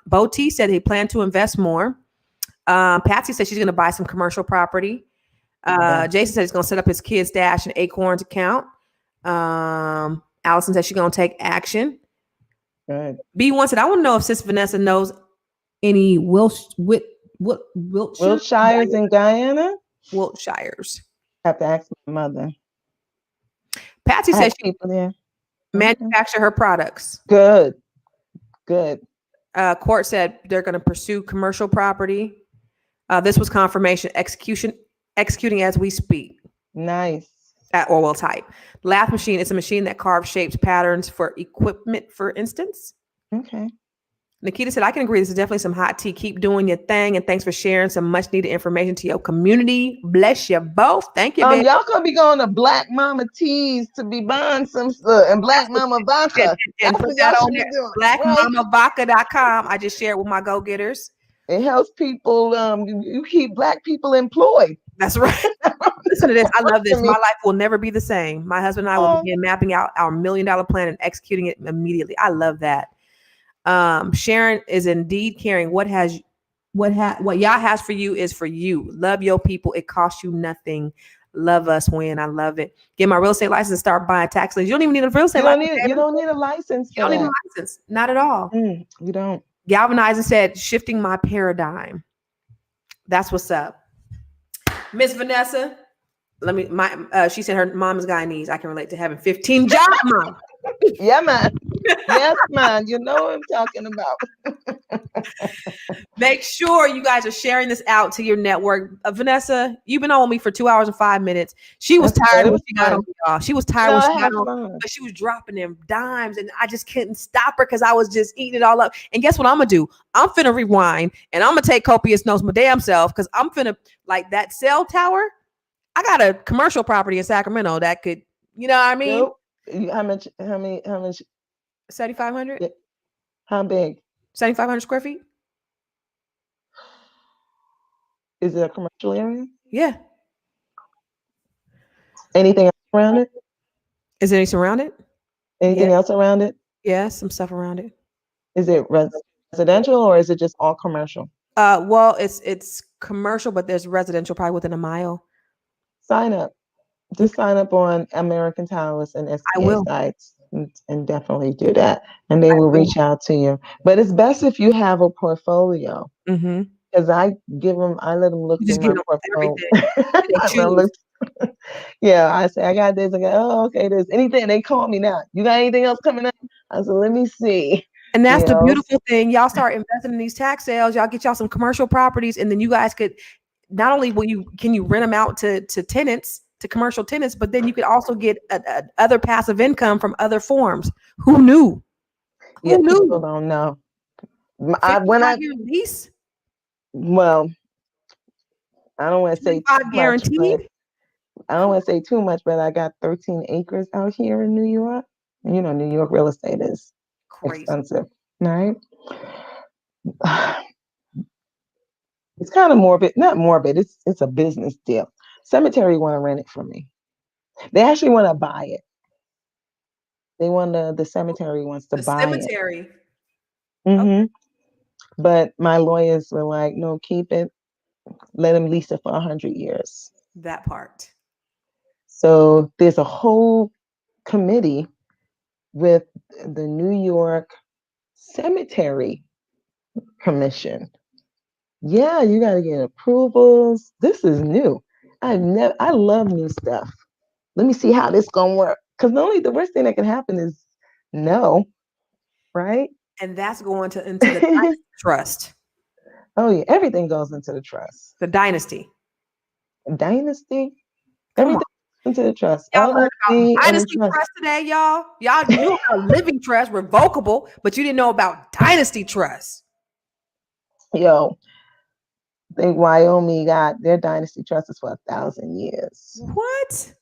Bo T said he planned to invest more. Patsy said she's going to buy some commercial property. Jason said he's going to set up his kids' stash and Acorns account. Allison said she's going to take action. Good. B1 said, I want to know if Sis Vanessa knows any Wiltshires in Guyana? Wiltshires. I have to ask my mother. Patsy said she people there. manufacture her products. Good. Court said they're going to pursue commercial property. This was confirmation. Executing as we speak. Nice. At Orwell type. Lath machine is a machine that carves shapes, patterns for equipment, for instance. Okay. Nikita said, I can agree. This is definitely some hot tea. Keep doing your thing. And thanks for sharing some much needed information to your community. Bless you both. Thank you. Y'all gonna be going to Black Mama Teas to be buying some and Black Mama Vodka. And put that on there. BlackMamaVodka.com. I just shared with my go-getters. It helps people. You keep Black people employed. That's right. Listen to this. I love this. My life will never be the same. My husband and I will begin mapping out our $1 million plan and executing it immediately. I love that. Sharon is indeed caring. What Yah has for you is for you. Love your people. It costs you nothing. Love us when I love it. Get my real estate license and start buying tax liens. You don't even need a real estate license. You don't need a license. You don't need a license. Not at all. You don't. Galvanizing said, shifting my paradigm. That's what's up. Miss Vanessa, she said her mom is Guyanese. I can relate to having 15 jobs, mom. Yeah, man. Yes, man. You know what I'm talking about. Make sure you guys are sharing this out to your network. Vanessa, you've been on with me for 2 hours and 5 minutes. She was tired when she got on, y'all. She was tired when she got on, but she was dropping them dimes, and I just couldn't stop her because I was just eating it all up. And guess what I'm gonna do? I'm finna rewind, and I'm gonna take copious notes my damn self because I'm finna, like that cell tower. I got a commercial property in Sacramento that could, you know what I mean? Nope. How much? 7,500. Yeah. How big? 7,500 square feet. Is it a commercial area? Yeah. Anything else around it? Is there anything around it? Anything else around it? Yeah, some stuff around it. Is it residential or is it just all commercial? Well, it's commercial, but there's residential probably within a mile. Sign up. Just sign up on American Towers and SBA sites and definitely do that. And they will reach out to you. But it's best if you have a portfolio. Because I let them look through my portfolio. Yeah, I say, I got this. I go, oh, okay, there's anything. They call me now. You got anything else coming up? I said, let me see. And that's the beautiful thing. Y'all start investing in these tax sales. Y'all get y'all some commercial properties. And then you guys could, not only can you rent them out to tenants, to commercial tenants, but then you could also get other passive income from other forms. Who knew? Who knew? People don't know. Lease? Well, I don't want to say guaranteed. I don't want to say too much, but I got 13 acres out here in New York. You know, New York real estate is crazy. Expensive, right? It's kind of morbid, not morbid. It's a business deal. Cemetery want to rent it from me. They actually want to buy it. They want the cemetery wants to buy cemetery. it. Okay. But my lawyers were like, no, keep it. Let them lease it for 100 years. That part. So there's a whole committee with the New York Cemetery Commission. Yeah, you got to get approvals. This is new. I love new stuff. Let me see how this gonna work. Because the worst thing that can happen is no, right? And that's going into the trust. Oh yeah, everything goes into the trust. The dynasty. Dynasty, Come on. everything goes into the trust. Y'all learned about LLC and the dynasty trust. trust today, y'all. Y'all knew about living trust, revocable, but you didn't know about dynasty trust. Yo, I think Wyoming got their dynasty trust is for 1,000 years. What?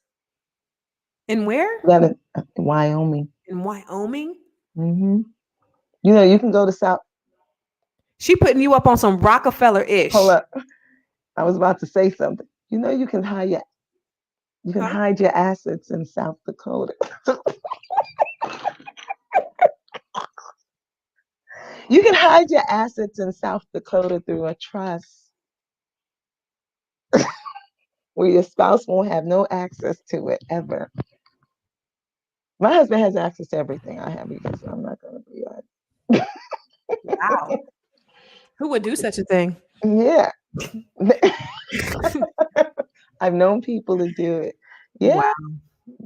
And where? Got it in Wyoming. In Wyoming? Hmm. You know, you can go to South. She putting you up on some Rockefeller-ish. Hold up, I was about to say something. You know, you can Huh? hide your assets in South Dakota. You can hide your assets in South Dakota through a trust where your spouse won't have no access to it ever. My husband has access to everything I have because I'm not going to be like, Wow. Who would do such a thing? yeah. I've known people to do it. Yeah. Wow.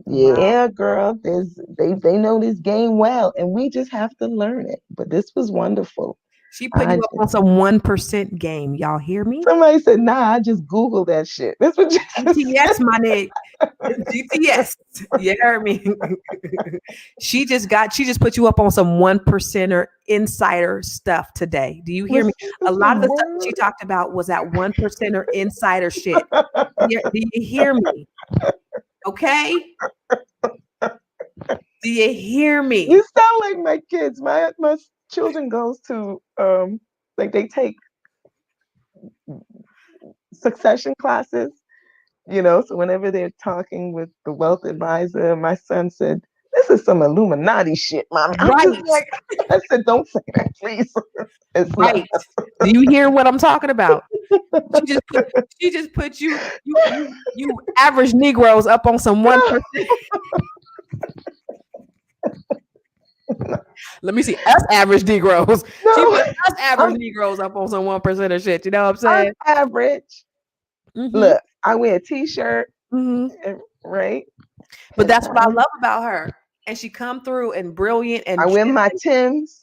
Yeah, girl. They know this game well, and we just have to learn it. But this was wonderful. She putting you up on some 1% game. Y'all hear me? Somebody said, "Nah, I just Googled that shit." That's what you GTS, my nigga. GTS. You heard me. She just put you up on some 1%er insider stuff today. Do you hear me? A lot of the stuff that she talked about was that 1%er insider shit. Do you hear me? Okay? Do you hear me? You sound like my kids. My children goes to like they take succession classes, you know. So whenever they're talking with the wealth advisor, my son said, "This is some Illuminati shit, mommy." I'm just like, I said, "Don't say that, please." It's right. Do you hear what I'm talking about? She just put you average Negroes up on some 1%. Let me see us average Negroes. No, She put us average Negroes up on some 1% of shit. You know what I'm saying? I'm average. Mm-hmm. Look, I wear a t-shirt, mm-hmm. right? But that's what I love about her. And she come through and brilliant. And I wear my Timbs.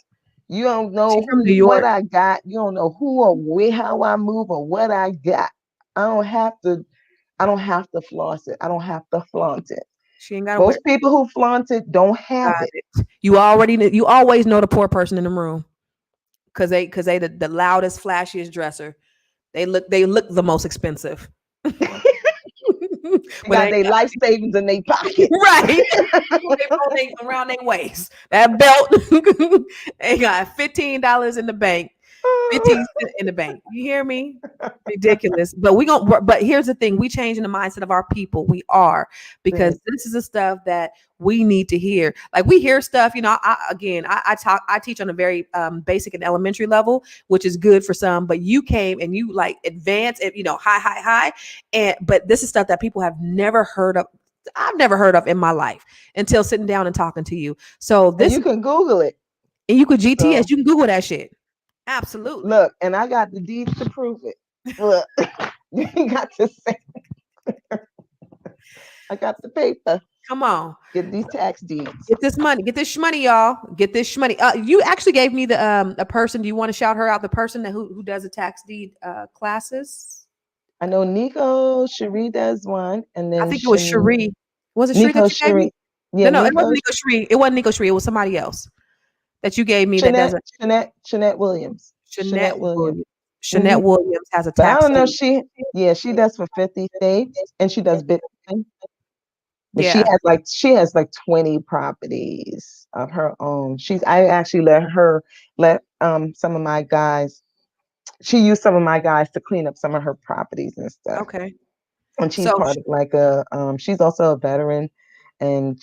You don't know what I got. You don't know who or where, how I move or what I got. I don't have to floss it. I don't have to flaunt it. She ain't got Most people who flaunt it don't have it. You always know the poor person in the room. Cause they the loudest, flashiest dresser. They look the most expensive. Got their life savings in their pocket. Right. Around their waist. That belt. They got $15 in the bank. 15 cents in the bank. You hear me? Ridiculous. But here's the thing. We changing the mindset of our people. We are, because this is the stuff that we need to hear. Like, we hear stuff, you know, I teach on a very basic and elementary level, which is good for some, but you came and you like advanced, you know, high. But this is stuff that people have never heard of. I've never heard of in my life until sitting down and talking to you. So this, and you can Google it. And you could GTS, you can Google that shit. Absolutely. Look, and I got the deeds to prove it. Look, you ain't got to say. I got the paper. Come on. Get these tax deeds. Get this money. Get this shmoney, y'all. Get this shmoney. You actually gave me the a person. Do you want to shout her out? The person who does the tax deed classes? I know Nico Cherie does one, and then I think it was Cherie. Was it Cherie that you gave me? Yeah, no, it wasn't Nico Cherie. It wasn't Nico Cherie. It was somebody else that you gave me. Jeanette Williams. Jeanette Williams. Jeanette Williams has a tax. But I don't know. She does for 50 states, and she does Bitcoin. But she has like 20 properties of her own. I actually let some of my guys. She used some of my guys to clean up some of her properties and stuff. Okay. And she's part of like she's also a veteran, and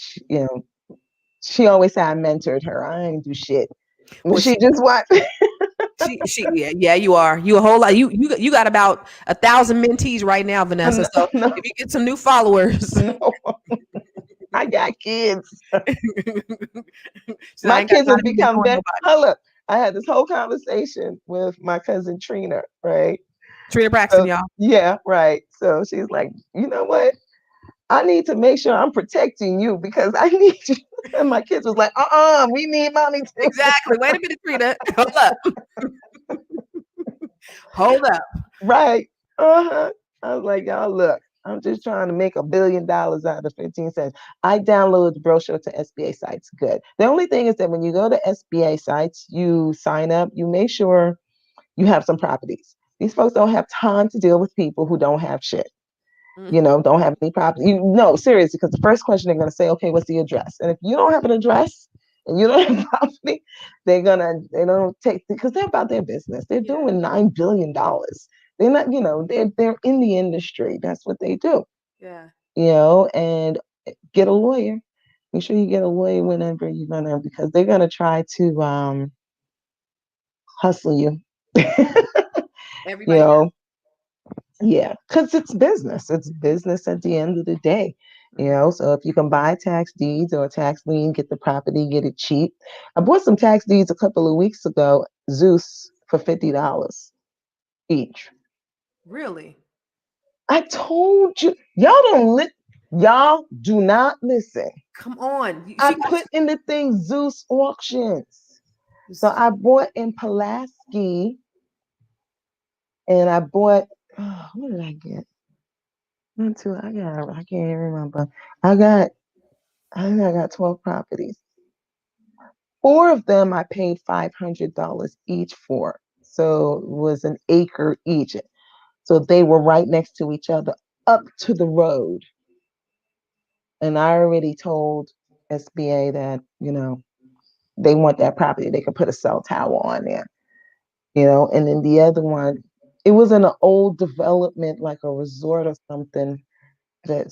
she always said I mentored her. I ain't do shit. Well, she just what? Yeah, you are. You a whole lot. You got about 1,000 mentees right now, Vanessa. So if you get some new followers, I got kids. My kids have become better. Look, I had this whole conversation with my cousin Trina, right? Trina Braxton, y'all. Yeah, right. So she's like, you know what? I need to make sure I'm protecting you because I need you. And my kids was like, we need mommy too. Exactly. Wait a minute, Trina. Hold up. Hold up. Right. Uh-huh. I was like, y'all, look, I'm just trying to make $1 billion out of 15 cents. I downloaded the brochure to SBA sites. Good. The only thing is that when you go to SBA sites, you sign up, you make sure you have some properties. These folks don't have time to deal with people who don't have shit. Mm. Don't have any property. No, seriously, because the first question they're going to say, okay, what's the address? And if you don't have an address and you don't have property, they don't take, because they're about their business. They're Yeah. doing $9 billion. They're not, they're in the industry. That's what they do, Yeah. and get a lawyer. Make sure you get a lawyer whenever you're gonna, because they're gonna try to hustle you. you Everybody know, Yeah, because it's business. It's business at the end of the day. does. So if you can buy tax deeds or a tax lien, get the property, get it cheap. I bought some tax deeds a couple of weeks ago, Zeus, for $50 each. Really? I told you, y'all do not listen. Come on. I She got put in the thing Zeus auctions. So I bought in Pulaski and I bought, what did I get? One, two, I can't remember. I got I think I got 12 properties. Four of them I paid $500 each for. So it was an acre each. So they were right next to each other up to the road. And I already told SBA that, they want that property. They could put a cell tower on there, and then the other one, it was in an old development, like a resort or something that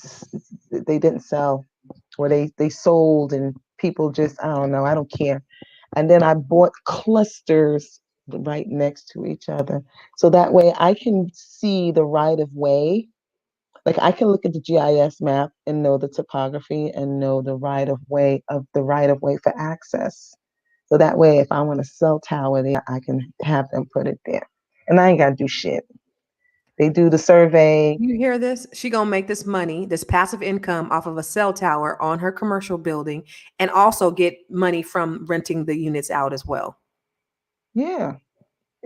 they didn't sell, or they sold and people just, I don't know, I don't care. And then I bought clusters right next to each other. So that way I can see the right of way. Like I can look at the GIS map and know the topography and know the right of way for access. So that way if I want a cell tower there, I can have them put it there. And I ain't gotta do shit. They do the survey. You hear this? She gonna make this money, this passive income off of a cell tower on her commercial building, and also get money from renting the units out as well. Yeah.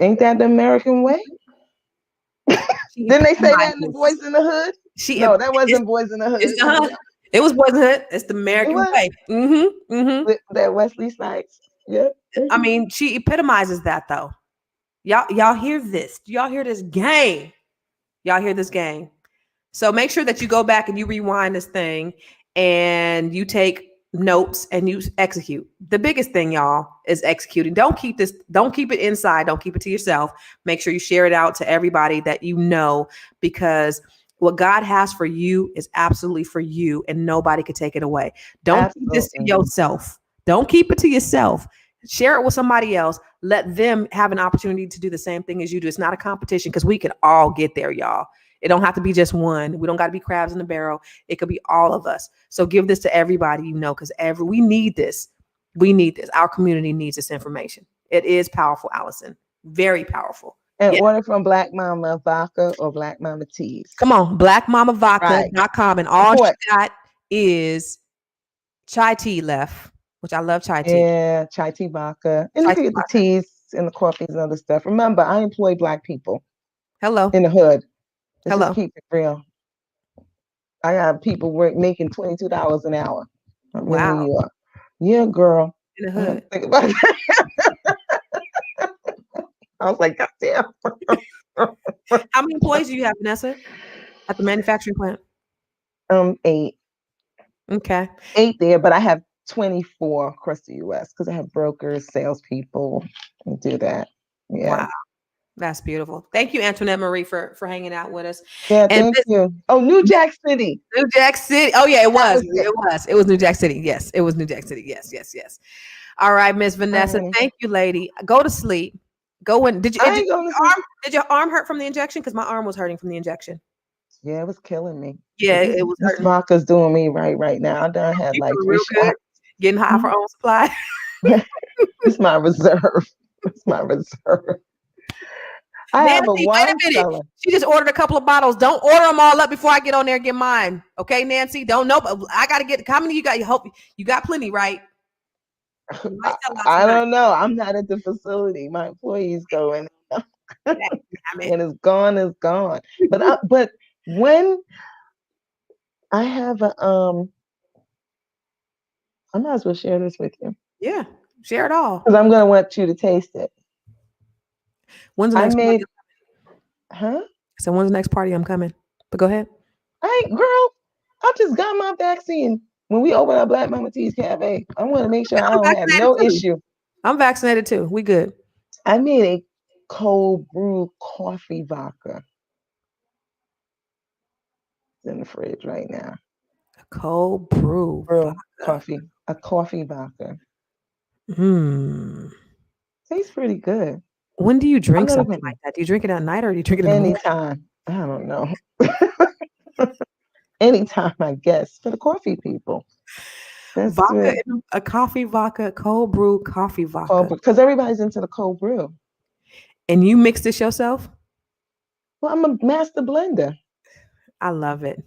Ain't that the American way? She Didn't they say that in the epitomizes. Boys in the Hood? She No, that it's, wasn't Boys in the Hood. it's Was it it was wasn't it? It's the It American was way. Mm-hmm. with that Wesley Snipes. Yeah. I mean, she epitomizes that though. Y'all hear this? Do y'all hear this game? Y'all hear this game? So make sure that you go back and you rewind this thing and you take notes and you execute. The biggest thing, y'all, is executing. Don't keep it inside. Don't keep it to yourself. Make sure you share it out to everybody that you know, because what God has for you is absolutely for you and nobody can take it away. Don't keep this to Absolutely. yourself. Don't keep it to yourself. Share it with somebody else. Let them have an opportunity to do the same thing as you do. It's not a competition because we can all get there, y'all. It don't have to be just one. We don't got to be crabs in the barrel. It could be all of us. So give this to everybody, because we need this. We need this. Our community needs this information. It is powerful, Allison. Very powerful. And Yeah. order from Black Mama Vodka or Black Mama Teas. Come on, blackmamavodka.com. And all Support. she got is chai tea left, which I love chai tea. Yeah, chai tea vodka. And you Chai can tea get the vodka. teas and the coffees and other stuff. Remember, I employ Black people Hello. in the hood. Let's just Hello. keep it real. I got people making $22 an hour. I'm in Wow. New York. Yeah, girl. In the I had to hood. think about that. I was like, God damn. How many employees do you have, Vanessa, at the manufacturing plant? 8. Okay. 8 there, but I have 24 across the US because I have brokers, salespeople, and do that. Yeah. Wow. That's beautiful. Thank you, Antoinette Marie, for hanging out with us. Yeah, And thank you. Oh, New Jack City. New Jack City. Oh yeah, it That was. was it. It was. It was New Jack City. Yes, it was New Jack City. Yes, yes, yes. All right, Miss Vanessa. Um, Thank you, lady. Go to sleep. Go in. I ain't going to sleep. Did your arm hurt from the injection? Because my arm was hurting from the injection. Yeah, it was killing me. Yeah, But this, it was this hurting. vodka's doing me right now. I done had You like feeling 3 real good? shots. Getting high for own supply. It's my reserve. It's my reserve. I have a Nancy, wait a wine minute. cellar. She just ordered a couple of bottles. Don't order them all up before I get on there and get mine. Okay, Nancy? Don't know. But I got to get, how many you got? You hope you got plenty, right? You might I, sell out I tonight. don't know. I'm not at the facility. My employees go in. Damn it. When it's gone, it's gone. But when I have a I might as well share this with you Yeah. Share it all. because I'm gonna want you to taste it. When's the I next party? made, huh? So when's the next party I'm coming? But go ahead. Girl, I just got my vaccine. When we open up Black Mama T's Cafe, I want to make sure I I'm don't have vaccinated no too. issue. I'm vaccinated too. We good. I made a cold brew coffee vodka. It's in the fridge right now. Cold brew Brew vodka. coffee, a coffee vodka. Hmm. Tastes pretty good. When do you I'm drink gonna something put like that? Do you drink it at night or do you drink it in the morning? anytime. I don't know. Anytime, I guess, for the coffee people. That's Vodka, what a coffee vodka, cold brew coffee cold vodka. brew, because everybody's into the cold brew. And you mix this yourself? Well, I'm a master blender. I love it.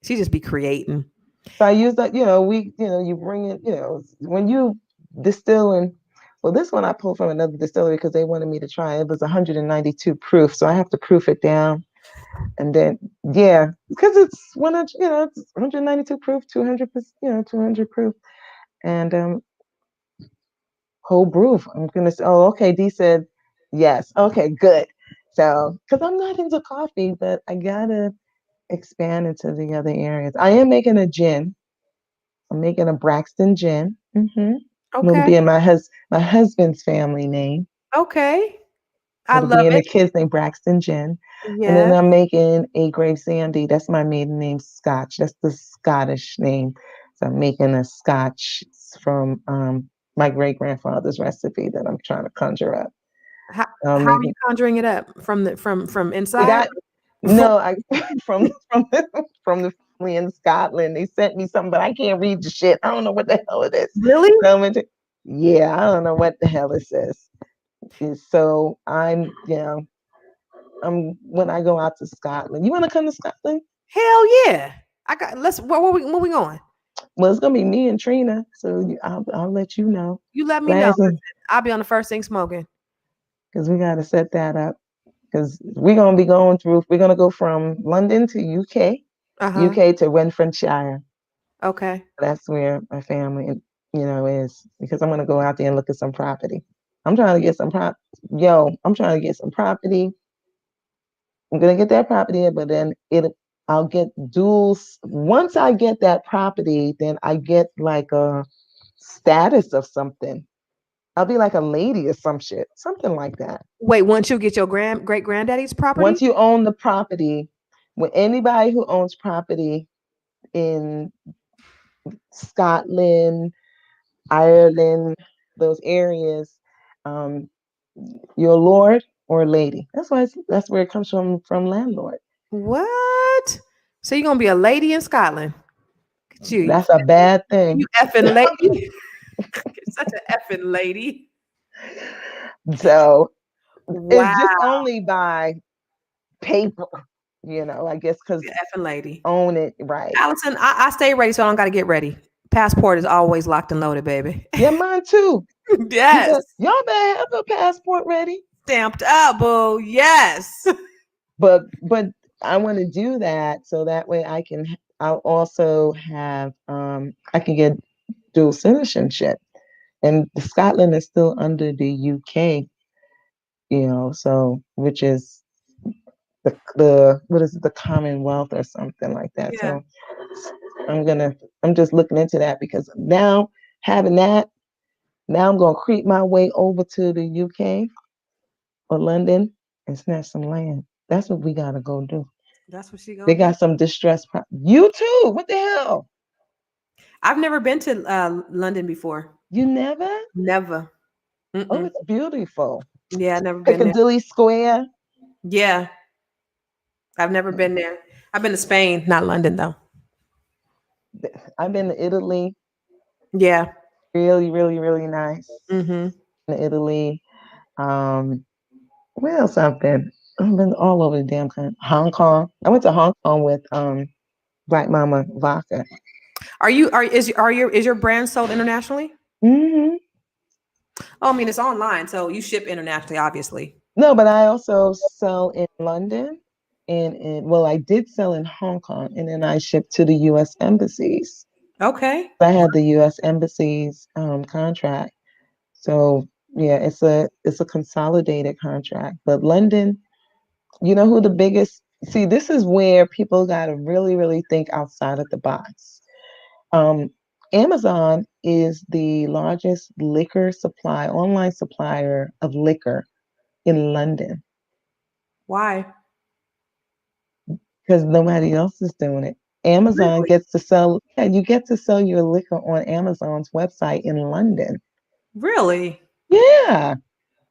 She just be creating. So I use that, you bring it, when you distilling. Well, this one I pulled from another distillery because they wanted me to try. It was 192 proof, so I have to proof it down, and then yeah, because it's 100, it's 192 proof, 200%, 200 proof, and whole brew. I'm gonna say, oh, okay. Dee said yes. Okay, good. So, because I'm not into coffee, but I gotta expand into the other areas. I am making a gin. I'm making a Braxton gin. It'll Okay. be in my husband's family name. Okay. I It'll love be in the it. kids' name, Braxton Gin. And then Yes. I'm making a Grave Sandy. That's my maiden name, Scotch. That's the Scottish name. So I'm making a Scotch from my great grandfather's recipe that I'm trying to conjure up. How are you conjuring it up from the from See inside? that? No, I from the family in Scotland. They sent me something, but I can't read the shit. I don't know what the hell it is. Really? So yeah, I don't know what the hell it says. And so I'm when I go out to Scotland. You want to come to Scotland? Hell yeah. I got let's where we going? Well, it's gonna be me and Trina, so I'll let you know. You let me know. Last Listen, I'll be on the first thing smoking. because we got to set that up because we're gonna be going through. We're gonna go from London to UK, Uh-huh. UK to Renfrewshire. Okay. That's where my family, is because I'm gonna go out there and look at some property. I'm trying to get some I'm trying to get some property. I'm gonna get that property, but then I'll get duals. Once I get that property, then I get like a status of something. I'll be like a lady or some shit, something like that. Wait, once you get your great granddaddy's property? Once you own the property, when anybody who owns property in Scotland, Ireland, those areas, um, you're a lord or a lady. That's where it comes from landlord. What? So you're gonna be a lady in Scotland? You, That's a bad you thing. effing lady. You're such an effing lady. So Wow, it's just only by paper, I guess because you're effing lady. own it right. Allison, I stay ready, so I don't gotta get ready. Passport is always locked and loaded, baby. Yeah, mine too. Yes. Y'all better have a passport ready. Stamped up, boo. Yes. But I want to do that so that way I'll also have I can get dual citizenship. And Scotland is still under the UK, so which is the what is it, the Commonwealth or something like that. Yeah. So I'm just looking into that because now having that, now I'm gonna creep my way over to the UK or London and snatch some land. That's what we gotta go do. That's what she They gonna do. got some distressed. You too. What the hell? I've never been to London before. You never? Never. Oh, Mm-mm. it's beautiful. Yeah, I've never been there. Piccadilly Square. Yeah, I've never been there. I've been to Spain, not London though. I've been to Italy. Yeah. Really, really, really nice. Mm-hmm. In Italy. Where else I've been? I've been all over the damn country. Hong Kong. I went to Hong Kong with Black Mama Vodka. Is your brand sold internationally? Hmm. Oh, I mean it's online, so you ship internationally, obviously. No, but I also sell in London well, I did sell in Hong Kong and then I shipped to the US embassies. Okay. I had the US embassies contract. So yeah, it's a consolidated contract. But London, you know who the biggest see, this is where people gotta really, really think outside of the box. Um, Amazon is the largest online supplier of liquor in London Why? because nobody else is doing it. Amazon Really? gets to sell, yeah, you get to sell your liquor on Amazon's website in London. Really? Yeah.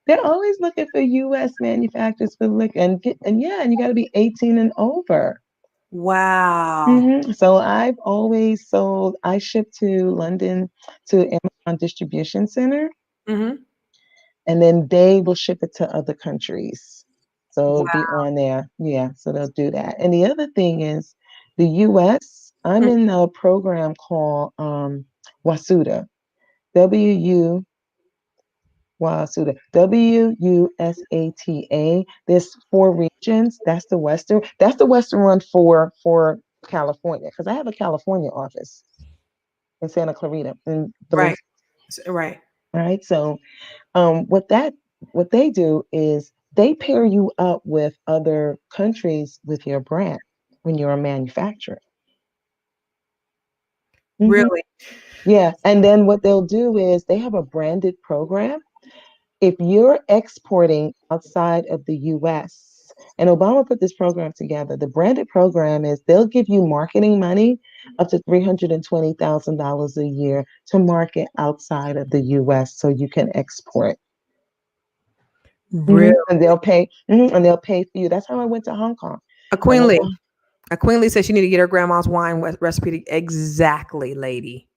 They're always looking for US manufacturers for liquor and yeah, and you got to be 18 and over. Wow. So I've always sold, I ship to London to Amazon Distribution Center, Hmm. and then they will ship it to other countries. So it'll be Wow. on there. Yeah, so they'll do that. And the other thing is the US, I'm Mm. in a program called WASUDA, W-U WASUDA, WUSATA. There's 4 regions. That's the Western one for California, because I have a California office in Santa Clarita in Right. Valencia. Right. All right. So what they do is they pair you up with other countries with your brand when you're a manufacturer. Hmm. Really? Yeah. And then what they'll do is they have a branded program. If you're exporting outside of the US, and Obama put this program together, the branded program is they'll give you marketing money up to $320,000 a year to market outside of the US so you can export. Really? And they'll pay for you. That's how I went to Hong Kong. A When I Queen went Lee. to, A Queen Lee said she need to get her grandma's wine recipe. Exactly, lady.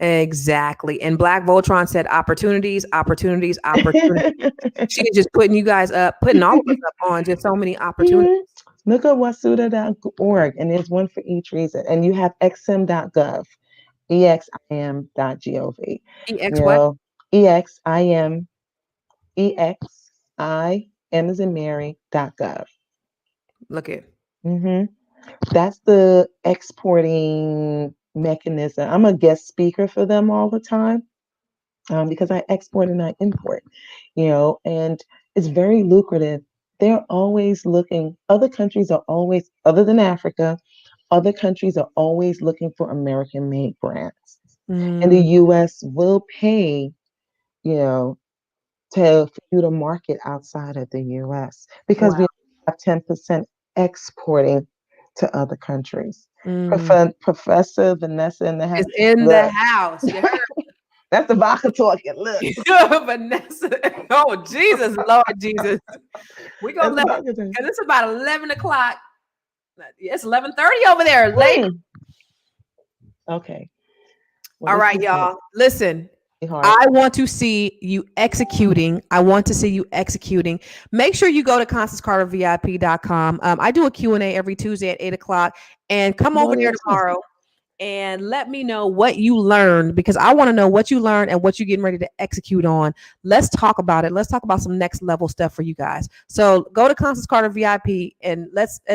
Exactly. And Black Voltron said opportunities, opportunities, opportunities. She is just putting you guys up, putting all of us up on just so many opportunities. Mhm. Look at wasuda.org, and there's one for each reason. And you have exim.gov, exim.gov. You EX what? know, exim, exim as in Mary.gov. Look at. Hmm. That's the exporting mechanism. I'm a guest speaker for them all the time, because I export and I import, and it's very lucrative. They're always looking, other countries are always, other than Africa, other countries are always looking for American made brands. And the Mm, US will pay, you know, for you to market outside of the US because wow. we have 10% exporting to other countries. Mm. Professor Vanessa in the house. It's in the Look, house. You that's the vodka talking. Look, heard Vanessa. Oh, Jesus, Lord Jesus. We're gonna that's the let vodka talking. because it's about 11 o'clock. It's 11:30 over there, lady. Mm. Okay. Well, All this right, was good. y'all. Listen, Hard. I want to see you executing. I want to see you executing. Make sure you go to ConstanceCarterVIP.com. I do a Q&A every Tuesday at 8 o'clock. And come Go over there there too. tomorrow and let me know what you learned because I want to know what you learned and what you're getting ready to execute on. Let's talk about it. Let's talk about some next level stuff for you guys. So go to Constance Carter VIP and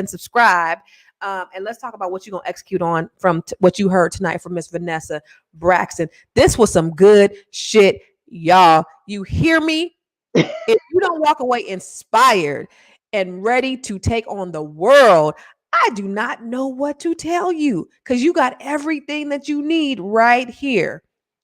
subscribe. And let's talk about what you're gonna execute on from what you heard tonight from Miss Vanessa Braxton. This was some good shit, y'all. You hear me? If you don't walk away inspired and ready to take on the world, I do not know what to tell you because you got everything that you need right here.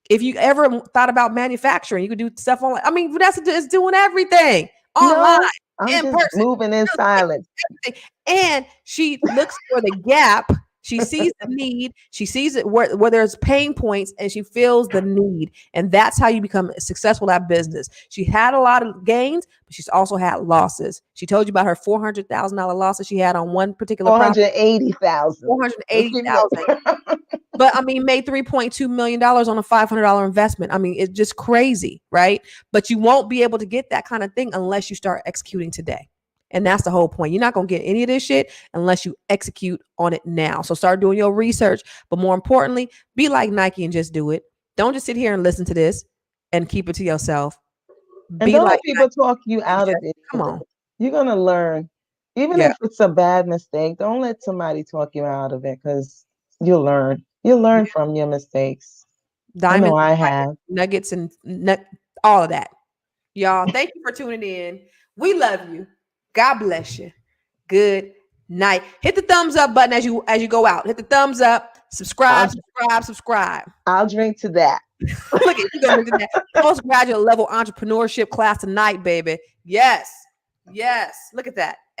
If you ever thought about manufacturing, you could do stuff online. I mean, Vanessa is doing everything online, No, I'm in just person, moving in silence. everything. And she looks for the gap. She sees the need. She sees it where there's pain points and she feels the need. And that's how you become successful at business. She had a lot of gains, but she's also had losses. She told you about her $400,000 losses she had on one particular property. 480,000. Let's keep it 480,000. up. But I mean, made $3.2 million on a $500 investment. I mean, it's just crazy, right? But you won't be able to get that kind of thing unless you start executing today. And that's the whole point. You're not going to get any of this shit unless you execute on it now. So start doing your research. But more importantly, be like Nike and just do it. Don't just sit here and listen to this and keep it to yourself. And Be don't let like, people talk you not out of just, it come either. on. You're gonna learn. Even Yeah. if it's a bad mistake, don't let somebody talk you out of it because you'll learn. You'll learn from your mistakes. I know Diamonds, I have. nuggets, and all of that. Y'all, thank you for tuning in. We love you. God bless you. Good night. Hit the thumbs up button as you go out. Hit the thumbs up. I'll Subscribe. I'll drink to that. Look at you gonna do that postgraduate level entrepreneurship class tonight, baby. Yes. Look at that.